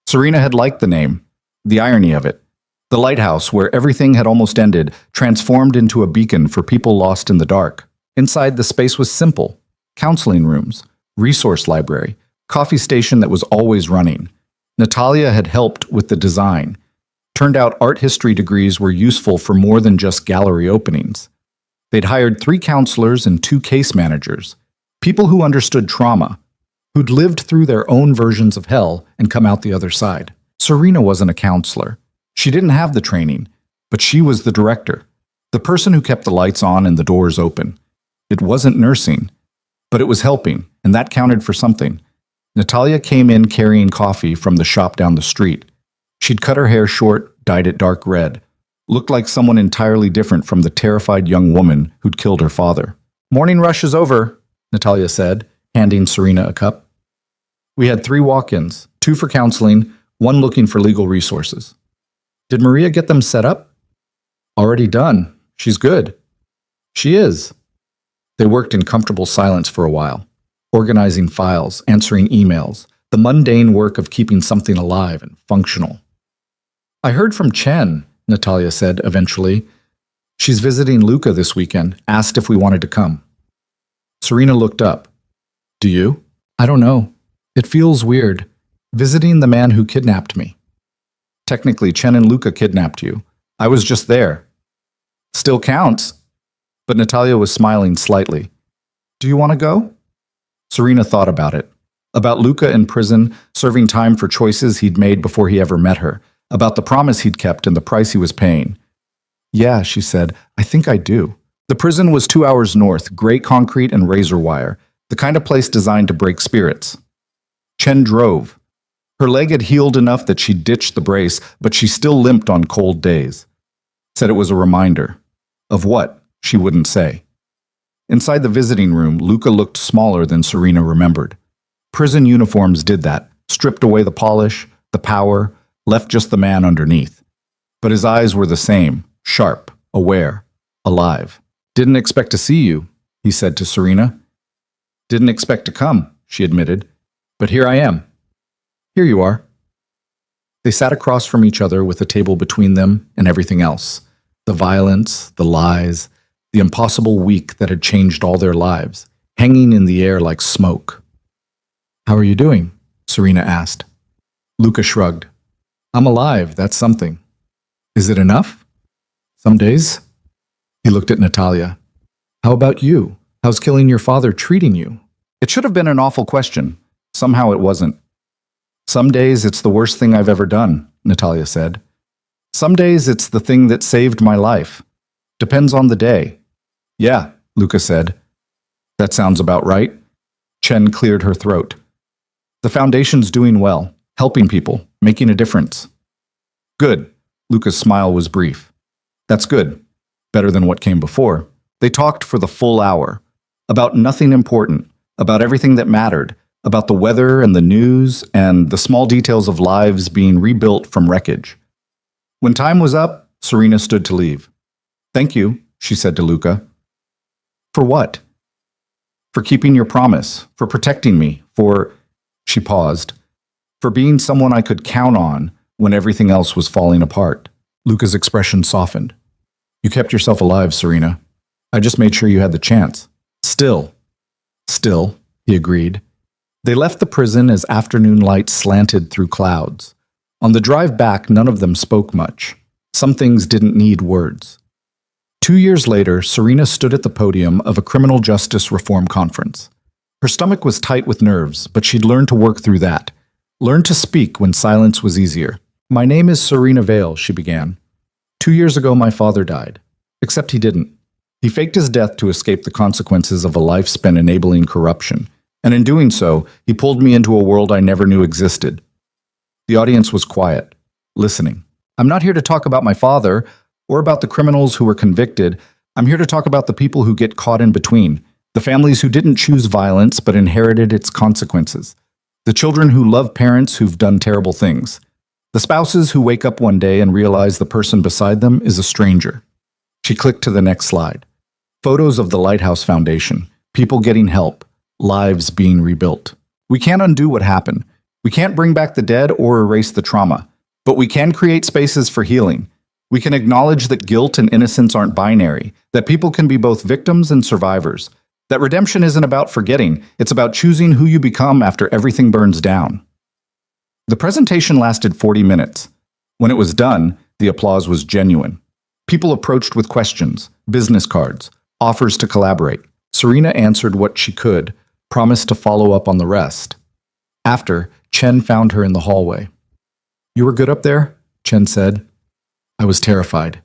Serena had liked the name, the irony of it. The lighthouse, where everything had almost ended, transformed into a beacon for people lost in the dark. Inside, the space was simple: counseling rooms, resource library, coffee station that was always running. Natalia had helped with the design. Turned out art history degrees were useful for more than just gallery openings. They'd hired 3 counselors and 2 case managers, people who understood trauma, who'd lived through their own versions of hell and come out the other side. Serena wasn't a counselor. She didn't have the training, but she was the director, the person who kept the lights on and the doors open. It wasn't nursing, but it was helping, and that counted for something. Natalia came in carrying coffee from the shop down the street. She'd cut her hair short, dyed it dark red, looked like someone entirely different from the terrified young woman who'd killed her father. "Morning rush is over," Natalia said, handing Serena a cup. "We had 3 walk-ins, 2 for counseling, 1 looking for legal resources." "Did Maria get them set up?" "Already done. She's good." "She is." They worked in comfortable silence for a while, organizing files, answering emails, the mundane work of keeping something alive and functional. "I heard from Chen," Natalia said eventually. "She's visiting Luca this weekend, asked if we wanted to come." Serena looked up. "Do you?" "I don't know. It feels weird, visiting the man who kidnapped me." "Technically, Chen and Luca kidnapped you. I was just there." "Still counts." But Natalia was smiling slightly. "Do you want to go?" Serena thought about it. About Luca in prison, serving time for choices he'd made before he ever met her. About the promise he'd kept and the price he was paying. "Yeah," she said, "I think I do." The prison was 2 hours north, gray concrete and razor wire, the kind of place designed to break spirits. Chen drove. Her leg had healed enough that she ditched the brace, but she still limped on cold days. Said it was a reminder. Of what? She wouldn't say. Inside the visiting room, Luca looked smaller than Serena remembered. Prison uniforms did that, stripped away the polish, the power, left just the man underneath. But his eyes were the same, sharp, aware, alive. "Didn't expect to see you," he said to Serena. "Didn't expect to come," she admitted. "But here I am." "Here you are." They sat across from each other with a table between them and everything else. The violence, the lies, the impossible week that had changed all their lives, hanging in the air like smoke. "How are you doing?" Serena asked. Luca shrugged. "I'm alive, that's something." "Is it enough?" "Some days." He looked at Natalia. "How about you? How's killing your father treating you?" It should have been an awful question. Somehow it wasn't. "Some days it's the worst thing I've ever done," Natalia said. "Some days it's the thing that saved my life. Depends on the day." "Yeah," Luca said. "That sounds about right." Chen cleared her throat. "The foundation's doing well, helping people, making a difference." "Good." Luca's smile was brief. "That's good. Better than what came before." They talked for the full hour. About nothing important, about everything that mattered, about the weather and the news and the small details of lives being rebuilt from wreckage. When time was up, Serena stood to leave. "Thank you," she said to Luca. "For what?" "For keeping your promise, for protecting me, for—" She paused. "For being someone I could count on when everything else was falling apart." Luca's expression softened. "You kept yourself alive, Serena. I just made sure you had the chance." Still, he agreed. They left the prison as afternoon light slanted through clouds. On the drive back, none of them spoke much. Some things didn't need words. 2 years later, Serena stood at the podium of a criminal justice reform conference. Her stomach was tight with nerves, but she'd learned to work through that. Learned to speak when silence was easier. "My name is Serena Vale," she began. 2 years ago, my father died. Except he didn't. He faked his death to escape the consequences of a life spent enabling corruption. And in doing so, he pulled me into a world I never knew existed. The audience was quiet, listening. "I'm not here to talk about my father, or about the criminals who were convicted. I'm here to talk about the people who get caught in between, the families who didn't choose violence but inherited its consequences, the children who love parents who've done terrible things, the spouses who wake up one day and realize the person beside them is a stranger." She clicked to the next slide. Photos of the Lighthouse Foundation, people getting help, lives being rebuilt. We can't undo what happened. We can't bring back the dead or erase the trauma, but we can create spaces for healing. We can acknowledge that guilt and innocence aren't binary, that people can be both victims and survivors, that redemption isn't about forgetting, it's about choosing who you become after everything burns down. The presentation lasted 40 minutes. When it was done, the applause was genuine. People approached with questions, business cards, offers to collaborate. Serena answered what she could, promised to follow up on the rest. After, Chen found her in the hallway. "You were good up there?" Chen said. "I was terrified."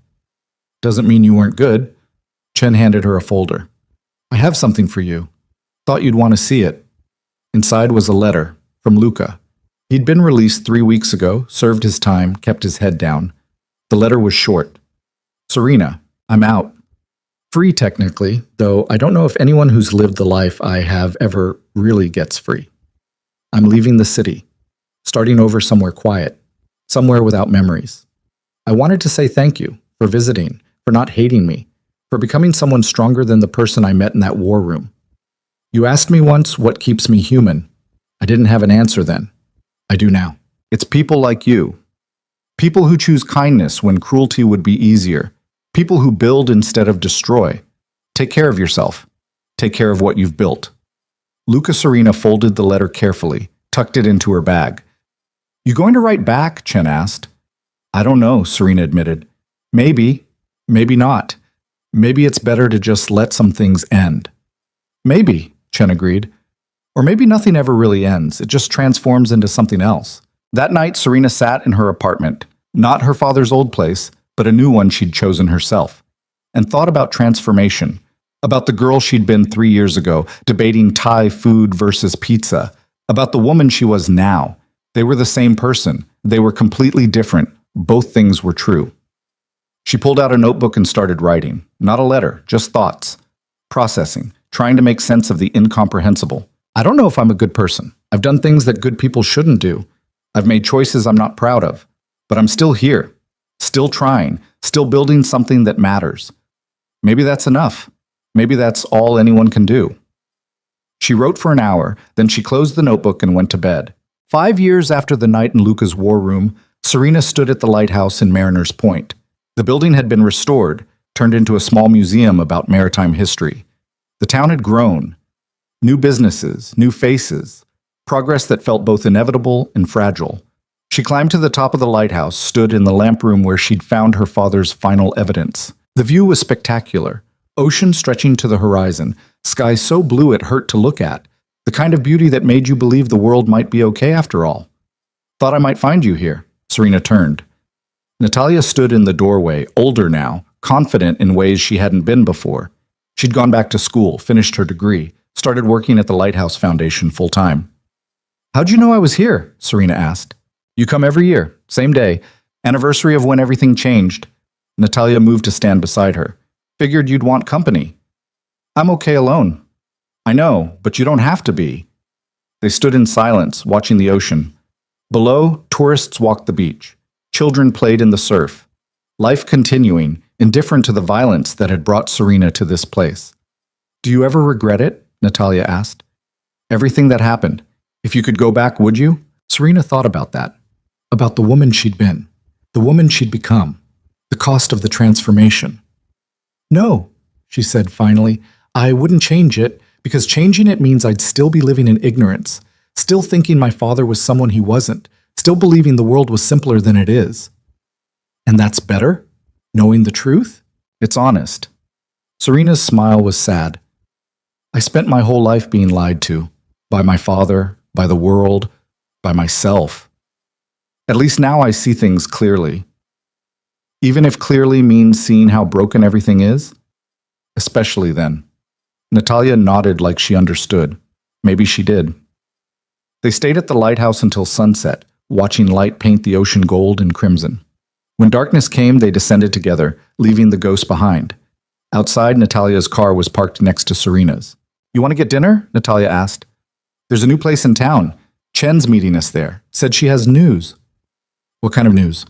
"Doesn't mean you weren't good." Chen handed her a folder. "I have something for you. Thought you'd want to see it." Inside was a letter from Luca. He'd been released 3 weeks ago, served his time, kept his head down. The letter was short. "Serena, I'm out. Free technically, though I don't know if anyone who's lived the life I have ever really gets free. I'm leaving the city, starting over somewhere quiet, somewhere without memories. I wanted to say thank you for visiting, for not hating me, for becoming someone stronger than the person I met in that war room. You asked me once what keeps me human. I didn't have an answer then. I do now. It's people like you. People who choose kindness when cruelty would be easier. People who build instead of destroy. Take care of yourself. Take care of what you've built." Luca Serena folded the letter carefully, tucked it into her bag. "You going to write back?" Chen asked. "I don't know," Serena admitted. "Maybe, maybe not. Maybe it's better to just let some things end." "Maybe," Chen agreed. "Or maybe nothing ever really ends. It just transforms into something else." That night, Serena sat in her apartment, not her father's old place, but a new one she'd chosen herself, and thought about transformation, about the girl she'd been 3 years ago, debating Thai food versus pizza, about the woman she was now. They were the same person. They were completely different. Both things were true. She pulled out a notebook and started writing. Not a letter, just thoughts. Processing, trying to make sense of the incomprehensible. "I don't know if I'm a good person. I've done things that good people shouldn't do. I've made choices I'm not proud of. But I'm still here. Still trying. Still building something that matters. Maybe that's enough. Maybe that's all anyone can do." She wrote for an hour, then she closed the notebook and went to bed. 5 years after the night in Luca's war room, Serena stood at the lighthouse in Mariner's Point. The building had been restored, turned into a small museum about maritime history. The town had grown. New businesses, new faces, progress that felt both inevitable and fragile. She climbed to the top of the lighthouse, stood in the lamp room where she'd found her father's final evidence. The view was spectacular. Ocean stretching to the horizon, sky so blue it hurt to look at, the kind of beauty that made you believe the world might be okay after all. "Thought I might find you here." Serena turned. Natalia stood in the doorway, older now, confident in ways she hadn't been before. She'd gone back to school, finished her degree, started working at the Lighthouse Foundation full-time. "How'd you know I was here?" Serena asked. "You come every year, same day, anniversary of when everything changed." Natalia moved to stand beside her. "Figured you'd want company." "I'm okay alone." "I know, but you don't have to be." They stood in silence, watching the ocean. Below, tourists walked the beach. Children played in the surf. Life continuing, indifferent to the violence that had brought Serena to this place. "Do you ever regret it?" Natalia asked. "Everything that happened. If you could go back, would you?" Serena thought about that. About the woman she'd been. The woman she'd become. The cost of the transformation. "No," she said finally. "I wouldn't change it, because changing it means I'd still be living in ignorance, still thinking my father was someone he wasn't, still believing the world was simpler than it is." "And that's better? Knowing the truth?" "It's honest." Serena's smile was sad. "I spent my whole life being lied to. By my father, by the world, by myself. At least now I see things clearly. Even if clearly means seeing how broken everything is. Especially then." Natalia nodded like she understood. Maybe she did. They stayed at the lighthouse until sunset, watching light paint the ocean gold and crimson. When darkness came, they descended together, leaving the ghost behind. Outside, Natalia's car was parked next to Serena's. "You want to get dinner?" Natalia asked. "There's a new place in town. Chen's meeting us there. Said she has news." "What kind of news?"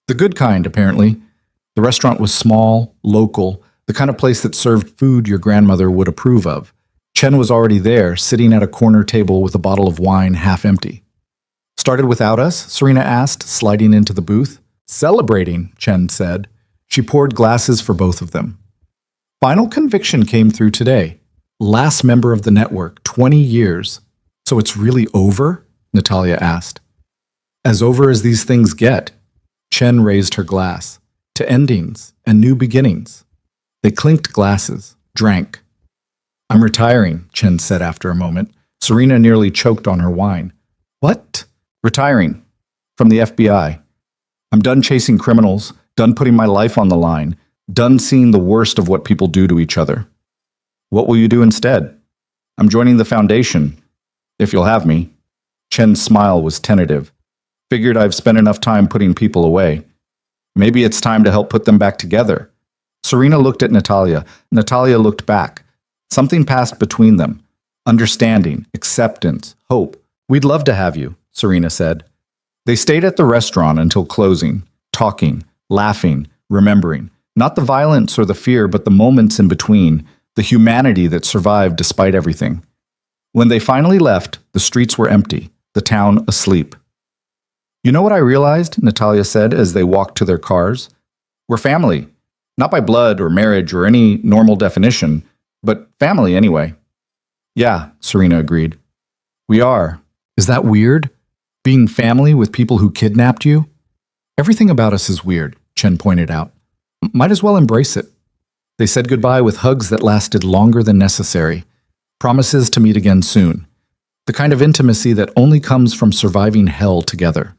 "The good kind, apparently." The restaurant was small, local, the kind of place that served food your grandmother would approve of. Chen was already there, sitting at a corner table with a bottle of wine half empty. "Started without us?" Serena asked, sliding into the booth. "Celebrating," Chen said. She poured glasses for both of them. Final conviction came through today. Last member of the network, 20 years. "So it's really over?" Natalia asked. "As over as these things get." Chen raised her glass. "To endings and new beginnings." They clinked glasses. drank. I'm retiring, Chen said after a moment. Serena nearly choked on her wine. What? Retiring. From the FBI. I'm done chasing criminals, done putting my life on the line, done seeing the worst of what people do to each other. What will you do instead? I'm joining the foundation, if you'll have me. Chen's smile was tentative. Figured I've spent enough time putting people away. Maybe it's time to help put them back together. Serena looked at Natalia. Natalia looked back. Something passed between them. Understanding, acceptance, hope. We'd love to have you, Serena said. They stayed at the restaurant until closing, talking, laughing, remembering. Not the violence or the fear, but the moments in between, the humanity that survived despite everything. When they finally left, the streets were empty, the town asleep. You know what I realized, Natalia said as they walked to their cars? We're family. Not by blood or marriage or any normal definition, but family anyway. Yeah, Serena agreed. We are. Is that weird? Being family with people who kidnapped you? Everything about us is weird, Chen pointed out. Might as well embrace it. They said goodbye with hugs that lasted longer than necessary. Promises to meet again soon. The kind of intimacy that only comes from surviving hell together.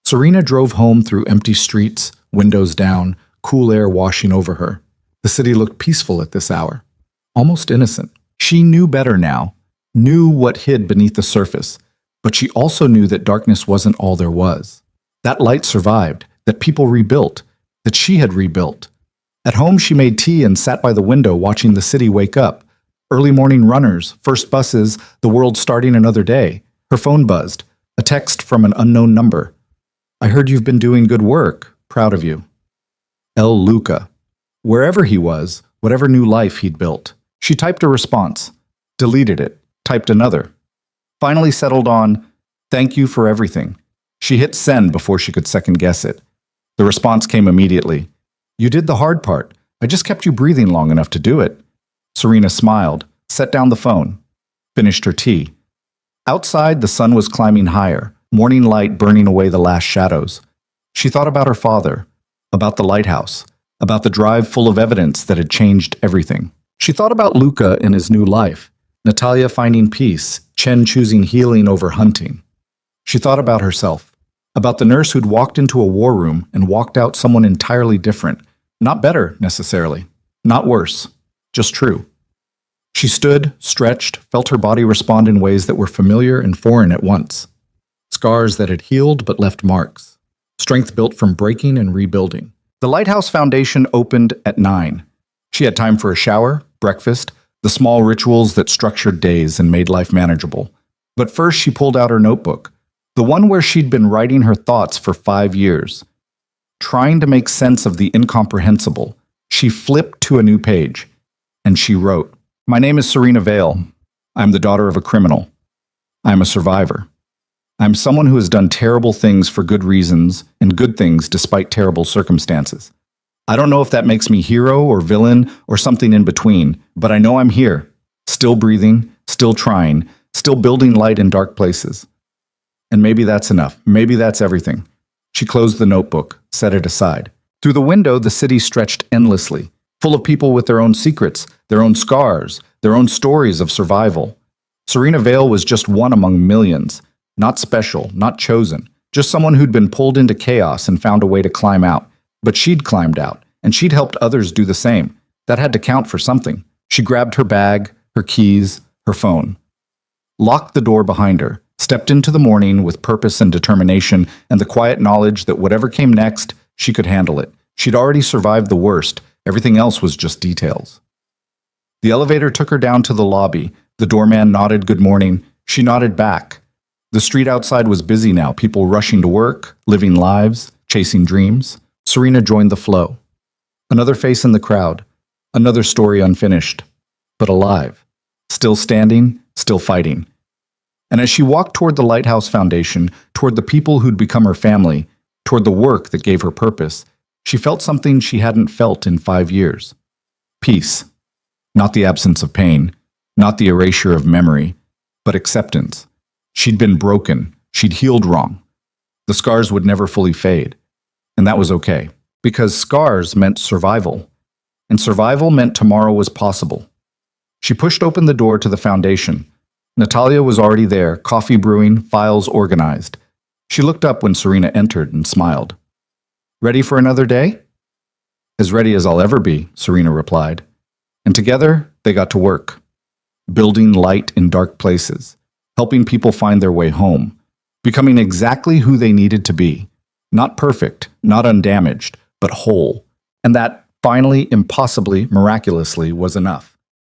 Serena drove home through empty streets, windows down, cool air washing over her. The city looked peaceful at this hour. Almost innocent. She knew better now, knew what hid beneath the surface, but she also knew that darkness wasn't all there was. That light survived, that people rebuilt, that she had rebuilt. At home, she made tea and sat by the window watching the city wake up. Early morning runners, first buses, the world starting another day. Her phone buzzed, a text from an unknown number. I heard you've been doing good work. Proud of you. El Luca. Wherever he was, whatever new life he'd built. She typed a response, deleted it, typed another. Finally settled on, thank you for everything. She hit send before she could second guess it. The response came immediately. You did the hard part. I just kept you breathing long enough to do it. Serena smiled, set down the phone, finished her tea. Outside, the sun was climbing higher, morning light burning away the last shadows. She thought about her father, about the lighthouse, about the drive full of evidence that had changed everything. She thought about Luca in his new life, Natalia finding peace, Chen choosing healing over hunting. She thought about herself, about the nurse who'd walked into a war room and walked out someone entirely different. Not better, necessarily. Not worse. Just true. She stood, stretched, felt her body respond in ways that were familiar and foreign at once. Scars that had healed but left marks. Strength built from breaking and rebuilding. The Lighthouse Foundation opened at 9. She had time for a shower, breakfast, the small rituals that structured days and made life manageable. But first she pulled out her notebook, the one where she'd been writing her thoughts for 5 years. Trying to make sense of the incomprehensible, she flipped to a new page, and she wrote, My name is Serena Vale. I'm the daughter of a criminal. I'm a survivor. I'm someone who has done terrible things for good reasons and good things despite terrible circumstances. I don't know if that makes me hero or villain or something in between, but I know I'm here, still breathing, still trying, still building light in dark places. And maybe that's enough. Maybe that's everything. She closed the notebook, set it aside. Through the window, the city stretched endlessly, full of people with their own secrets, their own scars, their own stories of survival. Serena Vale was just one among millions, not special, not chosen, just someone who'd been pulled into chaos and found a way to climb out. But she'd climbed out, and she'd helped others do the same. That had to count for something. She grabbed her bag, her keys, her phone. Locked the door behind her, stepped into the morning with purpose and determination and the quiet knowledge that whatever came next, she could handle it. She'd already survived the worst. Everything else was just details. The elevator took her down to the lobby. The doorman nodded good morning. She nodded back. The street outside was busy now, people rushing to work, living lives, chasing dreams. Serena joined the flow. Another face in the crowd. Another story unfinished, but alive. Still standing, still fighting. And as she walked toward the Lighthouse Foundation, toward the people who'd become her family, toward the work that gave her purpose, she felt something she hadn't felt in 5 years. Peace. Not the absence of pain, not the erasure of memory, but acceptance. She'd been broken. She'd healed wrong. The scars would never fully fade. And that was okay, because scars meant survival. and survival meant tomorrow was possible. She pushed open the door to the foundation. Natalia was already there, coffee brewing, files organized. She looked up when Serena entered and smiled. Ready for another day? As ready as I'll ever be, Serena replied. And together, they got to work. Building light in dark places, helping people find their way home, becoming exactly who they needed to be. Not perfect, not undamaged, but whole. And that, finally, impossibly, miraculously, was enough.